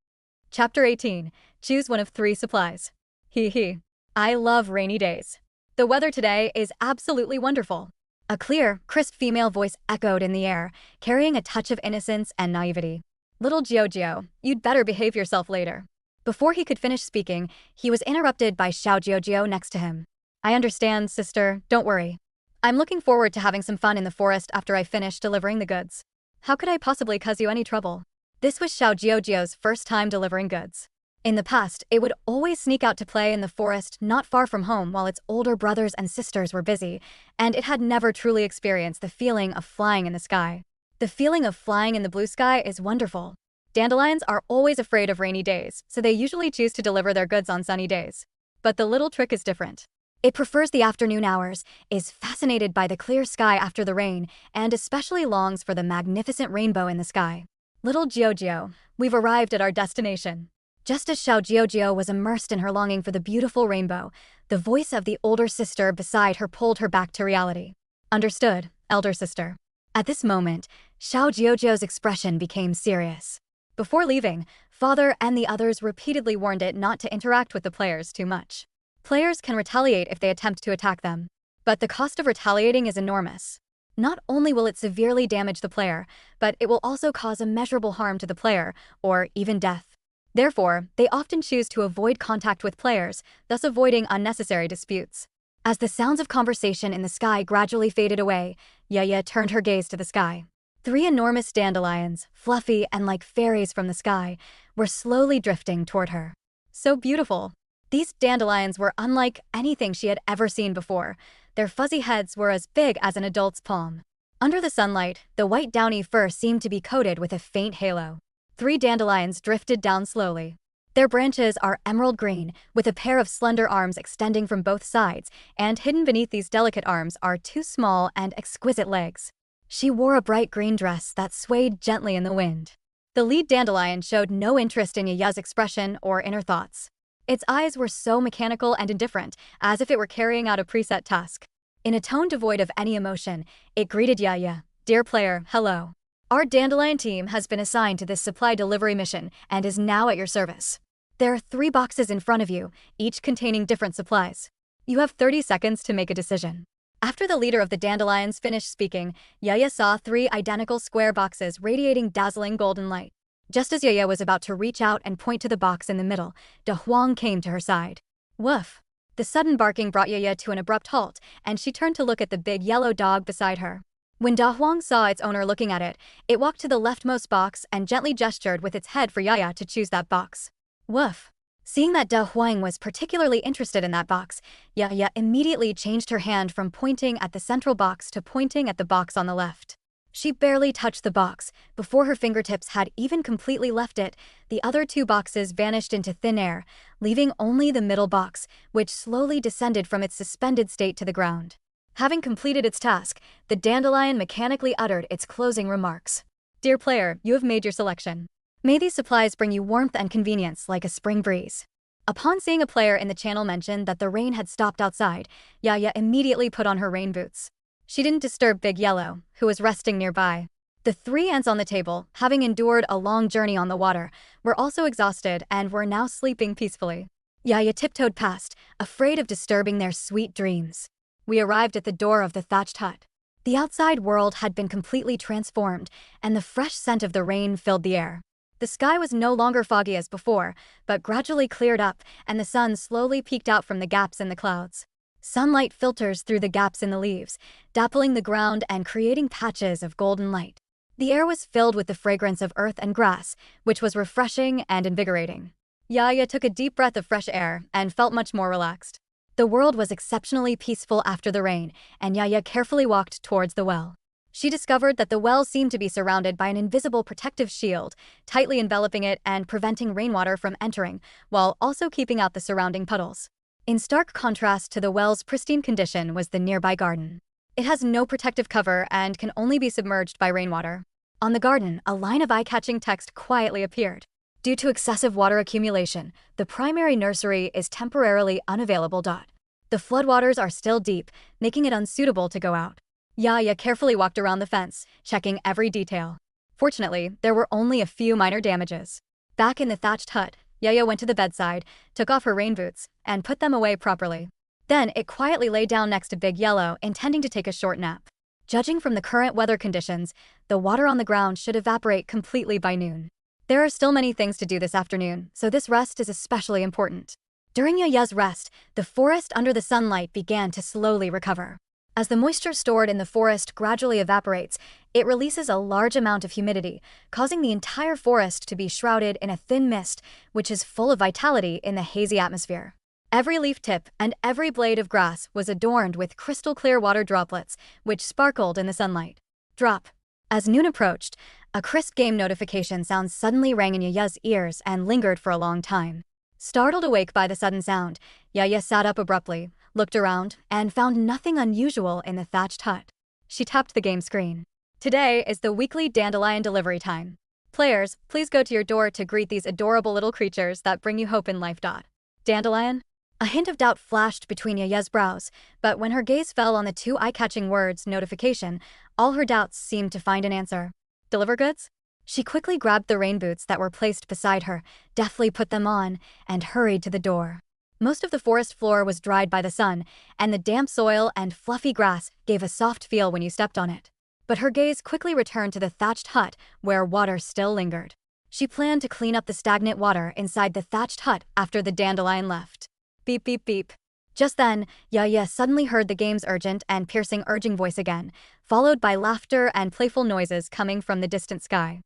Chapter 18. Choose one of 3 supplies. Hee hee. I love rainy days. The weather today is absolutely wonderful. A clear, crisp female voice echoed in the air, carrying a touch of innocence and naivety. Little Giorgio, you'd better behave yourself later. Before he could finish speaking, he was interrupted by Xiao Giorgio next to him. I understand, sister, don't worry. I'm looking forward to having some fun in the forest after I finish delivering the goods. How could I possibly cause you any trouble? This was Xiao Giorgio's first time delivering goods. In the past, it would always sneak out to play in the forest not far from home while its older brothers and sisters were busy, and it had never truly experienced the feeling of flying in the sky. The feeling of flying in the blue sky is wonderful. Dandelions are always afraid of rainy days, so they usually choose to deliver their goods on sunny days. But the little trick is different. It prefers the afternoon hours, is fascinated by the clear sky after the rain, and especially longs for the magnificent rainbow in the sky. Little Giorgio, we've arrived at our destination. Just as Xiao Giorgio was immersed in her longing for the beautiful rainbow, the voice of the older sister beside her pulled her back to reality. Understood, elder sister. At this moment, Xiao Jiuzhou's expression became serious. Before leaving, Father and the others repeatedly warned it not to interact with the players too much. Players can retaliate if they attempt to attack them, but the cost of retaliating is enormous. Not only will it severely damage the player, but it will also cause immeasurable harm to the player, or even death. Therefore, they often choose to avoid contact with players, thus avoiding unnecessary disputes. As the sounds of conversation in the sky gradually faded away, Yaya turned her gaze to the sky. 3 enormous dandelions, fluffy and like fairies from the sky, were slowly drifting toward her. So beautiful. These dandelions were unlike anything she had ever seen before. Their fuzzy heads were as big as an adult's palm. Under the sunlight, the white downy fur seemed to be coated with a faint halo. 3 dandelions drifted down slowly. Their branches are emerald green, with a pair of slender arms extending from both sides, and hidden beneath these delicate arms are 2 small and exquisite legs. She wore a bright green dress that swayed gently in the wind. The lead dandelion showed no interest in Yaya's expression or inner thoughts. Its eyes were so mechanical and indifferent, as if it were carrying out a preset task. In a tone devoid of any emotion, it greeted Yaya. "Dear player, hello. Our dandelion team has been assigned to this supply delivery mission and is now at your service. There are 3 boxes in front of you, each containing different supplies. You have 30 seconds to make a decision." After the leader of the dandelions finished speaking, Yaya saw 3 identical square boxes radiating dazzling golden light. Just as Yaya was about to reach out and point to the box in the middle, De Huang came to her side. Woof! The sudden barking brought Yaya to an abrupt halt, and she turned to look at the big yellow dog beside her. When Da Huang saw its owner looking at it, it walked to the leftmost box and gently gestured with its head for Yaya to choose that box. Woof! Seeing that Da Huang was particularly interested in that box, Yaya immediately changed her hand from pointing at the central box to pointing at the box on the left. She barely touched the box. Before her fingertips had even completely left it, the other 2 boxes vanished into thin air, leaving only the middle box, which slowly descended from its suspended state to the ground. Having completed its task, the dandelion mechanically uttered its closing remarks. "Dear player, you have made your selection. May these supplies bring you warmth and convenience like a spring breeze." Upon seeing a player in the channel mention that the rain had stopped outside, Yaya immediately put on her rain boots. She didn't disturb Big Yellow, who was resting nearby. The 3 ants on the table, having endured a long journey on the water, were also exhausted and were now sleeping peacefully. Yaya tiptoed past, afraid of disturbing their sweet dreams. We arrived at the door of the thatched hut. The outside world had been completely transformed, and the fresh scent of the rain filled the air. The sky was no longer foggy as before, but gradually cleared up, and the sun slowly peeked out from the gaps in the clouds. Sunlight filters through the gaps in the leaves, dappling the ground and creating patches of golden light. The air was filled with the fragrance of earth and grass, which was refreshing and invigorating. Yaya took a deep breath of fresh air and felt much more relaxed. The world was exceptionally peaceful after the rain, and Yaya carefully walked towards the well. She discovered that the well seemed to be surrounded by an invisible protective shield, tightly enveloping it and preventing rainwater from entering, while also keeping out the surrounding puddles. In stark contrast to the well's pristine condition was the nearby garden. It has no protective cover and can only be submerged by rainwater. On the garden, a line of eye-catching text quietly appeared. Due to excessive water accumulation, the primary nursery is temporarily unavailable. The floodwaters are still deep, making it unsuitable to go out. Yaya carefully walked around the fence, checking every detail. Fortunately, there were only a few minor damages. Back in the thatched hut, Yaya went to the bedside, took off her rain boots, and put them away properly. Then it quietly lay down next to Big Yellow, intending to take a short nap. Judging from the current weather conditions, the water on the ground should evaporate completely by noon. There are still many things to do this afternoon, so this rest is especially important. During Yaya's rest, the forest under the sunlight began to slowly recover. As the moisture stored in the forest gradually evaporates, it releases a large amount of humidity, causing the entire forest to be shrouded in a thin mist, which is full of vitality in the hazy atmosphere. Every leaf tip and every blade of grass was adorned with crystal-clear water droplets, which sparkled in the sunlight. Drop. As noon approached, a crisp game notification sound suddenly rang in Yaya's ears and lingered for a long time. Startled awake by the sudden sound, Yaya sat up abruptly, looked around, and found nothing unusual in the thatched hut. She tapped the game screen. Today is the weekly dandelion delivery time. Players, please go to your door to greet these adorable little creatures that bring you hope in life. Dandelion? A hint of doubt flashed between Yaya's brows, but when her gaze fell on the two eye-catching words notification, all her doubts seemed to find an answer. Deliver goods? She quickly grabbed the rain boots that were placed beside her, deftly put them on, and hurried to the door. Most of the forest floor was dried by the sun, and the damp soil and fluffy grass gave a soft feel when you stepped on it. But her gaze quickly returned to the thatched hut, where water still lingered. She planned to clean up the stagnant water inside the thatched hut after the dandelion left. Beep beep beep. Just then, Yaya suddenly heard the game's urgent and piercing urging voice again, followed by laughter and playful noises coming from the distant sky.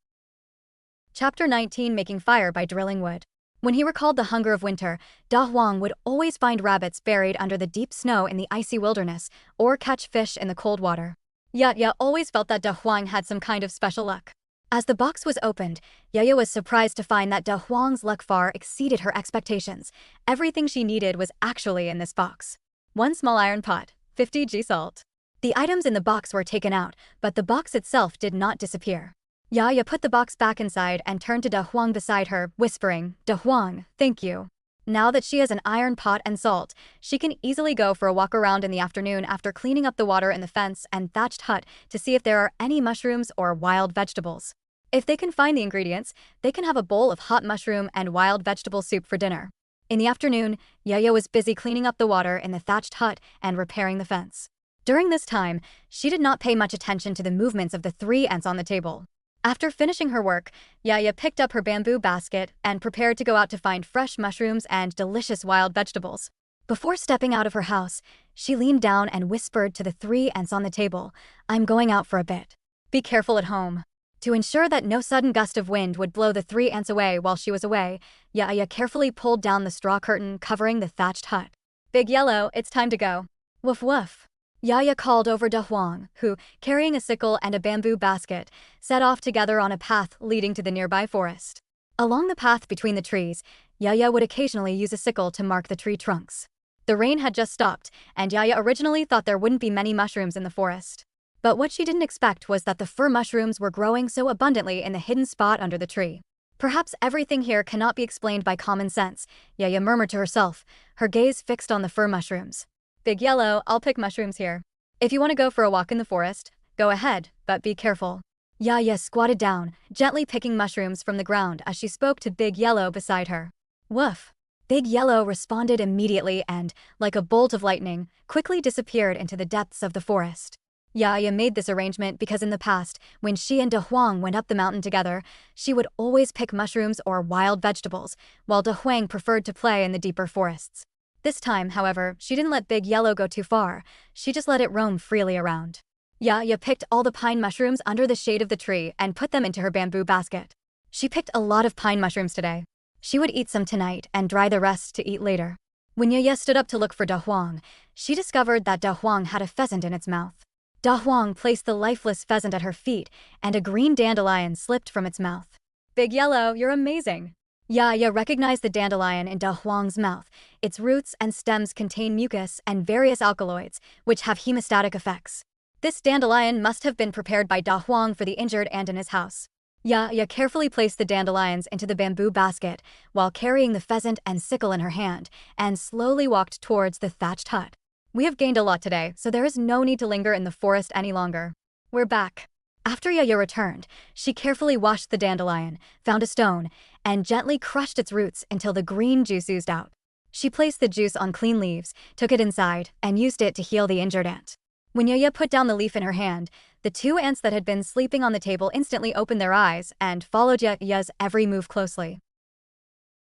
Chapter 19, Making Fire by Drilling Wood. When he recalled the hunger of winter, Da Huang would always find rabbits buried under the deep snow in the icy wilderness, or catch fish in the cold water. Yaya always felt that Da Huang had some kind of special luck. As the box was opened, Yaya was surprised to find that Da Huang's luck far exceeded her expectations. Everything she needed was actually in this box. 1 small iron pot, 50 g salt. The items in the box were taken out, but the box itself did not disappear. Yaya put the box back inside and turned to Da Huang beside her, whispering, "Da Huang, thank you. Now that she has an iron pot and salt, she can easily go for a walk around in the afternoon after cleaning up the water in the fence and thatched hut to see if there are any mushrooms or wild vegetables. If they can find the ingredients, they can have a bowl of hot mushroom and wild vegetable soup for dinner." In the afternoon, Yaya was busy cleaning up the water in the thatched hut and repairing the fence. During this time, she did not pay much attention to the movements of the 3 ants on the table. After finishing her work, Yaya picked up her bamboo basket and prepared to go out to find fresh mushrooms and delicious wild vegetables. Before stepping out of her house, she leaned down and whispered to the 3 ants on the table, "I'm going out for a bit. Be careful at home." To ensure that no sudden gust of wind would blow the 3 ants away while she was away, Yaya carefully pulled down the straw curtain covering the thatched hut. "Big Yellow, it's time to go." "Woof woof." Yaya called over Da Huang, who, carrying a sickle and a bamboo basket, set off together on a path leading to the nearby forest. Along the path between the trees, Yaya would occasionally use a sickle to mark the tree trunks. The rain had just stopped, and Yaya originally thought there wouldn't be many mushrooms in the forest. But what she didn't expect was that the fir mushrooms were growing so abundantly in the hidden spot under the tree. Perhaps everything here cannot be explained by common sense, Yaya murmured to herself, her gaze fixed on the fir mushrooms. "Big Yellow, I'll pick mushrooms here. If you want to go for a walk in the forest, go ahead, but be careful." Yaya squatted down, gently picking mushrooms from the ground as she spoke to Big Yellow beside her. "Woof." Big Yellow responded immediately and, like a bolt of lightning, quickly disappeared into the depths of the forest. Yaya made this arrangement because in the past, when she and Da Huang went up the mountain together, she would always pick mushrooms or wild vegetables, while Da Huang preferred to play in the deeper forests. This time, however, she didn't let Big Yellow go too far. She just let it roam freely around. Yaya picked all the pine mushrooms under the shade of the tree and put them into her bamboo basket. She picked a lot of pine mushrooms today. She would eat some tonight and dry the rest to eat later. When Yaya stood up to look for Da Huang, she discovered that Da Huang had a pheasant in its mouth. Da Huang placed the lifeless pheasant at her feet, and a green dandelion slipped from its mouth. "Big Yellow, you're amazing." Yaya recognized the dandelion in Da Huang's mouth. Its roots and stems contain mucus and various alkaloids, which have hemostatic effects. This dandelion must have been prepared by Da Huang for the injured ant in his house. Yaya carefully placed the dandelions into the bamboo basket while carrying the pheasant and sickle in her hand, and slowly walked towards the thatched hut. "We have gained a lot today, so there is no need to linger in the forest any longer. We're back." After Yaya returned, she carefully washed the dandelion, found a stone, and gently crushed its roots until the green juice oozed out. She placed the juice on clean leaves, took it inside, and used it to heal the injured ant. When Yaya put down the leaf in her hand, the 2 ants that had been sleeping on the table instantly opened their eyes and followed Yaya's every move closely.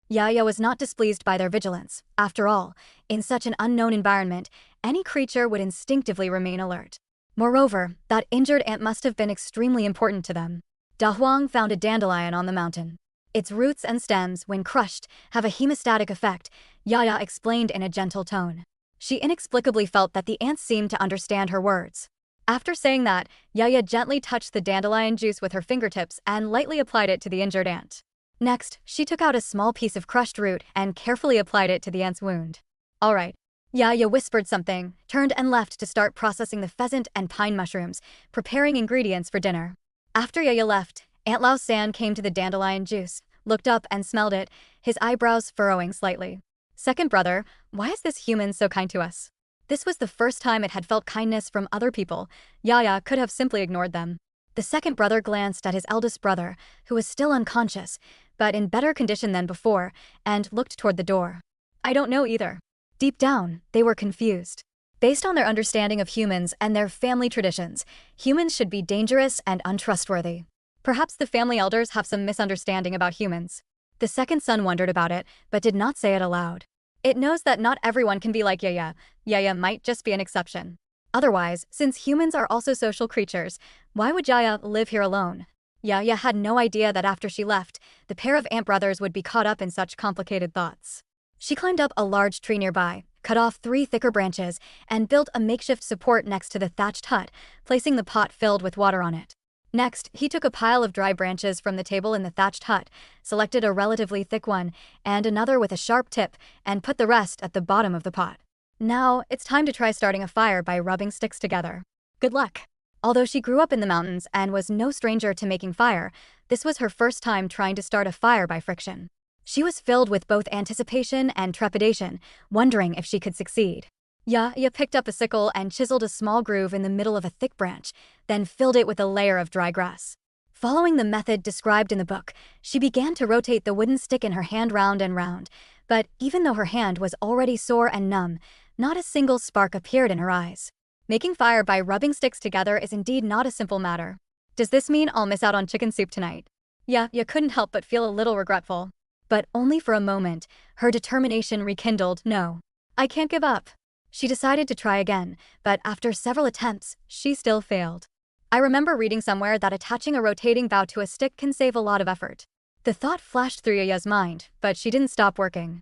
Yaya was not displeased by their vigilance. After all, in such an unknown environment, any creature would instinctively remain alert. Moreover, that injured ant must have been extremely important to them. Da Huang found a dandelion on the mountain. Its roots and stems, when crushed, have a hemostatic effect, Yaya explained in a gentle tone. She inexplicably felt that the ants seemed to understand her words. After saying that, Yaya gently touched the dandelion juice with her fingertips and lightly applied it to the injured ant. Next, she took out a small piece of crushed root and carefully applied it to the ant's wound. "All right." Yaya whispered something, turned and left to start processing the pheasant and pine mushrooms, preparing ingredients for dinner. After Yaya left, Aunt Lao San came to the dandelion juice, looked up and smelled it, his eyebrows furrowing slightly. Second brother, why is this human so kind to us? This was the first time it had felt kindness from other people. Yaya could have simply ignored them. The second brother glanced at his eldest brother, who was still unconscious, but in better condition than before, and looked toward the door. I don't know either. Deep down, they were confused. Based on their understanding of humans and their family traditions, humans should be dangerous and untrustworthy. Perhaps the family elders have some misunderstanding about humans. The second son wondered about it, but did not say it aloud. It knows that not everyone can be like Yaya. Yaya might just be an exception. Otherwise, since humans are also social creatures, why would Yaya live here alone? Yaya had no idea that after she left, the pair of ant brothers would be caught up in such complicated thoughts. She climbed up a large tree nearby, cut off 3 thicker branches, and built a makeshift support next to the thatched hut, placing the pot filled with water on it. Next, he took a pile of dry branches from the table in the thatched hut, selected a relatively thick one, and another with a sharp tip, and put the rest at the bottom of the pot. Now, it's time to try starting a fire by rubbing sticks together. Good luck! Although she grew up in the mountains and was no stranger to making fire, this was her first time trying to start a fire by friction. She was filled with both anticipation and trepidation, wondering if she could succeed. Yaya picked up a sickle and chiseled a small groove in the middle of a thick branch, then filled it with a layer of dry grass. Following the method described in the book, she began to rotate the wooden stick in her hand round and round, but even though her hand was already sore and numb, not a single spark appeared in her eyes. Making fire by rubbing sticks together is indeed not a simple matter. Does this mean I'll miss out on chicken soup tonight? Yaya couldn't help but feel a little regretful. But only for a moment, her determination rekindled. No, I can't give up. She decided to try again, but after several attempts, she still failed. I remember reading somewhere that attaching a rotating bow to a stick can save a lot of effort. The thought flashed through Yaya's mind, but she didn't stop working.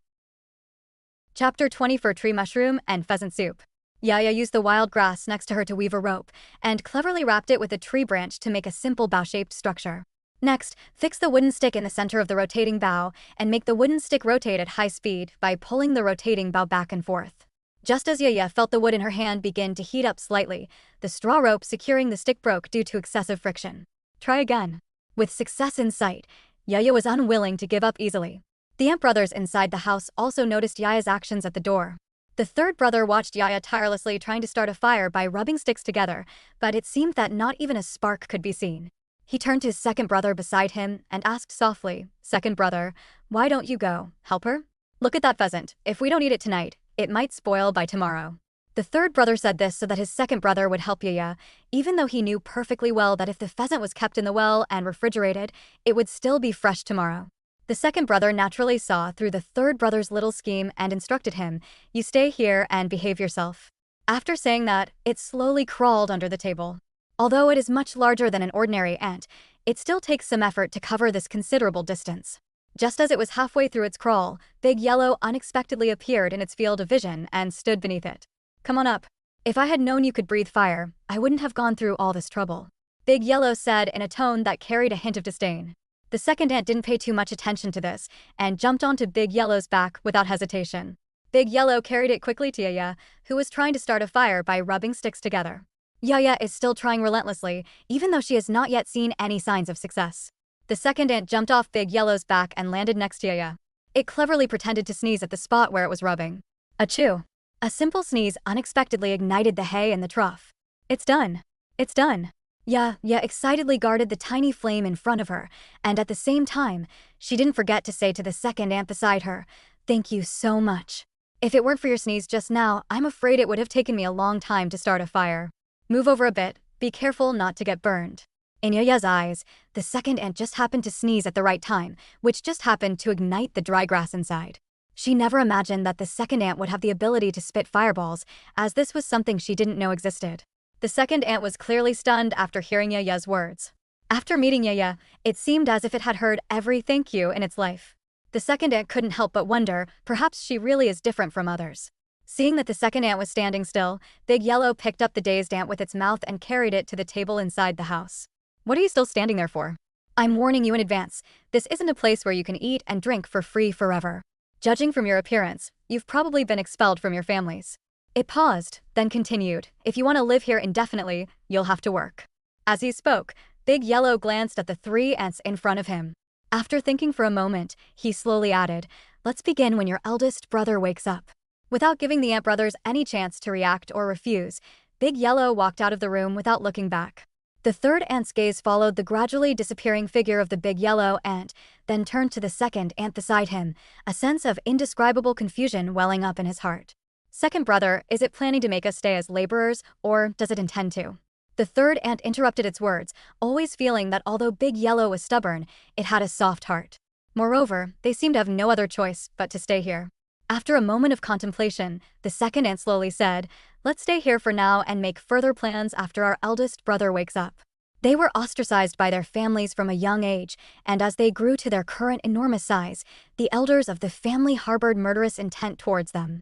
Chapter 20 Fir Tree Mushroom and Pheasant Soup. Yaya used the wild grass next to her to weave a rope, and cleverly wrapped it with a tree branch to make a simple bow-shaped structure. Next, fix the wooden stick in the center of the rotating bow, and make the wooden stick rotate at high speed by pulling the rotating bow back and forth. Just as Yaya felt the wood in her hand begin to heat up slightly, the straw rope securing the stick broke due to excessive friction. Try again. With success in sight, Yaya was unwilling to give up easily. The ant brothers inside the house also noticed Yaya's actions at the door. The third brother watched Yaya tirelessly trying to start a fire by rubbing sticks together, but it seemed that not even a spark could be seen. He turned to his second brother beside him and asked softly, "Second brother, why don't you go, help her? Look at that pheasant. If we don't eat it tonight, it might spoil by tomorrow." The third brother said this so that his second brother would help Yaya, even though he knew perfectly well that if the pheasant was kept in the well and refrigerated, it would still be fresh tomorrow. The second brother naturally saw through the third brother's little scheme and instructed him, "You stay here and behave yourself." After saying that, it slowly crawled under the table. Although it is much larger than an ordinary ant, it still takes some effort to cover this considerable distance. Just as it was halfway through its crawl, Big Yellow unexpectedly appeared in its field of vision and stood beneath it. "Come on up. If I had known you could breathe fire, I wouldn't have gone through all this trouble," Big Yellow said in a tone that carried a hint of disdain. The second ant didn't pay too much attention to this and jumped onto Big Yellow's back without hesitation. Big Yellow carried it quickly to Yaya, who was trying to start a fire by rubbing sticks together. Yaya is still trying relentlessly, even though she has not yet seen any signs of success. The second ant jumped off Big Yellow's back and landed next to Yaya. It cleverly pretended to sneeze at the spot where it was rubbing. Achoo! A simple sneeze unexpectedly ignited the hay in the trough. "It's done! It's done!" Yaya excitedly guarded the tiny flame in front of her, and at the same time, she didn't forget to say to the second ant beside her, "Thank you so much. If it weren't for your sneeze just now, I'm afraid it would have taken me a long time to start a fire. Move over a bit, be careful not to get burned." In Yaya's eyes, the second ant just happened to sneeze at the right time, which just happened to ignite the dry grass inside. She never imagined that the second ant would have the ability to spit fireballs, as this was something she didn't know existed. The second ant was clearly stunned after hearing Yaya's words. After meeting Yaya, it seemed as if it had heard every thank you in its life. The second ant couldn't help but wonder, perhaps she really is different from others. Seeing that the second ant was standing still, Big Yellow picked up the dazed ant with its mouth and carried it to the table inside the house. "What are you still standing there for? I'm warning you in advance, this isn't a place where you can eat and drink for free forever. Judging from your appearance, you've probably been expelled from your families." It paused, then continued, "If you want to live here indefinitely, you'll have to work." As he spoke, Big Yellow glanced at the 3 ants in front of him. After thinking for a moment, he slowly added, Let's begin when your eldest brother wakes up. Without giving the ant brothers any chance to react or refuse, Big Yellow walked out of the room without looking back. The third ant's gaze followed the gradually disappearing figure of the Big Yellow ant, then turned to the second ant beside him, a sense of indescribable confusion welling up in his heart. Second brother, is it planning to make us stay as laborers, or does it intend to? The third ant interrupted its words, always feeling that although Big Yellow was stubborn, it had a soft heart. Moreover, they seemed to have no other choice but to stay here. After a moment of contemplation, the second ant slowly said, "Let's stay here for now and make further plans after our eldest brother wakes up." They were ostracized by their families from a young age, and as they grew to their current enormous size, the elders of the family harbored murderous intent towards them.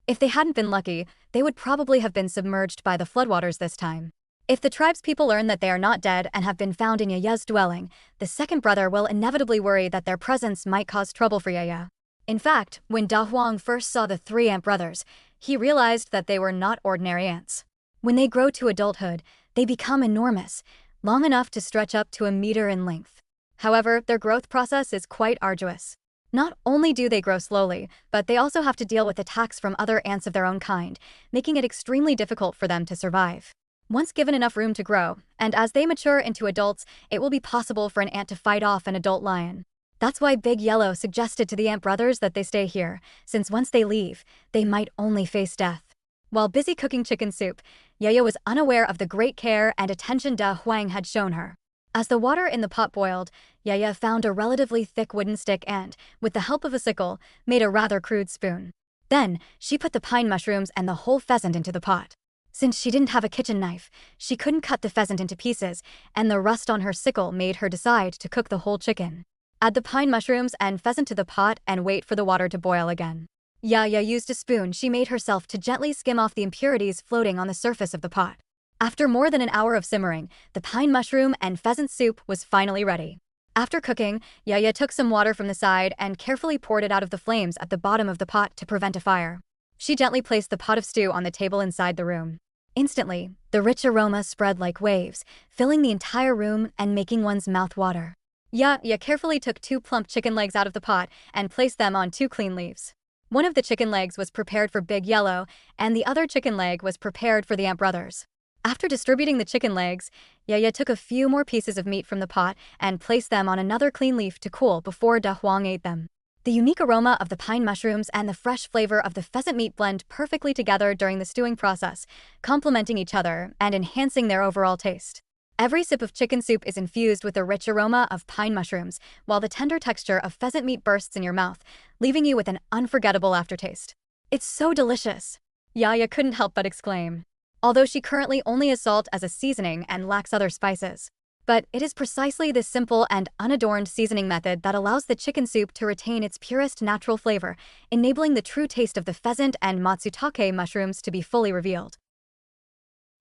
If they hadn't been lucky, they would probably have been submerged by the floodwaters this time. If the tribespeople learn that they are not dead and have been found in Yaya's dwelling, the second brother will inevitably worry that their presence might cause trouble for Yaya. In fact, when Da Huang first saw the three ant brothers, he realized that they were not ordinary ants. When they grow to adulthood, they become enormous, long enough to stretch up to a meter in length. However, their growth process is quite arduous. Not only do they grow slowly, but they also have to deal with attacks from other ants of their own kind, making it extremely difficult for them to survive. Once given enough room to grow, and as they mature into adults, it will be possible for an ant to fight off an adult lion. That's why Big Yellow suggested to the ant brothers that they stay here, since once they leave, they might only face death. While busy cooking chicken soup, Yaya was unaware of the great care and attention Da Huang had shown her. As the water in the pot boiled, Yaya found a relatively thick wooden stick and, with the help of a sickle, made a rather crude spoon. Then, she put the pine mushrooms and the whole pheasant into the pot. Since she didn't have a kitchen knife, she couldn't cut the pheasant into pieces, and the rust on her sickle made her decide to cook the whole chicken. Add the pine mushrooms and pheasant to the pot and wait for the water to boil again. Yaya used a spoon she made herself to gently skim off the impurities floating on the surface of the pot. After more than an hour of simmering, the pine mushroom and pheasant soup was finally ready. After cooking, Yaya took some water from the side and carefully poured it out of the flames at the bottom of the pot to prevent a fire. She gently placed the pot of stew on the table inside the room. Instantly, the rich aroma spread like waves, filling the entire room and making one's mouth water. Yaya carefully took 2 plump chicken legs out of the pot and placed them on 2 clean leaves. One of the chicken legs was prepared for Big Yellow, and the other chicken leg was prepared for the ant brothers. After distributing the chicken legs, Yaya took a few more pieces of meat from the pot and placed them on another clean leaf to cool before Da Huang ate them. The unique aroma of the pine mushrooms and the fresh flavor of the pheasant meat blend perfectly together during the stewing process, complementing each other and enhancing their overall taste. Every sip of chicken soup is infused with the rich aroma of pine mushrooms, while the tender texture of pheasant meat bursts in your mouth, leaving you with an unforgettable aftertaste. "It's so delicious!" Yaya couldn't help but exclaim. Although she currently only has salt as a seasoning and lacks other spices. But it is precisely this simple and unadorned seasoning method that allows the chicken soup to retain its purest natural flavor, enabling the true taste of the pheasant and matsutake mushrooms to be fully revealed.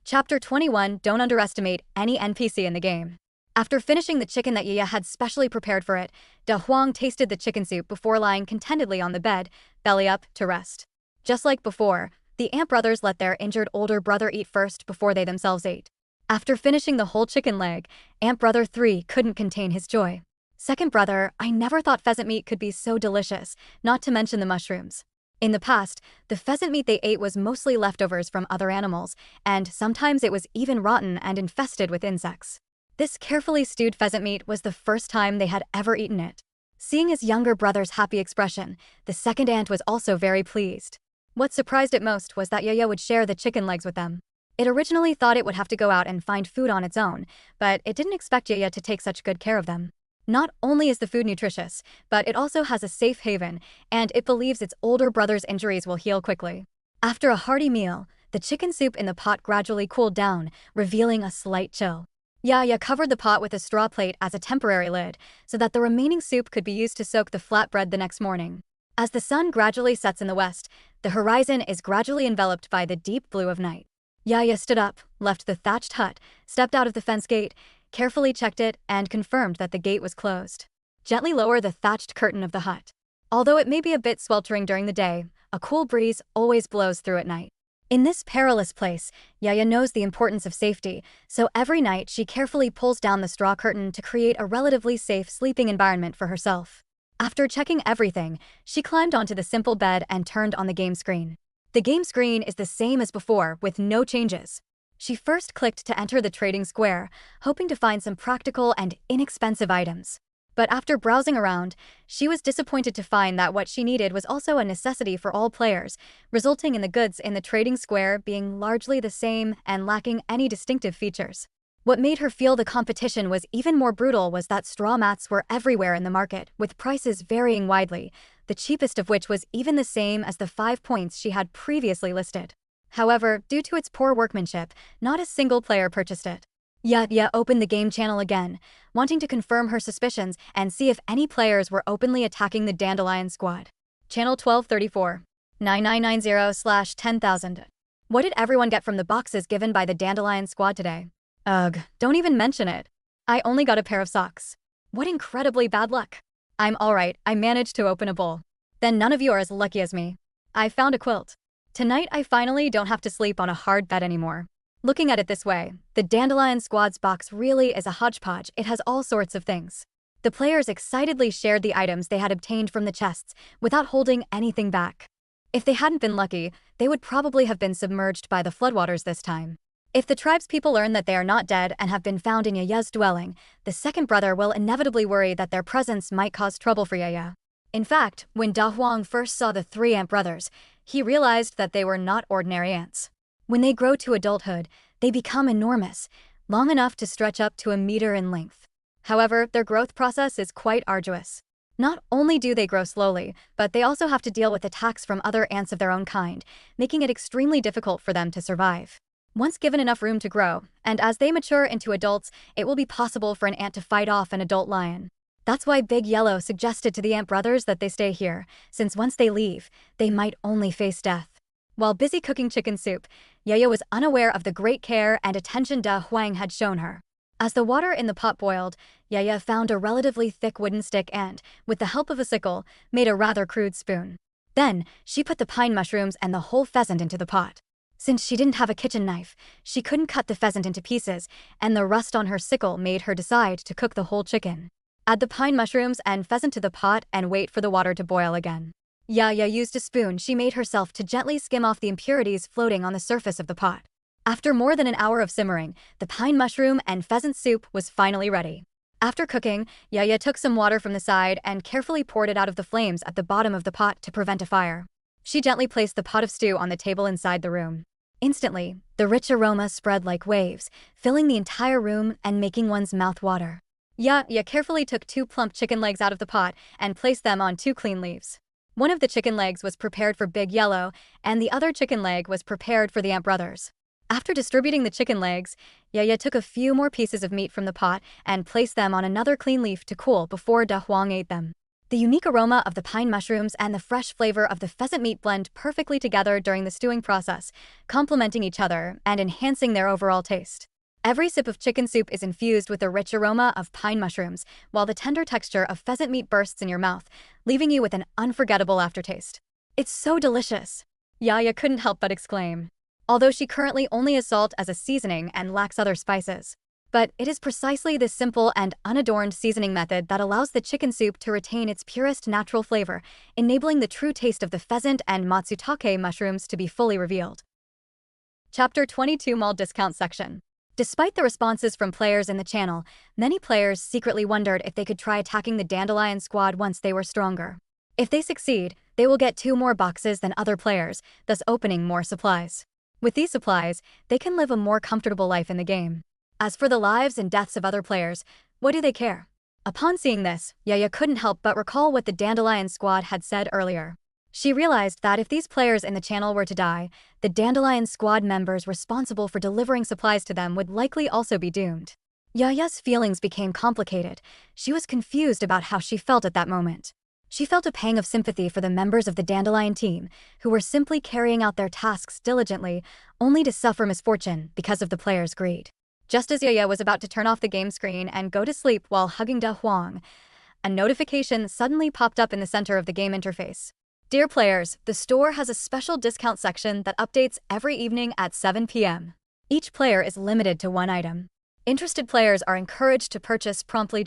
Chapter 21. Don't underestimate any NPC in the game. After finishing the chicken that Yaya had specially prepared for it, Da Huang tasted the chicken soup before lying contentedly on the bed, belly up, to rest. Just like before, the ant brothers let their injured older brother eat first before they themselves ate. After finishing the whole chicken leg, Ant Brother 3 couldn't contain his joy. "Second brother, I never thought pheasant meat could be so delicious, not to mention the mushrooms." In the past, the pheasant meat they ate was mostly leftovers from other animals, and sometimes it was even rotten and infested with insects. This carefully stewed pheasant meat was the first time they had ever eaten it. Seeing his younger brother's happy expression, the second ant was also very pleased. What surprised it most was that Yaya would share the chicken legs with them. It originally thought it would have to go out and find food on its own, but it didn't expect Yaya to take such good care of them. Not only is the food nutritious, but it also has a safe haven, and it believes its older brother's injuries will heal quickly. After a hearty meal, the chicken soup in the pot gradually cooled down, revealing a slight chill. Yaya covered the pot with a straw plate as a temporary lid, so that the remaining soup could be used to soak the flatbread the next morning. As the sun gradually sets in the west, the horizon is gradually enveloped by the deep blue of night. Yaya stood up, left the thatched hut, stepped out of the fence gate, carefully checked it, and confirmed that the gate was closed. Gently lower the thatched curtain of the hut. Although it may be a bit sweltering during the day, a cool breeze always blows through at night. In this perilous place, Yaya knows the importance of safety, so every night she carefully pulls down the straw curtain to create a relatively safe sleeping environment for herself. After checking everything, she climbed onto the simple bed and turned on the game screen. The game screen is the same as before, with no changes. She first clicked to enter the trading square, hoping to find some practical and inexpensive items. But after browsing around, she was disappointed to find that what she needed was also a necessity for all players, resulting in the goods in the trading square being largely the same and lacking any distinctive features. What made her feel the competition was even more brutal was that straw mats were everywhere in the market, with prices varying widely, the cheapest of which was even the same as the 5 points she had previously listed. However, due to its poor workmanship, not a single player purchased it. Yaya opened the game channel again, wanting to confirm her suspicions and see if any players were openly attacking the Dandelion Squad. Channel 1234. 9990/10,000. What did everyone get from the boxes given by the Dandelion Squad today? Ugh, don't even mention it. I only got a pair of socks. What incredibly bad luck. I'm alright, I managed to open a bowl. Then none of you are as lucky as me. I found a quilt. Tonight I finally don't have to sleep on a hard bed anymore. Looking at it this way, the Dandelion Squad's box really is a hodgepodge. It has all sorts of things. The players excitedly shared the items they had obtained from the chests without holding anything back. If they hadn't been lucky, they would probably have been submerged by the floodwaters this time. If the tribespeople learn that they are not dead and have been found in Yaya's dwelling, the second brother will inevitably worry that their presence might cause trouble for Yaya. In fact, when Da Huang first saw the 3 ant brothers, he realized that they were not ordinary ants. When they grow to adulthood, they become enormous, long enough to stretch up to a meter in length. However, their growth process is quite arduous. Not only do they grow slowly, but they also have to deal with attacks from other ants of their own kind, making it extremely difficult for them to survive. Once given enough room to grow, and as they mature into adults, it will be possible for an ant to fight off an adult lion. That's why Big Yellow suggested to the ant brothers that they stay here, since once they leave, they might only face death. While busy cooking chicken soup, Yaya was unaware of the great care and attention Da Huang had shown her. As the water in the pot boiled, Yaya found a relatively thick wooden stick and, with the help of a sickle, made a rather crude spoon. Then, she put the pine mushrooms and the whole pheasant into the pot. Since she didn't have a kitchen knife, she couldn't cut the pheasant into pieces, and the rust on her sickle made her decide to cook the whole chicken. Add the pine mushrooms and pheasant to the pot and wait for the water to boil again. Yaya used a spoon she made herself to gently skim off the impurities floating on the surface of the pot. After more than an hour of simmering, the pine mushroom and pheasant soup was finally ready. After cooking, Yaya took some water from the side and carefully poured it out of the flames at the bottom of the pot to prevent a fire. She gently placed the pot of stew on the table inside the room. Instantly, the rich aroma spread like waves, filling the entire room and making one's mouth water. Yaya carefully took 2 plump chicken legs out of the pot and placed them on 2 clean leaves. One of the chicken legs was prepared for Big Yellow, and the other chicken leg was prepared for the ant brothers. After distributing the chicken legs, Yaya took a few more pieces of meat from the pot and placed them on another clean leaf to cool before Da Huang ate them. The unique aroma of the pine mushrooms and the fresh flavor of the pheasant meat blend perfectly together during the stewing process, complementing each other and enhancing their overall taste. Every sip of chicken soup is infused with the rich aroma of pine mushrooms, while the tender texture of pheasant meat bursts in your mouth, leaving you with an unforgettable aftertaste. It's so delicious! Yaya couldn't help but exclaim. Although she currently only has salt as a seasoning and lacks other spices. But it is precisely this simple and unadorned seasoning method that allows the chicken soup to retain its purest natural flavor, enabling the true taste of the pheasant and matsutake mushrooms to be fully revealed. Chapter 22 Mall Discount Section. Despite the responses from players in the channel, many players secretly wondered if they could try attacking the Dandelion Squad once they were stronger. If they succeed, they will get 2 more boxes than other players, thus opening more supplies. With these supplies, they can live a more comfortable life in the game. As for the lives and deaths of other players, what do they care? Upon seeing this, Yaya couldn't help but recall what the Dandelion Squad had said earlier. She realized that if these players in the channel were to die, the Dandelion Squad members responsible for delivering supplies to them would likely also be doomed. Yaya's feelings became complicated. She was confused about how she felt at that moment. She felt a pang of sympathy for the members of the Dandelion team, who were simply carrying out their tasks diligently, only to suffer misfortune because of the players' greed. Just as Yaya was about to turn off the game screen and go to sleep while hugging Da Huang, a notification suddenly popped up in the center of the game interface. Dear players, the store has a special discount section that updates every evening at 7 p.m. Each player is limited to 1 item. Interested players are encouraged to purchase promptly.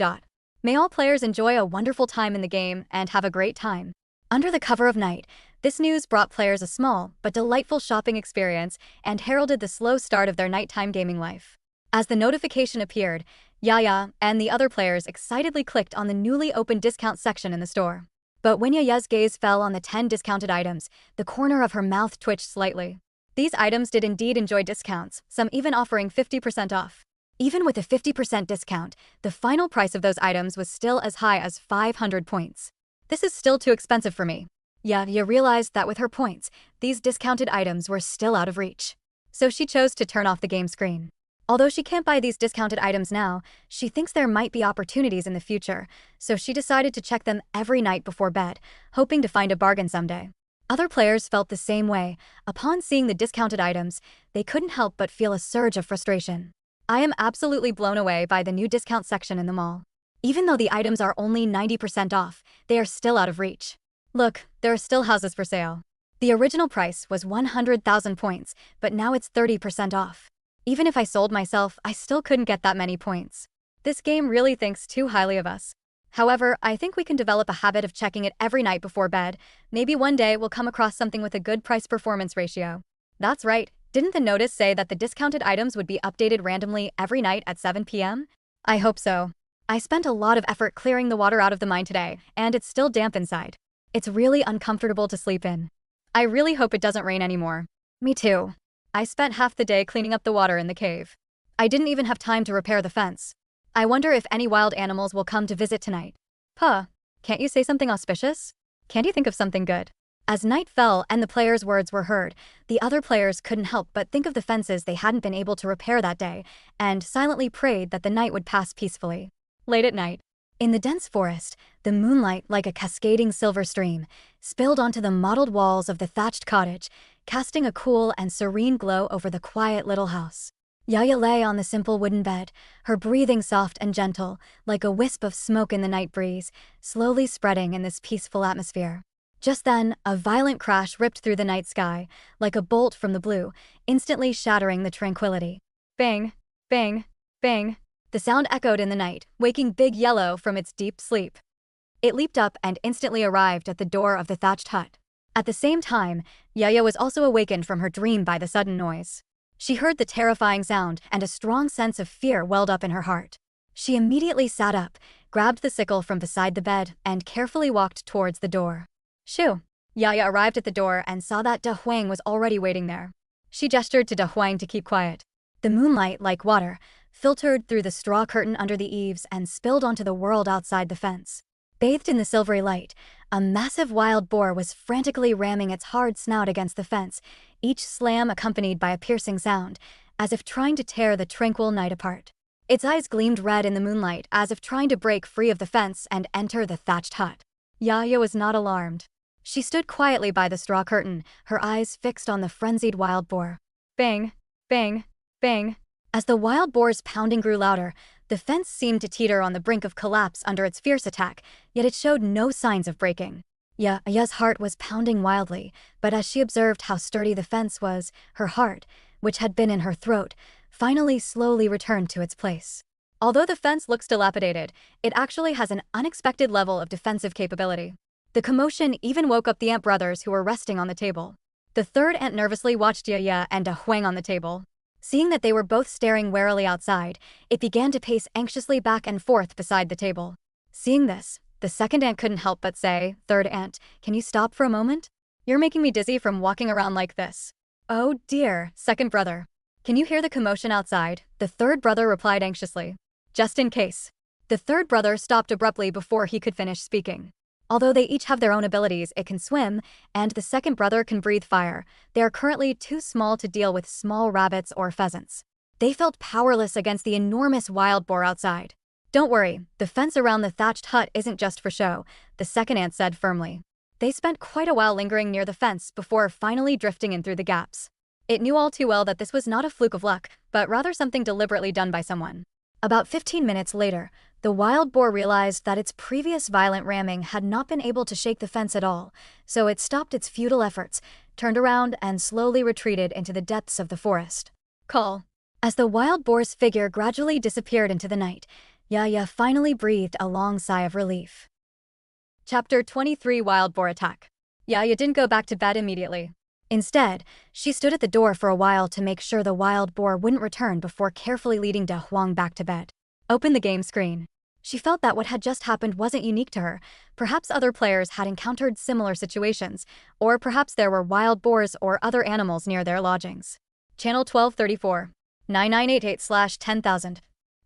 May all players enjoy a wonderful time in the game and have a great time. Under the cover of night, this news brought players a small but delightful shopping experience and heralded the slow start of their nighttime gaming life. As the notification appeared, Yaya and the other players excitedly clicked on the newly opened discount section in the store. But when Yaya's gaze fell on the 10 discounted items, the corner of her mouth twitched slightly. These items did indeed enjoy discounts, some even offering 50% off. Even with a 50% discount, the final price of those items was still as high as 500 points. This is still too expensive for me. Yaya realized that with her points, these discounted items were still out of reach. So she chose to turn off the game screen. Although she can't buy these discounted items now, she thinks there might be opportunities in the future, so she decided to check them every night before bed, hoping to find a bargain someday. Other players felt the same way. Upon seeing the discounted items, they couldn't help but feel a surge of frustration. I am absolutely blown away by the new discount section in the mall. Even though the items are only 90% off, they are still out of reach. Look, there are still houses for sale. The original price was 100,000 points, but now it's 30% off. Even if I sold myself, I still couldn't get that many points. This game really thinks too highly of us. However, I think we can develop a habit of checking it every night before bed. Maybe one day we'll come across something with a good price-performance ratio. That's right, didn't the notice say that the discounted items would be updated randomly every night at 7 p.m? I hope so. I spent a lot of effort clearing the water out of the mine today, and it's still damp inside. It's really uncomfortable to sleep in. I really hope it doesn't rain anymore. Me too. I spent half the day cleaning up the water in the cave. I didn't even have time to repair the fence. I wonder if any wild animals will come to visit tonight. Puh, can't you say something auspicious? Can't you think of something good? As night fell and the players' words were heard, the other players couldn't help but think of the fences they hadn't been able to repair that day, and silently prayed that the night would pass peacefully. Late at night, in the dense forest, the moonlight, like a cascading silver stream, spilled onto the mottled walls of the thatched cottage, casting a cool and serene glow over the quiet little house. Yaya lay on the simple wooden bed, her breathing soft and gentle, like a wisp of smoke in the night breeze, slowly spreading in this peaceful atmosphere. Just then, a violent crash ripped through the night sky, like a bolt from the blue, instantly shattering the tranquility. Bang, bang, bang. The sound echoed in the night, waking Big Yellow from its deep sleep. It leaped up and instantly arrived at the door of the thatched hut. At the same time, Yaya was also awakened from her dream by the sudden noise. She heard the terrifying sound, and a strong sense of fear welled up in her heart. She immediately sat up, grabbed the sickle from beside the bed, and carefully walked towards the door. Shoo! Yaya arrived at the door and saw that Da Huang was already waiting there. She gestured to Da Huang to keep quiet. The moonlight, like water, filtered through the straw curtain under the eaves and spilled onto the world outside the fence. Bathed in the silvery light, a massive wild boar was frantically ramming its hard snout against the fence, each slam accompanied by a piercing sound, as if trying to tear the tranquil night apart. Its eyes gleamed red in the moonlight, as if trying to break free of the fence and enter the thatched hut. Yaya was not alarmed. She stood quietly by the straw curtain, her eyes fixed on the frenzied wild boar. Bang, bang, bang. As the wild boar's pounding grew louder, the fence seemed to teeter on the brink of collapse under its fierce attack, yet it showed no signs of breaking. Yaya's heart was pounding wildly, but as she observed how sturdy the fence was, her heart, which had been in her throat, finally slowly returned to its place. Although the fence looks dilapidated, it actually has an unexpected level of defensive capability. The commotion even woke up the ant brothers who were resting on the table. The third ant nervously watched Yaya and Da Huang on the table. Seeing that they were both staring warily outside, it began to pace anxiously back and forth beside the table. Seeing this, the second ant couldn't help but say, "Third ant, can you stop for a moment? You're making me dizzy from walking around like this." "Oh dear, second brother. Can you hear the commotion outside?" the third brother replied anxiously. "Just in case." The third brother stopped abruptly before he could finish speaking. Although they each have their own abilities, it can swim, and the second brother can breathe fire, they are currently too small to deal with small rabbits or pheasants. They felt powerless against the enormous wild boar outside. "Don't worry, the fence around the thatched hut isn't just for show," the second ant said firmly. They spent quite a while lingering near the fence before finally drifting in through the gaps. It knew all too well that this was not a fluke of luck, but rather something deliberately done by someone. About 15 minutes later, the wild boar realized that its previous violent ramming had not been able to shake the fence at all, so it stopped its futile efforts, turned around, and slowly retreated into the depths of the forest. Call. As the wild boar's figure gradually disappeared into the night, Yaya finally breathed a long sigh of relief. Chapter 23 Wild Boar Attack. Yaya didn't go back to bed immediately. Instead, she stood at the door for a while to make sure the wild boar wouldn't return before carefully leading De Huang back to bed. Open the game screen. She felt that what had just happened wasn't unique to her. Perhaps other players had encountered similar situations, or perhaps there were wild boars or other animals near their lodgings. Channel 1234. 9988/10,000.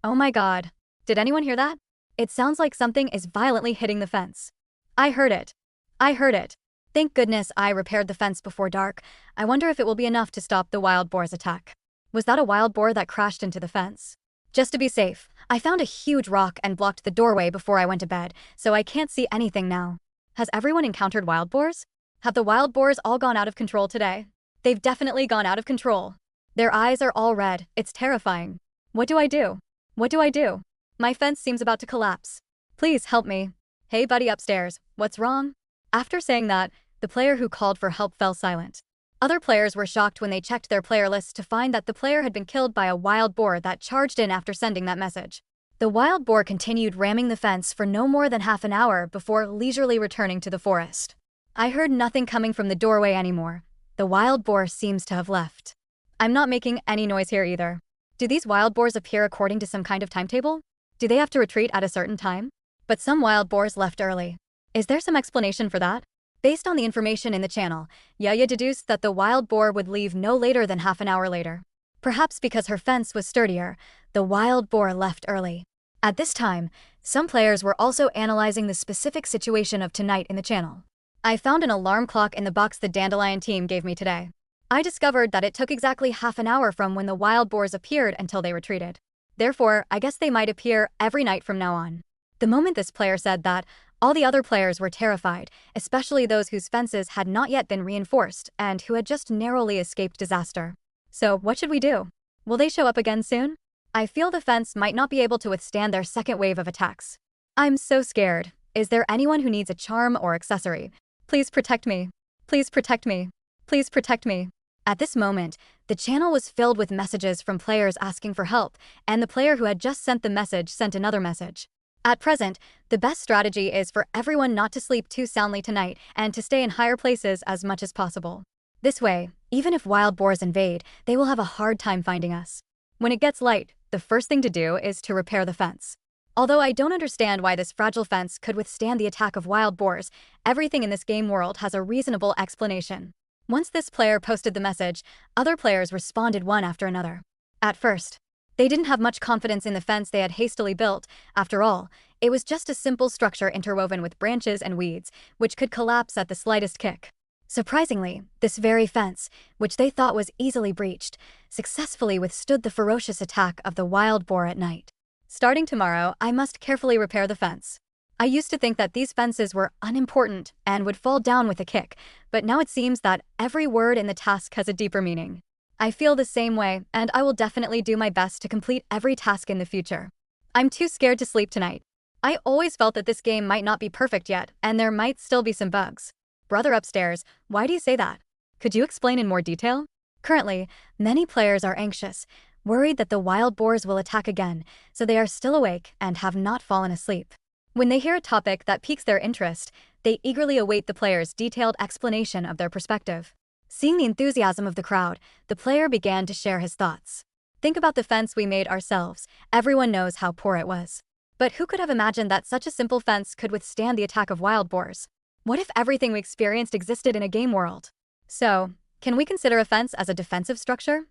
Oh my god. Did anyone hear that? It sounds like something is violently hitting the fence. I heard it. I heard it. Thank goodness I repaired the fence before dark. I wonder if it will be enough to stop the wild boar's attack. Was that a wild boar that crashed into the fence? Just to be safe, I found a huge rock and blocked the doorway before I went to bed, so I can't see anything now. Has everyone encountered wild boars? Have the wild boars all gone out of control today? They've definitely gone out of control. Their eyes are all red. It's terrifying. What do I do? What do I do? My fence seems about to collapse. Please help me. Hey buddy upstairs, what's wrong? After saying that, the player who called for help fell silent. Other players were shocked when they checked their player lists to find that the player had been killed by a wild boar that charged in after sending that message. The wild boar continued ramming the fence for no more than half an hour before leisurely returning to the forest. I heard nothing coming from the doorway anymore. The wild boar seems to have left. I'm not making any noise here either. Do these wild boars appear according to some kind of timetable? Do they have to retreat at a certain time? But some wild boars left early. Is there some explanation for that? Based on the information in the channel, Yaya deduced that the wild boar would leave no later than half an hour later. Perhaps because her fence was sturdier, the wild boar left early. At this time, some players were also analyzing the specific situation of tonight in the channel. I found an alarm clock in the box the Dandelion team gave me today. I discovered that it took exactly half an hour from when the wild boars appeared until they retreated. Therefore, I guess they might appear every night from now on. The moment this player said that, all the other players were terrified, especially those whose fences had not yet been reinforced and who had just narrowly escaped disaster. So, what should we do? Will they show up again soon? I feel the fence might not be able to withstand their second wave of attacks. I'm so scared. Is there anyone who needs a charm or accessory? Please protect me. Please protect me. Please protect me. At this moment, the channel was filled with messages from players asking for help, and the player who had just sent the message sent another message. At present, the best strategy is for everyone not to sleep too soundly tonight and to stay in higher places as much as possible. This way, even if wild boars invade, they will have a hard time finding us. When it gets light, the first thing to do is to repair the fence. Although I don't understand why this fragile fence could withstand the attack of wild boars, everything in this game world has a reasonable explanation. Once this player posted the message, other players responded one after another. At first, they didn't have much confidence in the fence they had hastily built. After all, it was just a simple structure interwoven with branches and weeds, which could collapse at the slightest kick. Surprisingly, this very fence, which they thought was easily breached, successfully withstood the ferocious attack of the wild boar at night. Starting tomorrow, I must carefully repair the fence. I used to think that these fences were unimportant and would fall down with a kick, but now it seems that every word in the task has a deeper meaning. I feel the same way, and I will definitely do my best to complete every task in the future. I'm too scared to sleep tonight. I always felt that this game might not be perfect yet, and there might still be some bugs. Brother upstairs, why do you say that? Could you explain in more detail? Currently, many players are anxious, worried that the wild boars will attack again, so they are still awake and have not fallen asleep. When they hear a topic that piques their interest, they eagerly await the player's detailed explanation of their perspective. Seeing the enthusiasm of the crowd, the player began to share his thoughts. Think about the fence we made ourselves. Everyone knows how poor it was. But who could have imagined that such a simple fence could withstand the attack of wild boars? What if everything we experienced existed in a game world? So, can we consider a fence as a defensive structure?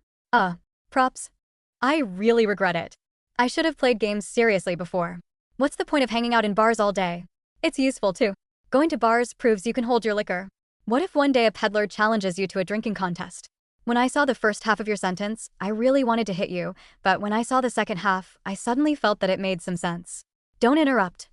Props. I really regret it. I should have played games seriously before. What's the point of hanging out in bars all day? It's useful too. Going to bars proves you can hold your liquor. What if one day a peddler challenges you to a drinking contest? When I saw the first half of your sentence, I really wanted to hit you, but when I saw the second half, I suddenly felt that it made some sense. Don't interrupt,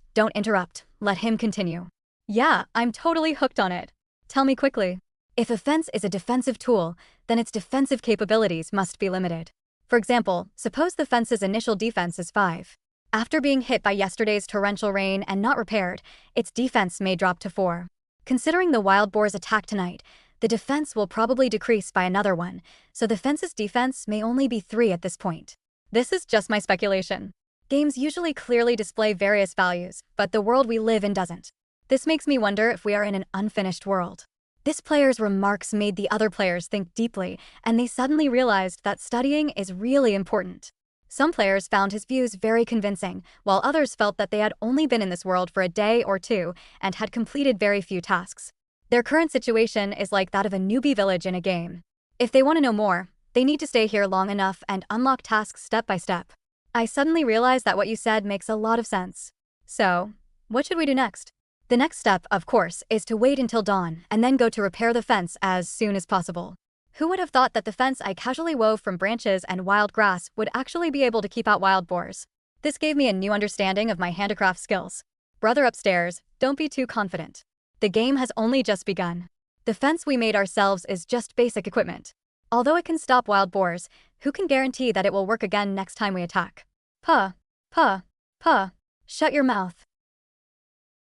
let him continue. Yeah, I'm totally hooked on it. Tell me quickly. If a fence is a defensive tool, then its defensive capabilities must be limited. For example, suppose the fence's initial defense is 5. After being hit by yesterday's torrential rain and not repaired, its defense may drop to 4. Considering the wild boar's attack tonight, the defense will probably decrease by another 1, so the fence's defense may only be 3 at this point. This is just my speculation. Games usually clearly display various values, but the world we live in doesn't. This makes me wonder if we are in an unfinished world. This player's remarks made the other players think deeply, and they suddenly realized that studying is really important. Some players found his views very convincing, while others felt that they had only been in this world for a day or two and had completed very few tasks. Their current situation is like that of a newbie village in a game. If they want to know more, they need to stay here long enough and unlock tasks step by step. I suddenly realized that what you said makes a lot of sense. So, what should we do next? The next step, of course, is to wait until dawn and then go to repair the fence as soon as possible. Who would have thought that the fence I casually wove from branches and wild grass would actually be able to keep out wild boars? This gave me a new understanding of my handicraft skills. Brother upstairs, don't be too confident. The game has only just begun. The fence we made ourselves is just basic equipment. Although it can stop wild boars, who can guarantee that it will work again next time we attack? Puh, puh, puh. Shut your mouth.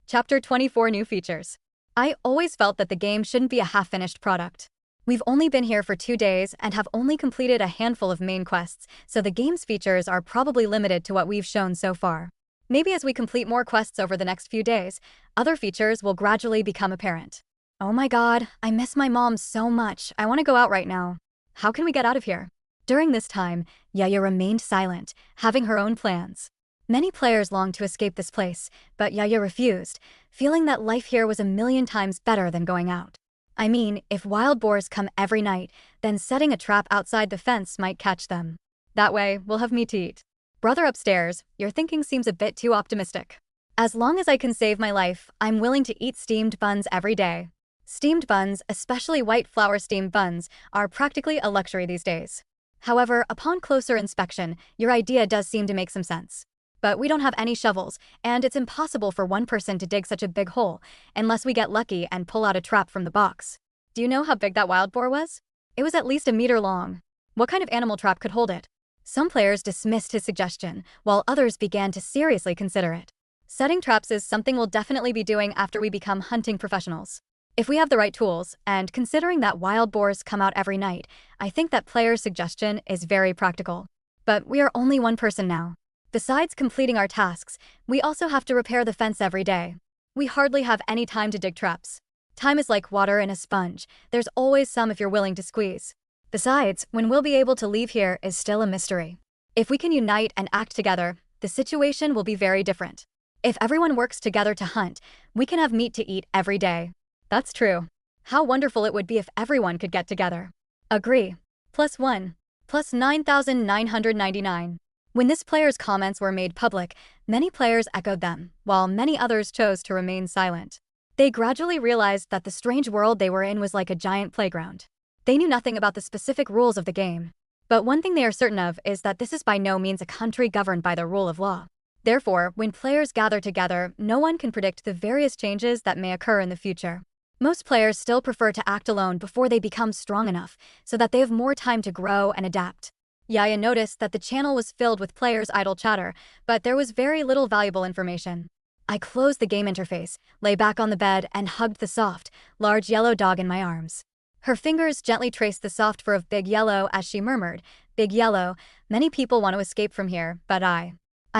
Chapter 24 New Features. I always felt that the game shouldn't be a half-finished product. We've only been here for 2 days and have only completed a handful of main quests, so the game's features are probably limited to what we've shown so far. Maybe as we complete more quests over the next few days, other features will gradually become apparent. Oh my god, I miss my mom so much. I want to go out right now. How can we get out of here? During this time, Yaya remained silent, having her own plans. Many players longed to escape this place, but Yaya refused, feeling that life here was a million times better than going out. I mean, if wild boars come every night, then setting a trap outside the fence might catch them. That way, we'll have meat to eat. Brother upstairs, your thinking seems a bit too optimistic. As long as I can save my life, I'm willing to eat steamed buns every day. Steamed buns, especially white flour steamed buns, are practically a luxury these days. However, upon closer inspection, your idea does seem to make some sense. But we don't have any shovels, and it's impossible for one person to dig such a big hole, unless we get lucky and pull out a trap from the box. Do you know how big that wild boar was? It was at least a meter long. What kind of animal trap could hold it? Some players dismissed his suggestion, while others began to seriously consider it. Setting traps is something we'll definitely be doing after we become hunting professionals. If we have the right tools, and considering that wild boars come out every night, I think that player's suggestion is very practical. But we are only one person now. Besides completing our tasks, we also have to repair the fence every day. We hardly have any time to dig traps. Time is like water in a sponge. There's always some if you're willing to squeeze. Besides, when we'll be able to leave here is still a mystery. If we can unite and act together, the situation will be very different. If everyone works together to hunt, we can have meat to eat every day. That's true. How wonderful it would be if everyone could get together. Agree. +1. +9,999. When this player's comments were made public, many players echoed them, while many others chose to remain silent. They gradually realized that the strange world they were in was like a giant playground. They knew nothing about the specific rules of the game. But one thing they are certain of is that this is by no means a country governed by the rule of law. Therefore, when players gather together, no one can predict the various changes that may occur in the future. Most players still prefer to act alone before they become strong enough, so that they have more time to grow and adapt. Yaya noticed that the channel was filled with players' idle chatter, but there was very little valuable information. I closed the game interface, lay back on the bed, and hugged the soft, large yellow dog in my arms. Her fingers gently traced the soft fur of Big Yellow as she murmured, "Big Yellow, many people want to escape from here, but I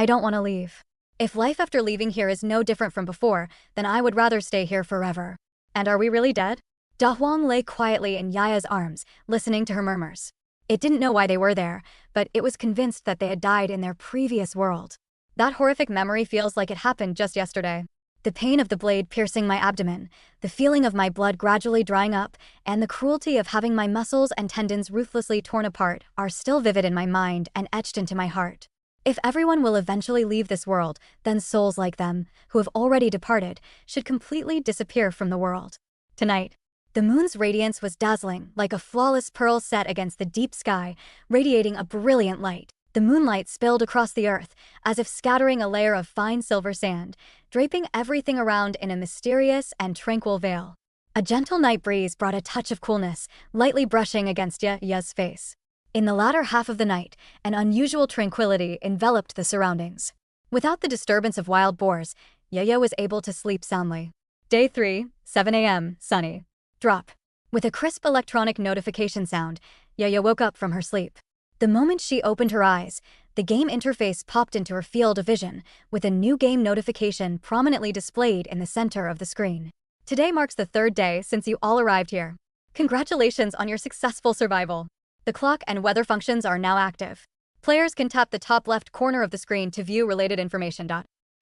don't want to leave. If life after leaving here is no different from before, then I would rather stay here forever." And are we really dead? Da Huang lay quietly in Yaya's arms, listening to her murmurs. It didn't know why they were there, but it was convinced that they had died in their previous world. That horrific memory feels like it happened just yesterday. The pain of the blade piercing my abdomen, the feeling of my blood gradually drying up, and the cruelty of having my muscles and tendons ruthlessly torn apart are still vivid in my mind and etched into my heart. If everyone will eventually leave this world, then souls like them, who have already departed, should completely disappear from the world. Tonight, the moon's radiance was dazzling, like a flawless pearl set against the deep sky, radiating a brilliant light. The moonlight spilled across the earth, as if scattering a layer of fine silver sand, draping everything around in a mysterious and tranquil veil. A gentle night breeze brought a touch of coolness, lightly brushing against Yaya's face. In the latter half of the night, an unusual tranquility enveloped the surroundings. Without the disturbance of wild boars, Yaya was able to sleep soundly. Day 3, 7 a.m., sunny. Drop. With a crisp electronic notification sound, Yaya woke up from her sleep. The moment she opened her eyes, The game interface popped into her field of vision, with a new game notification prominently displayed in the center of the screen. Today marks the 3rd day since you all arrived here. Congratulations on your successful survival. The clock and weather functions are now active. Players can tap the top left corner of the screen to view related information.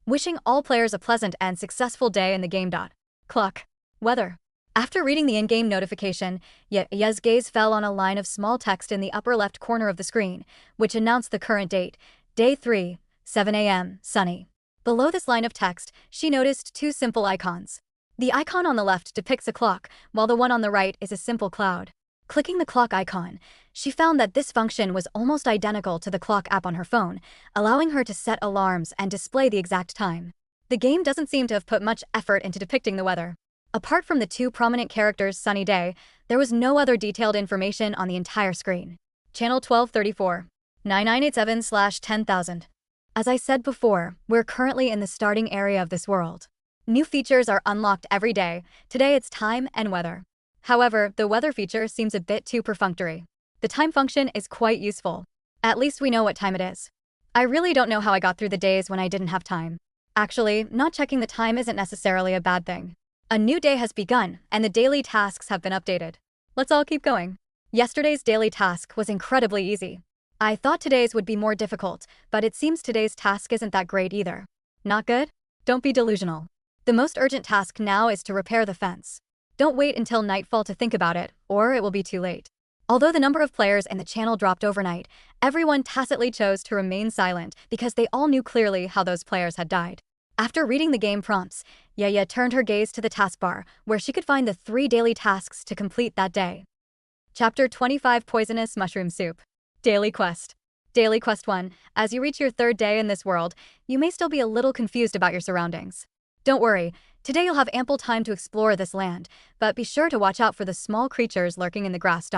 Wishing all players a pleasant and successful day in the game. Clock. Weather. After reading the in-game notification, Yaya's gaze fell on a line of small text in the upper left corner of the screen, which announced the current date, Day 3, 7 a.m., sunny. Below this line of text, she noticed 2 simple icons. The icon on the left depicts a clock, while the one on the right is a simple cloud. Clicking the clock icon, she found that this function was almost identical to the clock app on her phone, allowing her to set alarms and display the exact time. The game doesn't seem to have put much effort into depicting the weather. Apart from the 2 prominent characters sunny day, there was no other detailed information on the entire screen. Channel 1234, 9987/10000. As I said before, we're currently in the starting area of this world. New features are unlocked every day. Today it's time and weather. However, the weather feature seems a bit too perfunctory. The time function is quite useful. At least we know what time it is. I really don't know how I got through the days when I didn't have time. Actually, not checking the time isn't necessarily a bad thing. A new day has begun, and the daily tasks have been updated. Let's all keep going. Yesterday's daily task was incredibly easy. I thought today's would be more difficult, but it seems today's task isn't that great either. Not good? Don't be delusional. The most urgent task now is to repair the fence. Don't wait until nightfall to think about it, or it will be too late. Although the number of players in the channel dropped overnight, everyone tacitly chose to remain silent because they all knew clearly how those players had died. After reading the game prompts, Yaya turned her gaze to the taskbar, where she could find the 3 daily tasks to complete that day. Chapter 25 Poisonous Mushroom Soup. Daily Quest. Daily Quest 1. As you reach your 3rd day in this world, you may still be a little confused about your surroundings. Don't worry, today you'll have ample time to explore this land, but be sure to watch out for the small creatures lurking in the grass.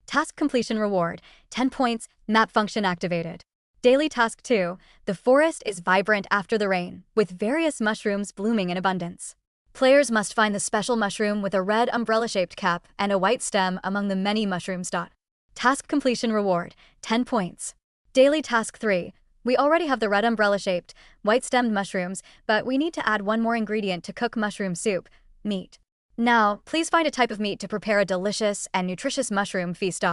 Task completion reward, 10 points, map function activated. Daily Task 2. The forest is vibrant after the rain, with various mushrooms blooming in abundance. Players must find the special mushroom with a red umbrella-shaped cap and a white stem among the many mushrooms. Task completion reward, 10 points. Daily Task 3. We already have the red umbrella-shaped, white-stemmed mushrooms, but we need to add one more ingredient to cook mushroom soup, meat. Now, please find a type of meat to prepare a delicious and nutritious mushroom feast.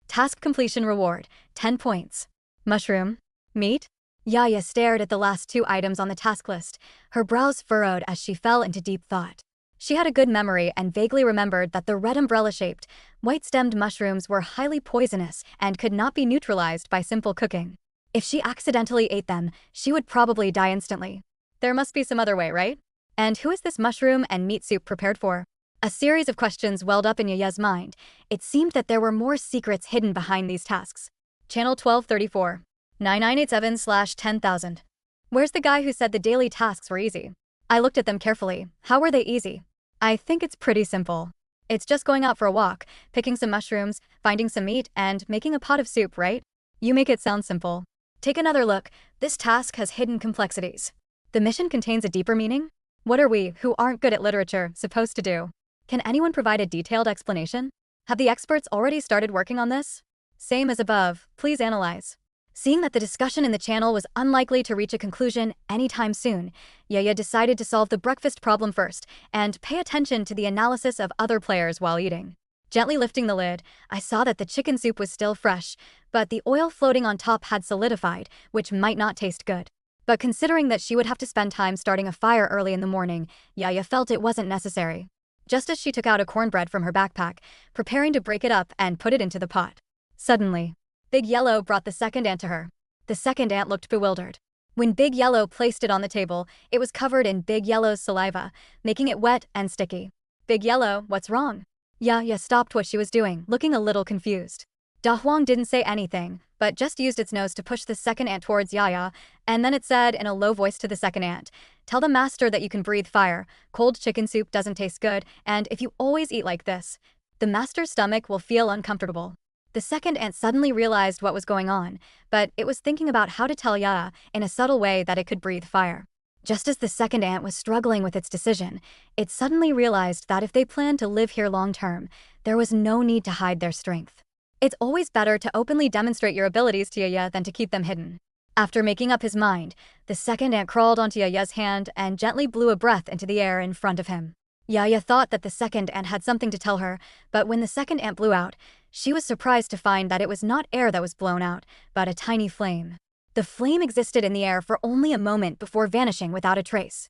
Task completion reward, 10 points. Mushroom? Meat? Yaya stared at the last 2 items on the task list, her brows furrowed as she fell into deep thought. She had a good memory and vaguely remembered that the red umbrella-shaped, white-stemmed mushrooms were highly poisonous and could not be neutralized by simple cooking. If she accidentally ate them, she would probably die instantly. There must be some other way, right? And who is this mushroom and meat soup prepared for? A series of questions welled up in Yaya's mind. It seemed that there were more secrets hidden behind these tasks. Channel 1234, 9987/10000. Where's the guy who said the daily tasks were easy? I looked at them carefully. How were they easy? I think it's pretty simple. It's just going out for a walk, picking some mushrooms, finding some meat, and making a pot of soup, right? You make it sound simple. Take another look. This task has hidden complexities. The mission contains a deeper meaning? What are we, who aren't good at literature, supposed to do? Can anyone provide a detailed explanation? Have the experts already started working on this? Same as above, please analyze. Seeing that the discussion in the channel was unlikely to reach a conclusion anytime soon, Yaya decided to solve the breakfast problem first and pay attention to the analysis of other players while eating. Gently lifting the lid, I saw that the chicken soup was still fresh, but the oil floating on top had solidified, which might not taste good. But considering that she would have to spend time starting a fire early in the morning, Yaya felt it wasn't necessary. Just as she took out a cornbread from her backpack, preparing to break it up and put it into the pot. Suddenly, Big Yellow brought the second ant to her. The second ant looked bewildered. When Big Yellow placed it on the table, it was covered in Big Yellow's saliva, making it wet and sticky. Big Yellow, what's wrong? Yaya stopped what she was doing, looking a little confused. Da Huang didn't say anything, but just used its nose to push the second ant towards Yaya, and then it said in a low voice to the second ant, "Tell the master that you can breathe fire. Cold chicken soup doesn't taste good, and if you always eat like this, the master's stomach will feel uncomfortable." The second ant suddenly realized what was going on, but it was thinking about how to tell Yaya in a subtle way that it could breathe fire. Just as the second ant was struggling with its decision, it suddenly realized that if they planned to live here long term, there was no need to hide their strength. It's always better to openly demonstrate your abilities to Yaya than to keep them hidden. After making up his mind, the second ant crawled onto Yaya's hand and gently blew a breath into the air in front of him. Yaya thought that the second ant had something to tell her, but when the second ant blew out, she was surprised to find that it was not air that was blown out, but a tiny flame. The flame existed in the air for only a moment before vanishing without a trace.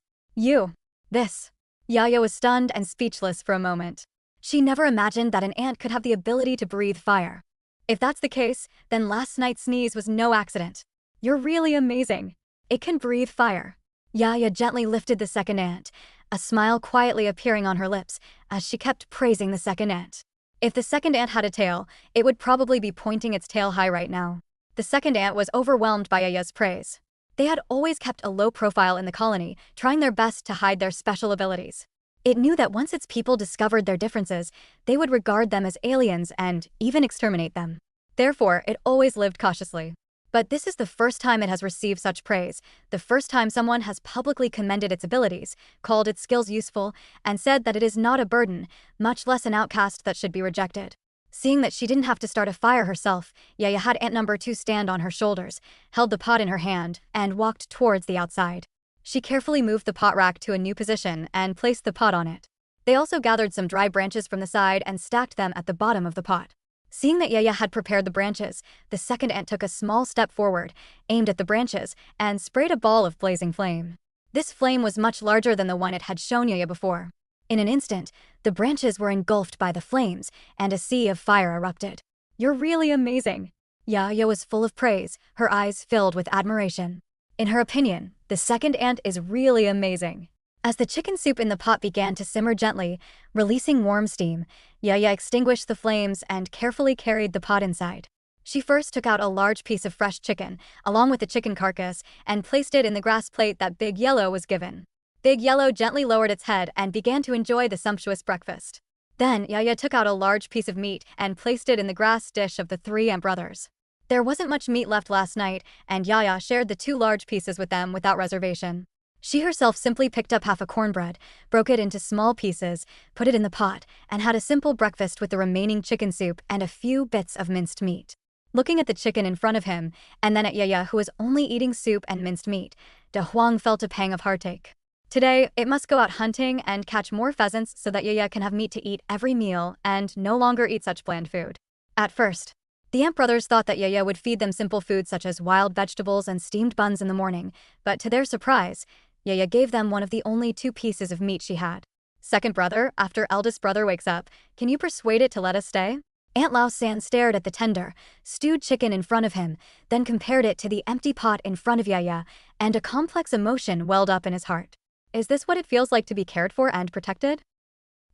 This. Yaya was stunned and speechless for a moment. She never imagined that an ant could have the ability to breathe fire. If that's the case, then last night's sneeze was no accident. You're really amazing. It can breathe fire. Yaya gently lifted the second ant, a smile quietly appearing on her lips as she kept praising the second ant. If the second ant had a tail, it would probably be pointing its tail high right now. The second ant was overwhelmed by Yaya's praise. They had always kept a low profile in the colony, trying their best to hide their special abilities. It knew that once its people discovered their differences, they would regard them as aliens and even exterminate them. Therefore, it always lived cautiously. But this is the first time it has received such praise, the first time someone has publicly commended its abilities, called its skills useful, and said that it is not a burden, much less an outcast that should be rejected. Seeing that she didn't have to start a fire herself, Yaya had ant number 2 stand on her shoulders, held the pot in her hand, and walked towards the outside. She carefully moved the pot rack to a new position and placed the pot on it. They also gathered some dry branches from the side and stacked them at the bottom of the pot. Seeing that Yaya had prepared the branches, the second ant took a small step forward, aimed at the branches, and sprayed a ball of blazing flame. This flame was much larger than the one it had shown Yaya before. In an instant, the branches were engulfed by the flames, and a sea of fire erupted. You're really amazing. Yaya was full of praise, her eyes filled with admiration. In her opinion, the second ant is really amazing. As the chicken soup in the pot began to simmer gently, releasing warm steam, Yaya extinguished the flames and carefully carried the pot inside. She first took out a large piece of fresh chicken, along with the chicken carcass, and placed it in the grass plate that Big Yellow was given. Big Yellow gently lowered its head and began to enjoy the sumptuous breakfast. Then, Yaya took out a large piece of meat and placed it in the grass dish of the 3 ant brothers. There wasn't much meat left last night, and Yaya shared the 2 large pieces with them without reservation. She herself simply picked up half a cornbread, broke it into small pieces, put it in the pot, and had a simple breakfast with the remaining chicken soup and a few bits of minced meat. Looking at the chicken in front of him, and then at Yaya who was only eating soup and minced meat, De Huang felt a pang of heartache. Today, it must go out hunting and catch more pheasants so that Yaya can have meat to eat every meal and no longer eat such bland food. At first, the ant brothers thought that Yaya would feed them simple foods such as wild vegetables and steamed buns in the morning, but to their surprise, Yaya gave them one of the only 2 pieces of meat she had. Second brother, after eldest brother wakes up, can you persuade it to let us stay? Aunt Lao San stared at the tender, stewed chicken in front of him, then compared it to the empty pot in front of Yaya, and a complex emotion welled up in his heart. Is this what it feels like to be cared for and protected?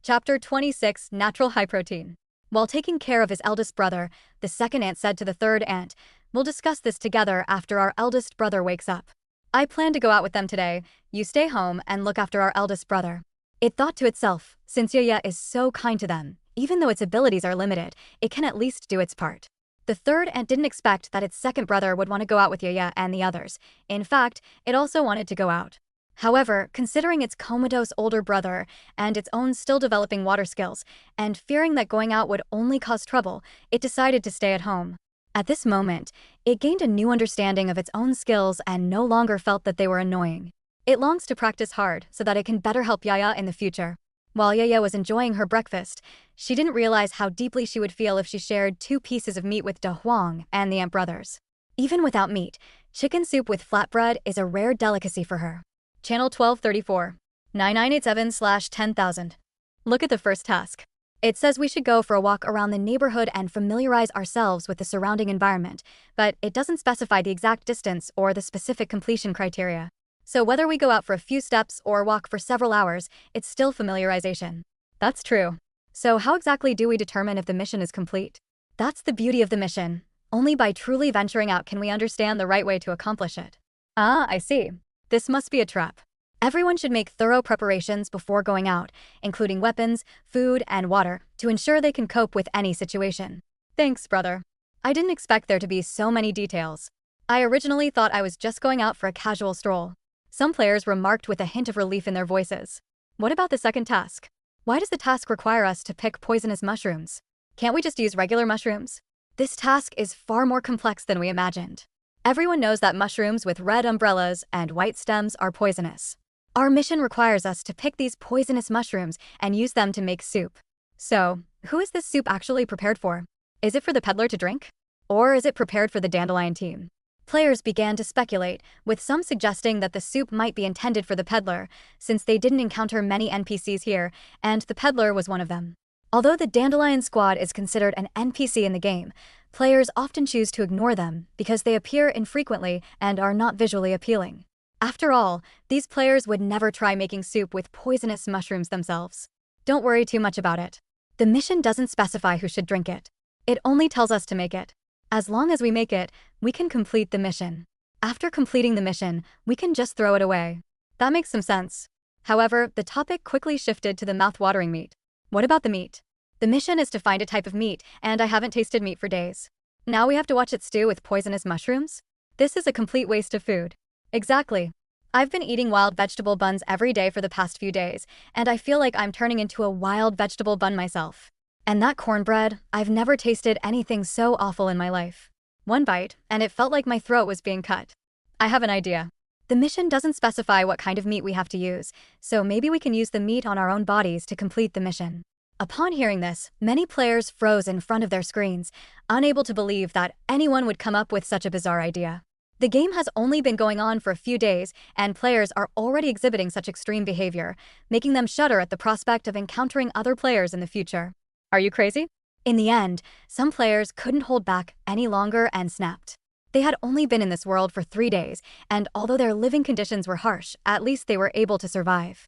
Chapter 26, Natural High Protein. While taking care of his eldest brother, the second ant said to the third ant, "We'll discuss this together after our eldest brother wakes up. I plan to go out with them today. You stay home and look after our eldest brother." It thought to itself, since Yaya is so kind to them, even though its abilities are limited, it can at least do its part. The third ant didn't expect that its second brother would want to go out with Yaya and the others. In fact, it also wanted to go out. However, considering its comatose older brother and its own still developing water skills, and fearing that going out would only cause trouble, it decided to stay at home. At this moment, it gained a new understanding of its own skills and no longer felt that they were annoying. It longs to practice hard so that it can better help Yaya in the future. While Yaya was enjoying her breakfast, she didn't realize how deeply she would feel if she shared 2 pieces of meat with De Huang and the ant brothers. Even without meat, chicken soup with flatbread is a rare delicacy for her. Channel 1234, 9987/10,000. Look at the first task. It says we should go for a walk around the neighborhood and familiarize ourselves with the surrounding environment, but it doesn't specify the exact distance or the specific completion criteria. So whether we go out for a few steps or walk for several hours, it's still familiarization. That's true. So how exactly do we determine if the mission is complete? That's the beauty of the mission. Only by truly venturing out can we understand the right way to accomplish it. Ah, I see. This must be a trap. Everyone should make thorough preparations before going out, including weapons, food, and water, to ensure they can cope with any situation. Thanks, brother. I didn't expect there to be so many details. I originally thought I was just going out for a casual stroll. Some players remarked with a hint of relief in their voices. What about the second task? Why does the task require us to pick poisonous mushrooms? Can't we just use regular mushrooms? This task is far more complex than we imagined. Everyone knows that mushrooms with red umbrellas and white stems are poisonous. Our mission requires us to pick these poisonous mushrooms and use them to make soup. So, who is this soup actually prepared for? Is it for the peddler to drink? Or is it prepared for the dandelion team? Players began to speculate, with some suggesting that the soup might be intended for the peddler, since they didn't encounter many NPCs here, and the peddler was one of them. Although the Dandelion Squad is considered an NPC in the game, players often choose to ignore them because they appear infrequently and are not visually appealing. After all, these players would never try making soup with poisonous mushrooms themselves. Don't worry too much about it. The mission doesn't specify who should drink it. It only tells us to make it. As long as we make it, we can complete the mission. After completing the mission, we can just throw it away. That makes some sense. However, the topic quickly shifted to the mouth-watering meat. What about the meat? The mission is to find a type of meat, and I haven't tasted meat for days. Now we have to watch it stew with poisonous mushrooms? This is a complete waste of food. Exactly. I've been eating wild vegetable buns every day for the past few days, and I feel like I'm turning into a wild vegetable bun myself. And that cornbread, I've never tasted anything so awful in my life. One bite, and it felt like my throat was being cut. I have an idea. The mission doesn't specify what kind of meat we have to use, so maybe we can use the meat on our own bodies to complete the mission. Upon hearing this, many players froze in front of their screens, unable to believe that anyone would come up with such a bizarre idea. The game has only been going on for a few days, and players are already exhibiting such extreme behavior, making them shudder at the prospect of encountering other players in the future. Are you crazy? In the end, some players couldn't hold back any longer and snapped. They had only been in this world for 3 days, and although their living conditions were harsh, at least they were able to survive.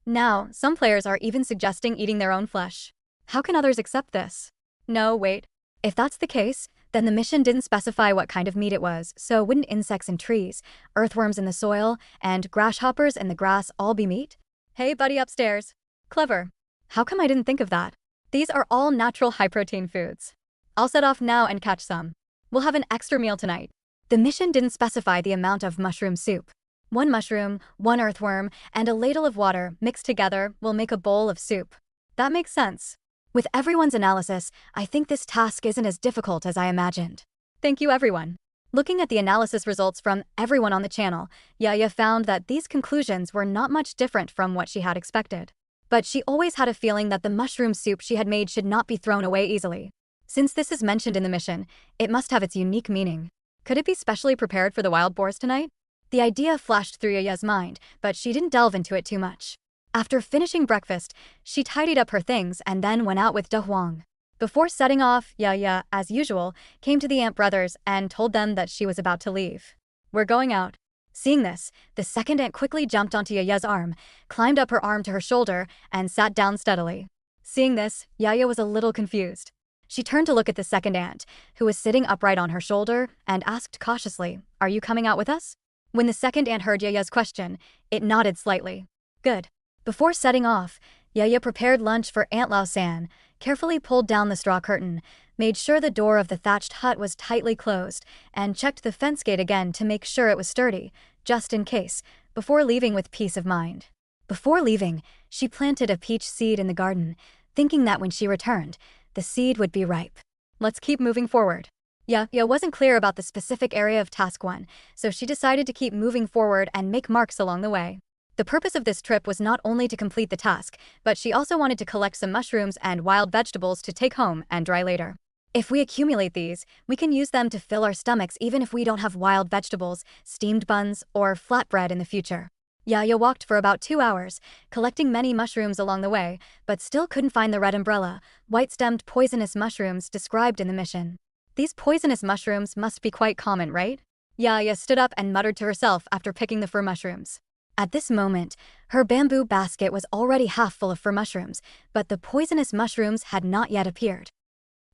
Now, some players are even suggesting eating their own flesh. How can others accept this? No, wait. If that's the case, then the mission didn't specify what kind of meat it was, so wouldn't insects in trees, earthworms in the soil, and grasshoppers in the grass all be meat? Hey, buddy upstairs. Clever. How come I didn't think of that? These are all natural high-protein foods. I'll set off now and catch some. We'll have an extra meal tonight. The mission didn't specify the amount of mushroom soup. 1 mushroom, 1 earthworm, and a ladle of water mixed together will make a bowl of soup. That makes sense. With everyone's analysis, I think this task isn't as difficult as I imagined. Thank you, everyone. Looking at the analysis results from everyone on the channel, Yaya found that these conclusions were not much different from what she had expected. But she always had a feeling that the mushroom soup she had made should not be thrown away easily. Since this is mentioned in the mission, it must have its unique meaning. Could it be specially prepared for the wild boars tonight? The idea flashed through Yaya's mind, but she didn't delve into it too much. After finishing breakfast, she tidied up her things and then went out with De Huang. Before setting off, Yaya, as usual, came to the Ant brothers and told them that she was about to leave. We're going out. Seeing this, the second ant quickly jumped onto Yaya's arm, climbed up her arm to her shoulder, and sat down steadily. Seeing this, Yaya was a little confused. She turned to look at the second ant, who was sitting upright on her shoulder, and asked cautiously, "Are you coming out with us?" When the second ant heard Yaya's question, it nodded slightly. Good. Before setting off, Yaya prepared lunch for Aunt Lao San, carefully pulled down the straw curtain, made sure the door of the thatched hut was tightly closed, and checked the fence gate again to make sure it was sturdy, just in case, before leaving with peace of mind. Before leaving, she planted a peach seed in the garden, thinking that when she returned, the seed would be ripe. Let's keep moving forward. Yaya wasn't clear about the specific area of Task 1, so she decided to keep moving forward and make marks along the way. The purpose of this trip was not only to complete the task, but she also wanted to collect some mushrooms and wild vegetables to take home and dry later. If we accumulate these, we can use them to fill our stomachs even if we don't have wild vegetables, steamed buns, or flatbread in the future. Yaya walked for about 2 hours, collecting many mushrooms along the way, but still couldn't find the red umbrella, white-stemmed poisonous mushrooms described in the mission. These poisonous mushrooms must be quite common, right? Yaya stood up and muttered to herself after picking the fir mushrooms. At this moment, her bamboo basket was already half full of fir mushrooms, but the poisonous mushrooms had not yet appeared.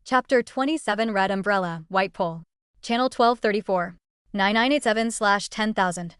Chapter 27 Red Umbrella, White Pole. Channel 1234. 9987/10000.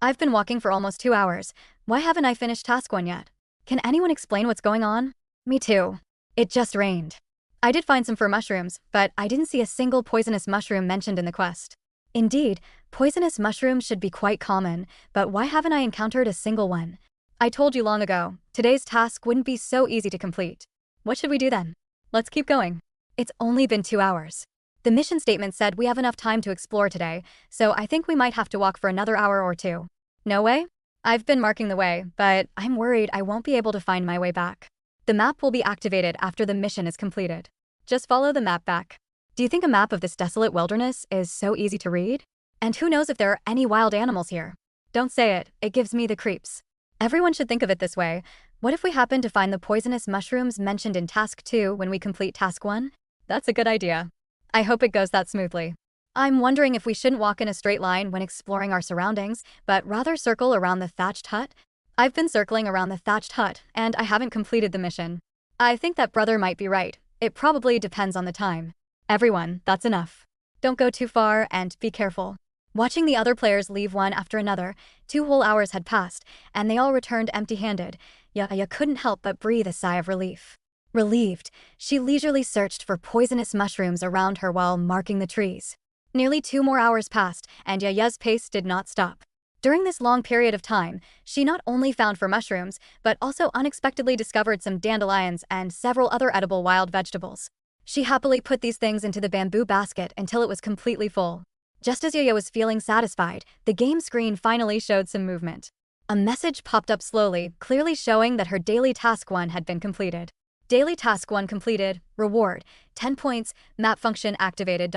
I've been walking for almost 2 hours. Why haven't I finished Task 1 yet? Can anyone explain what's going on? Me too. It just rained. I did find some fir mushrooms, but I didn't see a single poisonous mushroom mentioned in the quest. Indeed, poisonous mushrooms should be quite common, but why haven't I encountered a single one? I told you long ago, today's task wouldn't be so easy to complete. What should we do then? Let's keep going. It's only been 2 hours. The mission statement said we have enough time to explore today, so I think we might have to walk for another hour or two. No way? I've been marking the way, but I'm worried I won't be able to find my way back. The map will be activated after the mission is completed. Just follow the map back. Do you think a map of this desolate wilderness is so easy to read? And who knows if there are any wild animals here? Don't say it, it gives me the creeps. Everyone should think of it this way. What if we happen to find the poisonous mushrooms mentioned in Task 2 when we complete Task 1? That's a good idea. I hope it goes that smoothly. I'm wondering if we shouldn't walk in a straight line when exploring our surroundings, but rather circle around the thatched hut. I've been circling around the thatched hut, and I haven't completed the mission. I think that brother might be right. It probably depends on the time. Everyone, that's enough. Don't go too far and be careful. Watching the other players leave one after another, 2 whole hours had passed, and they all returned empty-handed. Yaya couldn't help but breathe a sigh of relief. Relieved, she leisurely searched for poisonous mushrooms around her while marking the trees. Nearly 2 more hours passed, and Yaya's pace did not stop. During this long period of time, she not only found for mushrooms, but also unexpectedly discovered some dandelions and several other edible wild vegetables. She happily put these things into the bamboo basket until it was completely full. Just as Yaya was feeling satisfied, the game screen finally showed some movement. A message popped up slowly, clearly showing that her daily task 1 had been completed. Daily task 1 completed, reward, 10 points, map function activated.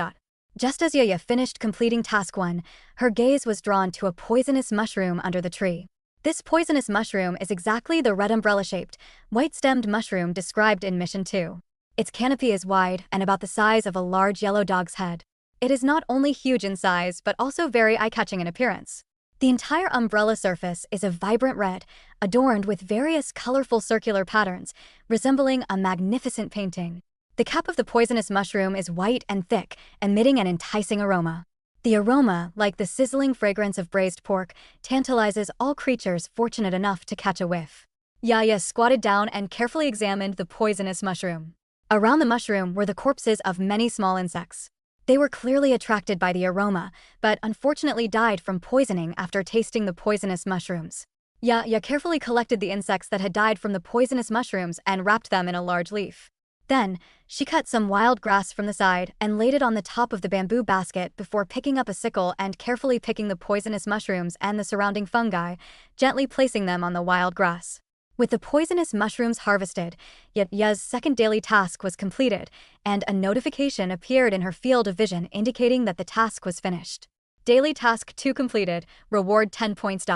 Just as Yaya finished completing task 1, her gaze was drawn to a poisonous mushroom under the tree. This poisonous mushroom is exactly the red umbrella-shaped, white-stemmed mushroom described in Mission 2. Its canopy is wide and about the size of a large yellow dog's head. It is not only huge in size, but also very eye-catching in appearance. The entire umbrella surface is a vibrant red, adorned with various colorful circular patterns, resembling a magnificent painting. The cap of the poisonous mushroom is white and thick, emitting an enticing aroma. The aroma, like the sizzling fragrance of braised pork, tantalizes all creatures fortunate enough to catch a whiff. Yaya squatted down and carefully examined the poisonous mushroom. Around the mushroom were the corpses of many small insects. They were clearly attracted by the aroma, but unfortunately died from poisoning after tasting the poisonous mushrooms. Yaya carefully collected the insects that had died from the poisonous mushrooms and wrapped them in a large leaf. Then, she cut some wild grass from the side and laid it on the top of the bamboo basket before picking up a sickle and carefully picking the poisonous mushrooms and the surrounding fungi, gently placing them on the wild grass. With the poisonous mushrooms harvested, Yaya's second daily task was completed, and a notification appeared in her field of vision indicating that the task was finished. Daily task 2 completed, reward 10 points.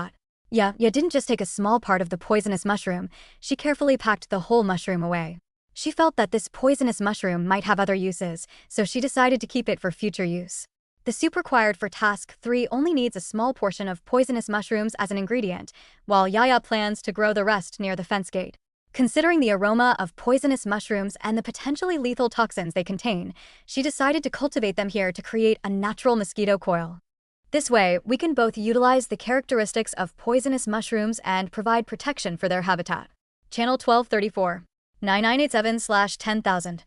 Yaya didn't just take a small part of the poisonous mushroom, she carefully packed the whole mushroom away. She felt that this poisonous mushroom might have other uses, so she decided to keep it for future use. The soup required for Task 3 only needs a small portion of poisonous mushrooms as an ingredient, while Yaya plans to grow the rest near the fence gate. Considering the aroma of poisonous mushrooms and the potentially lethal toxins they contain, she decided to cultivate them here to create a natural mosquito coil. This way, we can both utilize the characteristics of poisonous mushrooms and provide protection for their habitat. Channel 1234. 9987/10,000.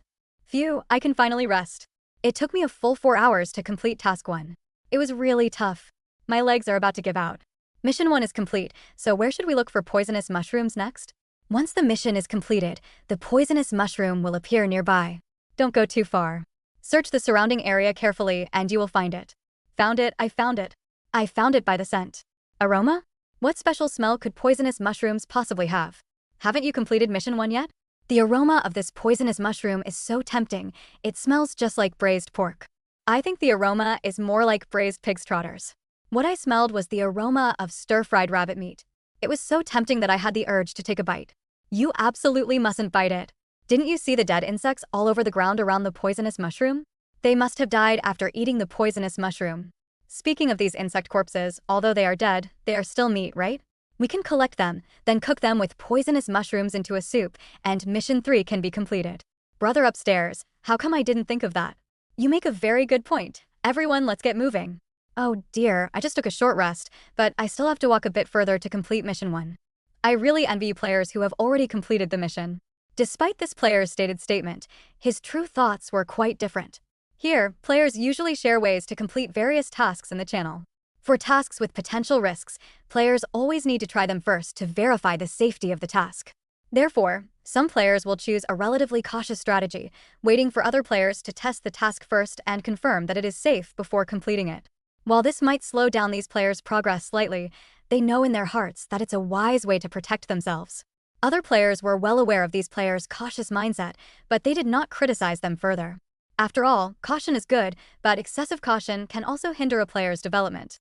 Phew, I can finally rest. It took me a full 4 hours to complete Task 1. It was really tough. My legs are about to give out. Mission 1 is complete, so where should we look for poisonous mushrooms next? Once the mission is completed, the poisonous mushroom will appear nearby. Don't go too far. Search the surrounding area carefully and you will find it. Found it, I found it. I found it by the scent. Aroma? What special smell could poisonous mushrooms possibly have? Haven't you completed Mission 1 yet? The aroma of this poisonous mushroom is so tempting, it smells just like braised pork. I think the aroma is more like braised pig's trotters. What I smelled was the aroma of stir-fried rabbit meat. It was so tempting that I had the urge to take a bite. You absolutely mustn't bite it. Didn't you see the dead insects all over the ground around the poisonous mushroom? They must have died after eating the poisonous mushroom. Speaking of these insect corpses, although they are dead, they are still meat, right? We can collect them, then cook them with poisonous mushrooms into a soup, and Mission 3 can be completed. Brother upstairs, how come I didn't think of that? You make a very good point. Everyone, let's get moving. Oh dear, I just took a short rest, but I still have to walk a bit further to complete Mission 1. I really envy players who have already completed the mission. Despite this player's stated statement, his true thoughts were quite different. Here, players usually share ways to complete various tasks in the channel. For tasks with potential risks, players always need to try them first to verify the safety of the task. Therefore, some players will choose a relatively cautious strategy, waiting for other players to test the task first and confirm that it is safe before completing it. While this might slow down these players' progress slightly, they know in their hearts that it's a wise way to protect themselves. Other players were well aware of these players' cautious mindset, but they did not criticize them further. After all, caution is good, but excessive caution can also hinder a player's development.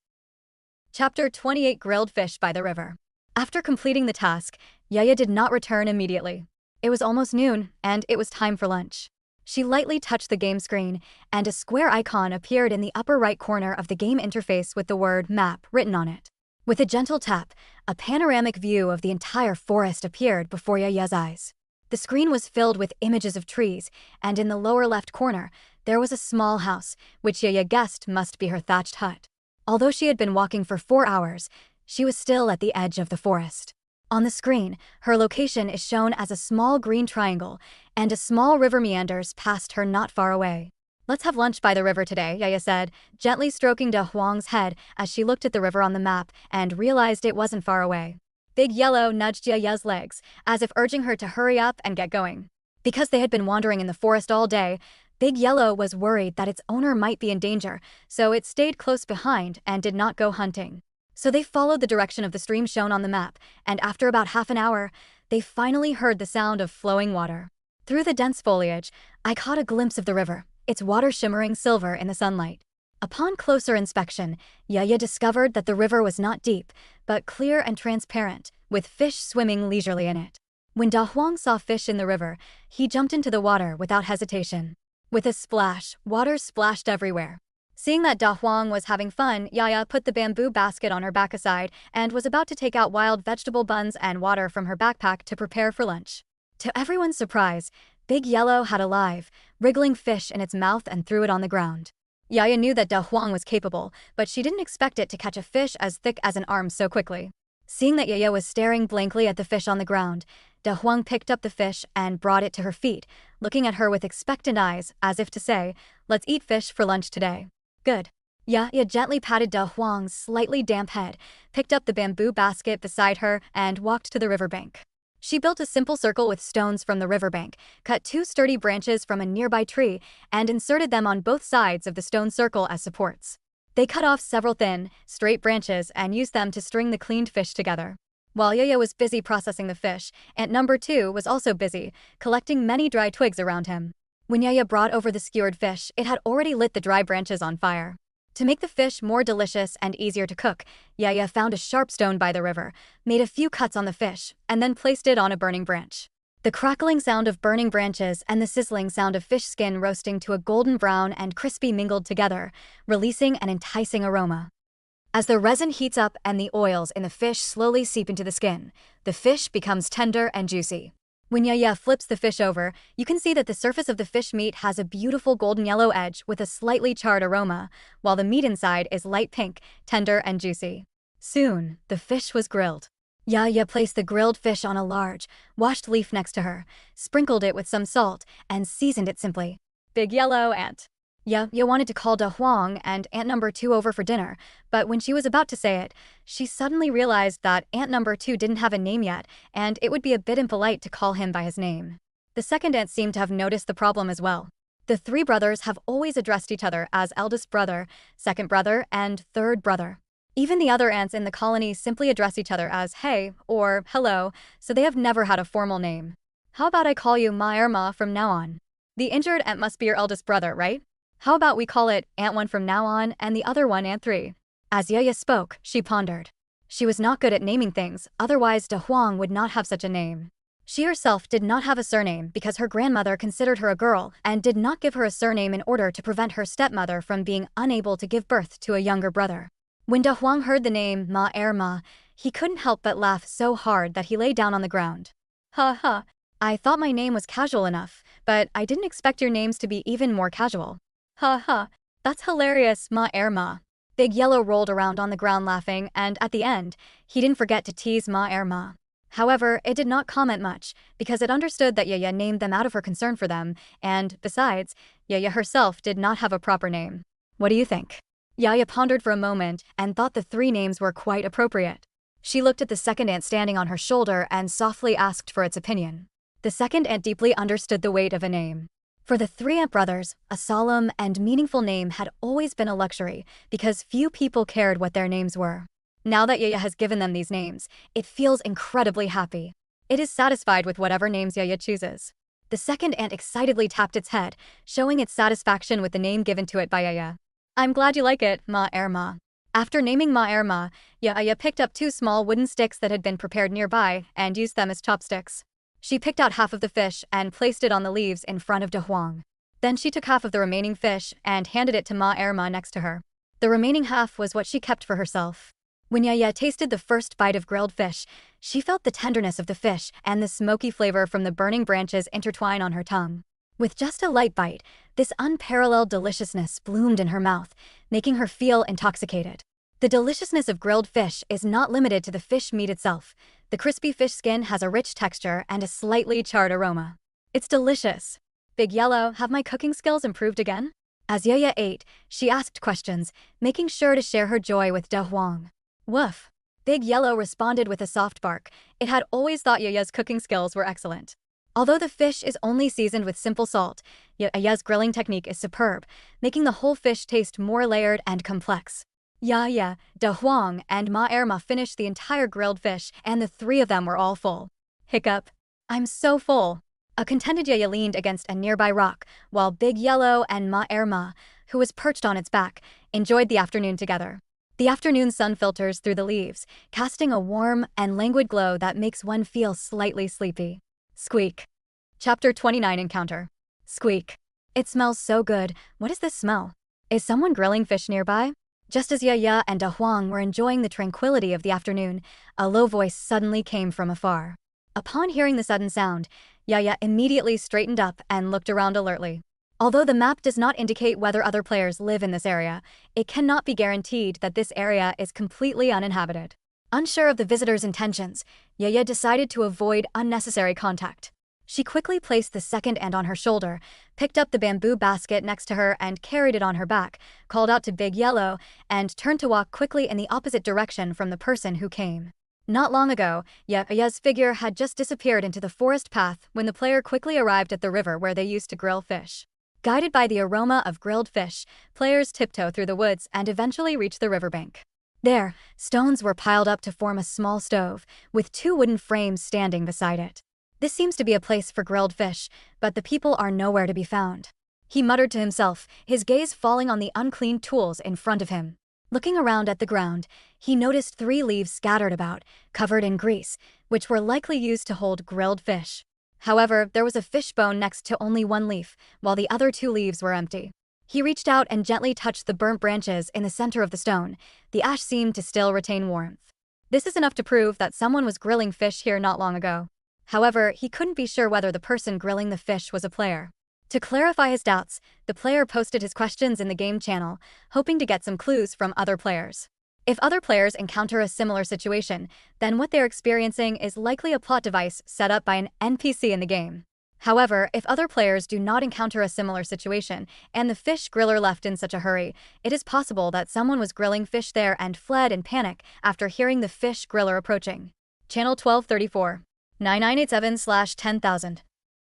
Chapter 28: Grilled Fish by the River. After completing the task, Yaya did not return immediately. It was almost noon, and it was time for lunch. She lightly touched the game screen, and a square icon appeared in the upper right corner of the game interface with the word map written on it. With a gentle tap, a panoramic view of the entire forest appeared before Yaya's eyes. The screen was filled with images of trees, and in the lower left corner, there was a small house, which Yaya guessed must be her thatched hut. Although she had been walking for 4 hours, she was still at the edge of the forest. On the screen, her location is shown as a small green triangle, and a small river meanders past her not far away. "Let's have lunch by the river today," Yaya said, gently stroking De Huang's head as she looked at the river on the map and realized it wasn't far away. Big Yellow nudged Yaya's legs, as if urging her to hurry up and get going. Because they had been wandering in the forest all day, Big Yellow was worried that its owner might be in danger, so it stayed close behind and did not go hunting. So they followed the direction of the stream shown on the map, and after about half an hour, they finally heard the sound of flowing water. Through the dense foliage, I caught a glimpse of the river, its water shimmering silver in the sunlight. Upon closer inspection, Yaya discovered that the river was not deep, but clear and transparent, with fish swimming leisurely in it. When Da Huang saw fish in the river, he jumped into the water without hesitation. With a splash, water splashed everywhere. Seeing that Da Huang was having fun, Yaya put the bamboo basket on her back aside and was about to take out wild vegetable buns and water from her backpack to prepare for lunch. To everyone's surprise, Big Yellow had a live, wriggling fish in its mouth and threw it on the ground. Yaya knew that Da Huang was capable, but she didn't expect it to catch a fish as thick as an arm so quickly. Seeing that Yaya was staring blankly at the fish on the ground, Da Huang picked up the fish and brought it to her feet, looking at her with expectant eyes, as if to say, "Let's eat fish for lunch today." "Good." Yaya gently patted Da Huang's slightly damp head, picked up the bamboo basket beside her, and walked to the riverbank. She built a simple circle with stones from the riverbank, cut 2 sturdy branches from a nearby tree, and inserted them on both sides of the stone circle as supports. They cut off several thin, straight branches and used them to string the cleaned fish together. While Yaya was busy processing the fish, Ant number 2 was also busy, collecting many dry twigs around him. When Yaya brought over the skewered fish, it had already lit the dry branches on fire. To make the fish more delicious and easier to cook, Yaya found a sharp stone by the river, made a few cuts on the fish, and then placed it on a burning branch. The crackling sound of burning branches and the sizzling sound of fish skin roasting to a golden brown and crispy mingled together, releasing an enticing aroma. As the resin heats up and the oils in the fish slowly seep into the skin, the fish becomes tender and juicy. When Yaya flips the fish over, you can see that the surface of the fish meat has a beautiful golden yellow edge with a slightly charred aroma, while the meat inside is light pink, tender and juicy. Soon, the fish was grilled. Yaya placed the grilled fish on a large, washed leaf next to her, sprinkled it with some salt, and seasoned it simply. Big Yellow Ant. Yaya wanted to call Da Huang and Ant number 2 over for dinner, but when she was about to say it, she suddenly realized that Ant number 2 didn't have a name yet, and it would be a bit impolite to call him by his name. The second ant seemed to have noticed the problem as well. The 3 brothers have always addressed each other as eldest brother, second brother, and third brother. Even the other ants in the colony simply address each other as hey or hello, so they have never had a formal name. "How about I call you Ma Irma from now on? The injured ant must be your eldest brother, right? How about we call it Ant 1 from now on and the other one Ant 3? As Yaya spoke, she pondered. She was not good at naming things, otherwise Da Huang would not have such a name. She herself did not have a surname because her grandmother considered her a girl and did not give her a surname in order to prevent her stepmother from being unable to give birth to a younger brother. When Da Huang heard the name Ma Irma, he couldn't help but laugh so hard that he lay down on the ground. "Ha ha, I thought my name was casual enough, but I didn't expect your names to be even more casual. Ha ha, that's hilarious, Ma Irma." Big Yellow rolled around on the ground laughing, and at the end, he didn't forget to tease Ma Irma. However, it did not comment much, because it understood that Yaya named them out of her concern for them, and, besides, Yaya herself did not have a proper name. "What do you think?" Yaya pondered for a moment and thought the 3 names were quite appropriate. She looked at the second ant standing on her shoulder and softly asked for its opinion. The second ant deeply understood the weight of a name. For the three ant brothers, a solemn and meaningful name had always been a luxury because few people cared what their names were. Now that Yaya has given them these names, it feels incredibly happy. It is satisfied with whatever names Yaya chooses. The second ant excitedly tapped its head, showing its satisfaction with the name given to it by Yaya. I'm glad you like it, Ma. After naming Ma, Yaya picked up 2 small wooden sticks that had been prepared nearby and used them as chopsticks. She picked out half of the fish and placed it on the leaves in front of De Huang. Then she took half of the remaining fish and handed it to Ma next to her. The remaining half was what she kept for herself. When Yaya tasted the first bite of grilled fish, she felt the tenderness of the fish and the smoky flavor from the burning branches intertwine on her tongue. With just a light bite, this unparalleled deliciousness bloomed in her mouth, making her feel intoxicated. The deliciousness of grilled fish is not limited to the fish meat itself. The crispy fish skin has a rich texture and a slightly charred aroma. It's delicious. Big Yellow, have my cooking skills improved again? As Yaya ate, she asked questions, making sure to share her joy with De Huang. Woof. Big Yellow responded with a soft bark. It had always thought Yaya's cooking skills were excellent. Although the fish is only seasoned with simple salt, Yaya's grilling technique is superb, making the whole fish taste more layered and complex. Yaya, De Huang, and Ma finished the entire grilled fish, and the 3 of them were all full. Hiccup. I'm so full. A contented Yaya leaned against a nearby rock, while Big Yellow and Ma, who was perched on its back, enjoyed the afternoon together. The afternoon sun filters through the leaves, casting a warm and languid glow that makes one feel slightly sleepy. Squeak. Chapter 29 Encounter. Squeak. It smells so good. What is this smell? Is someone grilling fish nearby? Just as Yaya and De Huang were enjoying the tranquility of the afternoon, a low voice suddenly came from afar. Upon hearing the sudden sound, Yaya immediately straightened up and looked around alertly. Although the map does not indicate whether other players live in this area, it cannot be guaranteed that this area is completely uninhabited. Unsure of the visitor's intentions, Yaya decided to avoid unnecessary contact. She quickly placed the second ant on her shoulder, picked up the bamboo basket next to her and carried it on her back, called out to Big Yellow, and turned to walk quickly in the opposite direction from the person who came. Not long ago, Yaya's figure had just disappeared into the forest path when the player quickly arrived at the river where they used to grill fish. Guided by the aroma of grilled fish, players tiptoe through the woods and eventually reach the riverbank. There, stones were piled up to form a small stove, with 2 wooden frames standing beside it. This seems to be a place for grilled fish, but the people are nowhere to be found. He muttered to himself, his gaze falling on the unclean tools in front of him. Looking around at the ground, he noticed 3 leaves scattered about, covered in grease, which were likely used to hold grilled fish. However, there was a fish bone next to only 1 leaf, while the other 2 leaves were empty. He reached out and gently touched the burnt branches in the center of the stone. The ash seemed to still retain warmth. This is enough to prove that someone was grilling fish here not long ago. However, he couldn't be sure whether the person grilling the fish was a player. To clarify his doubts, the player posted his questions in the game channel, hoping to get some clues from other players. If other players encounter a similar situation, then what they're experiencing is likely a plot device set up by an NPC in the game. However, if other players do not encounter a similar situation, and the fish griller left in such a hurry, it is possible that someone was grilling fish there and fled in panic after hearing the fish griller approaching. Channel 1234. 9987/10000.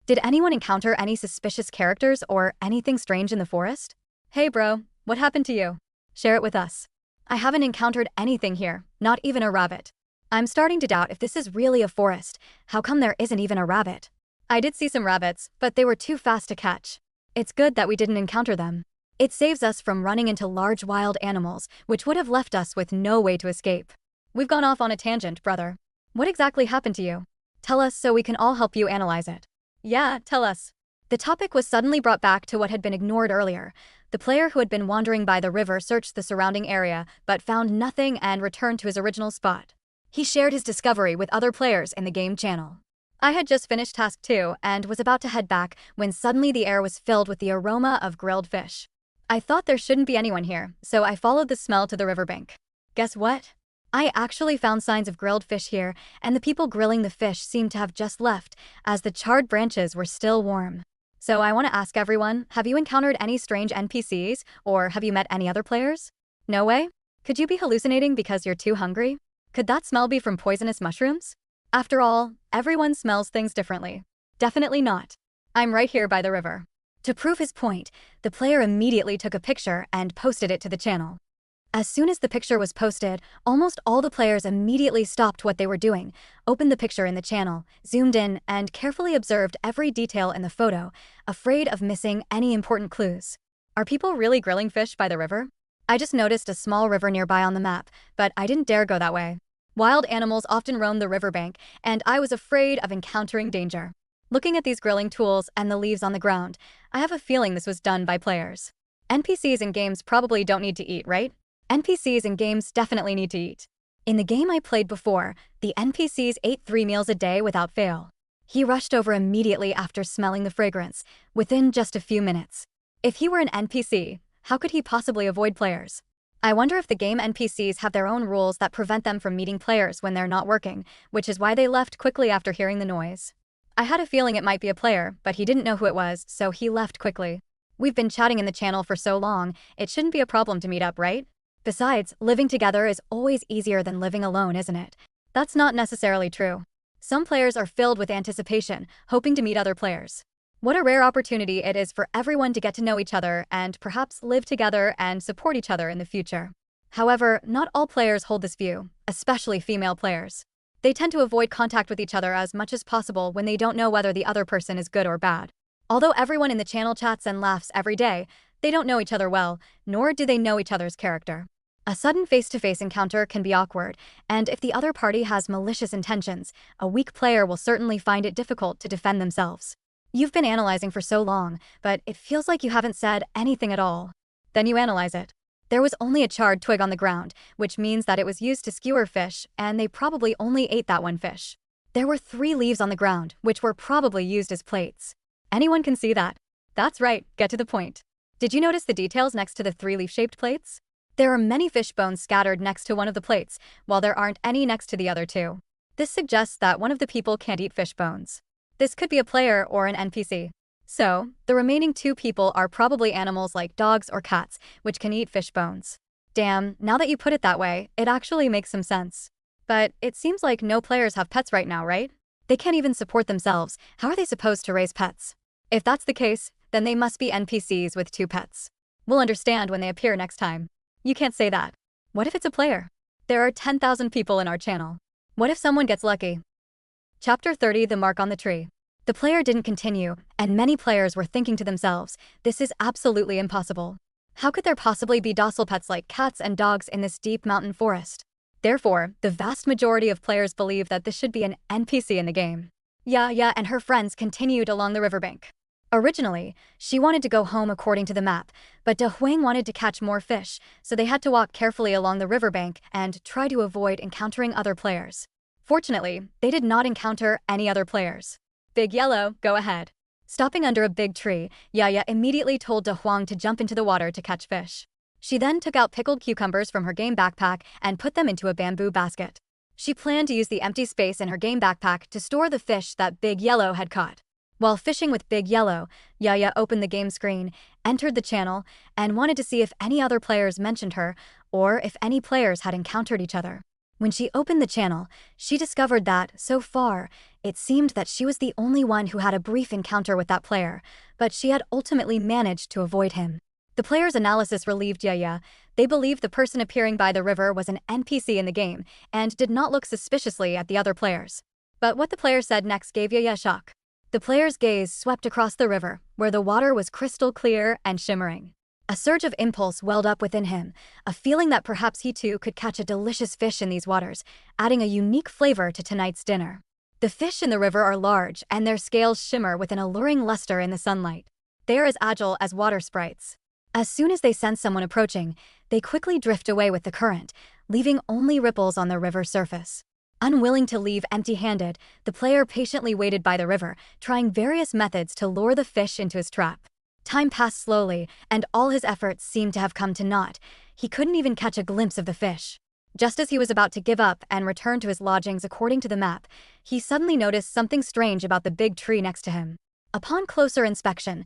Did anyone encounter any suspicious characters or anything strange in the forest? Hey bro, what happened to you? Share it with us. I haven't encountered anything here, not even a rabbit. I'm starting to doubt if this is really a forest. How come there isn't even a rabbit? I did see some rabbits, but they were too fast to catch. It's good that we didn't encounter them. It saves us from running into large wild animals, which would have left us with no way to escape. We've gone off on a tangent, brother. What exactly happened to you? Tell us so we can all help you analyze it. Yeah, tell us. The topic was suddenly brought back to what had been ignored earlier. The player who had been wandering by the river searched the surrounding area, but found nothing and returned to his original spot. He shared his discovery with other players in the game channel. I had just finished task 2 and was about to head back when suddenly the air was filled with the aroma of grilled fish. I thought there shouldn't be anyone here, so I followed the smell to the riverbank. Guess what? I actually found signs of grilled fish here, and the people grilling the fish seemed to have just left, as the charred branches were still warm. So I want to ask everyone, have you encountered any strange NPCs, or have you met any other players? No way? Could you be hallucinating because you're too hungry? Could that smell be from poisonous mushrooms? After all, everyone smells things differently. Definitely not. I'm right here by the river. To prove his point, the player immediately took a picture and posted it to the channel. As soon as the picture was posted, almost all the players immediately stopped what they were doing, opened the picture in the channel, zoomed in, and carefully observed every detail in the photo, afraid of missing any important clues. Are people really grilling fish by the river? I just noticed a small river nearby on the map, but I didn't dare go that way. Wild animals often roam the riverbank, and I was afraid of encountering danger. Looking at these grilling tools and the leaves on the ground, I have a feeling this was done by players. NPCs in games probably don't need to eat, right? NPCs in games definitely need to eat. In the game I played before, the NPCs ate 3 meals a day without fail. He rushed over immediately after smelling the fragrance, within just a few minutes. If he were an NPC, how could he possibly avoid players? I wonder if the game NPCs have their own rules that prevent them from meeting players when they're not working, which is why they left quickly after hearing the noise. I had a feeling it might be a player, but he didn't know who it was, so he left quickly. We've been chatting in the channel for so long, it shouldn't be a problem to meet up, right? Besides, living together is always easier than living alone, isn't it? That's not necessarily true. Some players are filled with anticipation, hoping to meet other players. What a rare opportunity it is for everyone to get to know each other and perhaps live together and support each other in the future. However, not all players hold this view, especially female players. They tend to avoid contact with each other as much as possible when they don't know whether the other person is good or bad. Although everyone in the channel chats and laughs every day, they don't know each other well, nor do they know each other's character. A sudden face-to-face encounter can be awkward, and if the other party has malicious intentions, a weak player will certainly find it difficult to defend themselves. You've been analyzing for so long, but it feels like you haven't said anything at all. Then you analyze it. There was only a charred twig on the ground, which means that it was used to skewer fish, and they probably only ate that one fish. There were 3 leaves on the ground, which were probably used as plates. Anyone can see that. That's right, get to the point. Did you notice the details next to the 3 leaf-shaped plates? There are many fish bones scattered next to one of the plates, while there aren't any next to the other 2. This suggests that one of the people can't eat fish bones. This could be a player or an NPC. So, the remaining 2 people are probably animals like dogs or cats, which can eat fish bones. Damn, now that you put it that way, it actually makes some sense. But it seems like no players have pets right now, right? They can't even support themselves. How are they supposed to raise pets? If that's the case, then they must be NPCs with 2 pets. We'll understand when they appear next time. You can't say that. What if it's a player? There are 10,000 people in our channel. What if someone gets lucky? Chapter 30, The Mark on the Tree. The player didn't continue, and many players were thinking to themselves, this is absolutely impossible. How could there possibly be docile pets like cats and dogs in this deep mountain forest? Therefore, the vast majority of players believe that this should be an NPC in the game. Yaya and her friends continued along the riverbank. Originally, she wanted to go home according to the map, but De Huang wanted to catch more fish, so they had to walk carefully along the riverbank and try to avoid encountering other players. Fortunately, they did not encounter any other players. Big Yellow, go ahead. Stopping under a big tree, Yaya immediately told De Huang to jump into the water to catch fish. She then took out pickled cucumbers from her game backpack and put them into a bamboo basket. She planned to use the empty space in her game backpack to store the fish that Big Yellow had caught. While fishing with Big Yellow, Yaya opened the game screen, entered the channel, and wanted to see if any other players mentioned her or if any players had encountered each other. When she opened the channel, she discovered that, so far, it seemed that she was the only one who had a brief encounter with that player, but she had ultimately managed to avoid him. The player's analysis relieved Yaya. They believed the person appearing by the river was an NPC in the game and did not look suspiciously at the other players. But what the player said next gave Yaya a shock. The player's gaze swept across the river, where the water was crystal clear and shimmering. A surge of impulse welled up within him, a feeling that perhaps he too could catch a delicious fish in these waters, adding a unique flavor to tonight's dinner. The fish in the river are large, and their scales shimmer with an alluring luster in the sunlight. They are as agile as water sprites. As soon as they sense someone approaching, they quickly drift away with the current, leaving only ripples on the river's surface. Unwilling to leave empty-handed, the player patiently waited by the river, trying various methods to lure the fish into his trap. Time passed slowly, and all his efforts seemed to have come to naught. He couldn't even catch a glimpse of the fish. Just as he was about to give up and return to his lodgings according to the map, he suddenly noticed something strange about the big tree next to him. Upon closer inspection,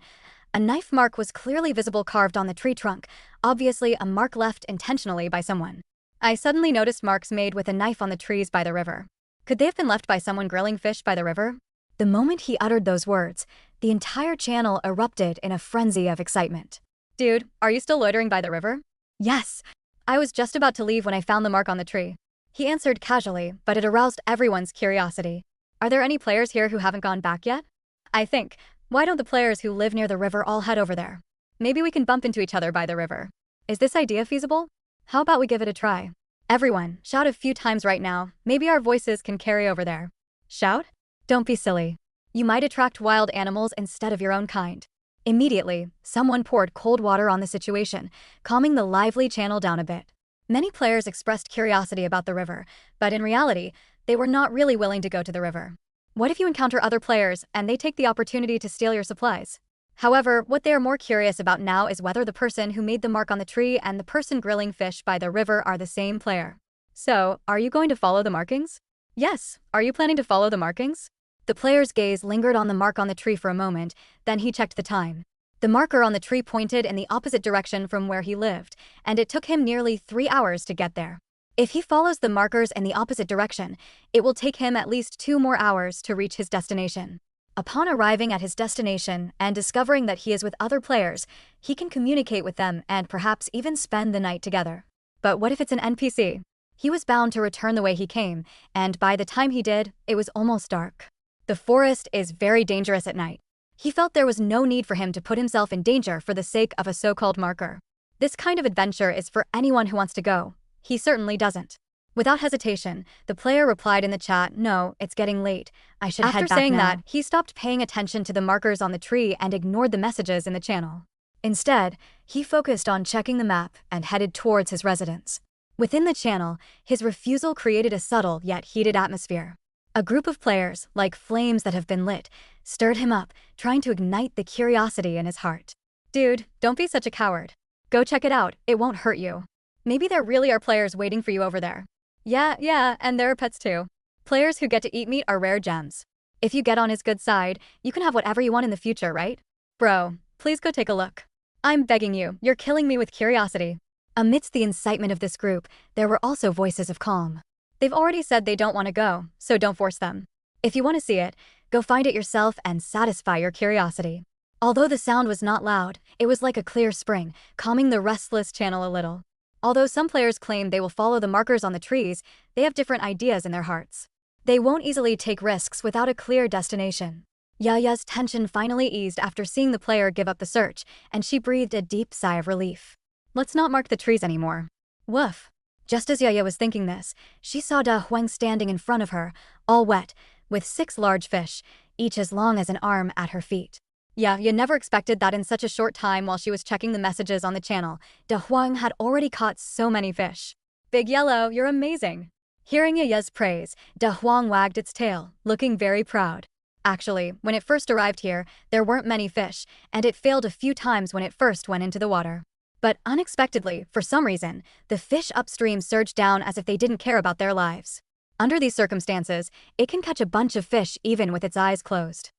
a knife mark was clearly visible carved on the tree trunk, obviously a mark left intentionally by someone. I suddenly noticed marks made with a knife on the trees by the river. Could they have been left by someone grilling fish by the river? The moment he uttered those words, the entire channel erupted in a frenzy of excitement. Dude, are you still loitering by the river? Yes. I was just about to leave when I found the mark on the tree. He answered casually, but it aroused everyone's curiosity. Are there any players here who haven't gone back yet? I think. Why don't the players who live near the river all head over there? Maybe we can bump into each other by the river. Is this idea feasible? How about we give it a try? Everyone, shout a few times right now. Maybe our voices can carry over there. Shout? Don't be silly. You might attract wild animals instead of your own kind. Immediately, someone poured cold water on the situation, calming the lively channel down a bit. Many players expressed curiosity about the river, but in reality, they were not really willing to go to the river. What if you encounter other players and they take the opportunity to steal your supplies? However, what they are more curious about now is whether the person who made the mark on the tree and the person grilling fish by the river are the same player. So, are you going to follow the markings? Yes, are you planning to follow the markings? The player's gaze lingered on the mark on the tree for a moment, then he checked the time. The marker on the tree pointed in the opposite direction from where he lived, and it took him nearly 3 hours to get there. If he follows the markers in the opposite direction, it will take him at least 2 more hours to reach his destination. Upon arriving at his destination and discovering that he is with other players, he can communicate with them and perhaps even spend the night together. But what if it's an NPC? He was bound to return the way he came, and by the time he did, it was almost dark. The forest is very dangerous at night. He felt there was no need for him to put himself in danger for the sake of a so-called marker. This kind of adventure is for anyone who wants to go. He certainly doesn't. Without hesitation, the player replied in the chat, "No, it's getting late. I should head back now." After saying that, he stopped paying attention to the markers on the tree and ignored the messages in the channel. Instead, he focused on checking the map and headed towards his residence. Within the channel, his refusal created a subtle yet heated atmosphere. A group of players, like flames that have been lit, stirred him up, trying to ignite the curiosity in his heart. Dude, don't be such a coward. Go check it out, it won't hurt you. Maybe there really are players waiting for you over there. Yeah, and there are pets too. Players who get to eat meat are rare gems. If you get on his good side, you can have whatever you want in the future, right? Bro, please go take a look. I'm begging you, you're killing me with curiosity. Amidst the incitement of this group, there were also voices of calm. They've already said they don't want to go, so don't force them. If you want to see it, go find it yourself and satisfy your curiosity. Although the sound was not loud, it was like a clear spring, calming the restless channel a little. Although some players claim they will follow the markers on the trees, they have different ideas in their hearts. They won't easily take risks without a clear destination. Yaya's tension finally eased after seeing the player give up the search, and she breathed a deep sigh of relief. Let's not mark the trees anymore. Woof. Just as Yaya was thinking this, she saw Da Huang standing in front of her, all wet, with 6 large fish, each as long as an arm at her feet. Yeah, you never expected that in such a short time while she was checking the messages on the channel. Da Huang had already caught so many fish. Big Yellow, you're amazing. Hearing Yaya's praise, Da Huang wagged its tail, looking very proud. Actually, when it first arrived here, there weren't many fish, and it failed a few times when it first went into the water. But unexpectedly, for some reason, the fish upstream surged down as if they didn't care about their lives. Under these circumstances, it can catch a bunch of fish even with its eyes closed.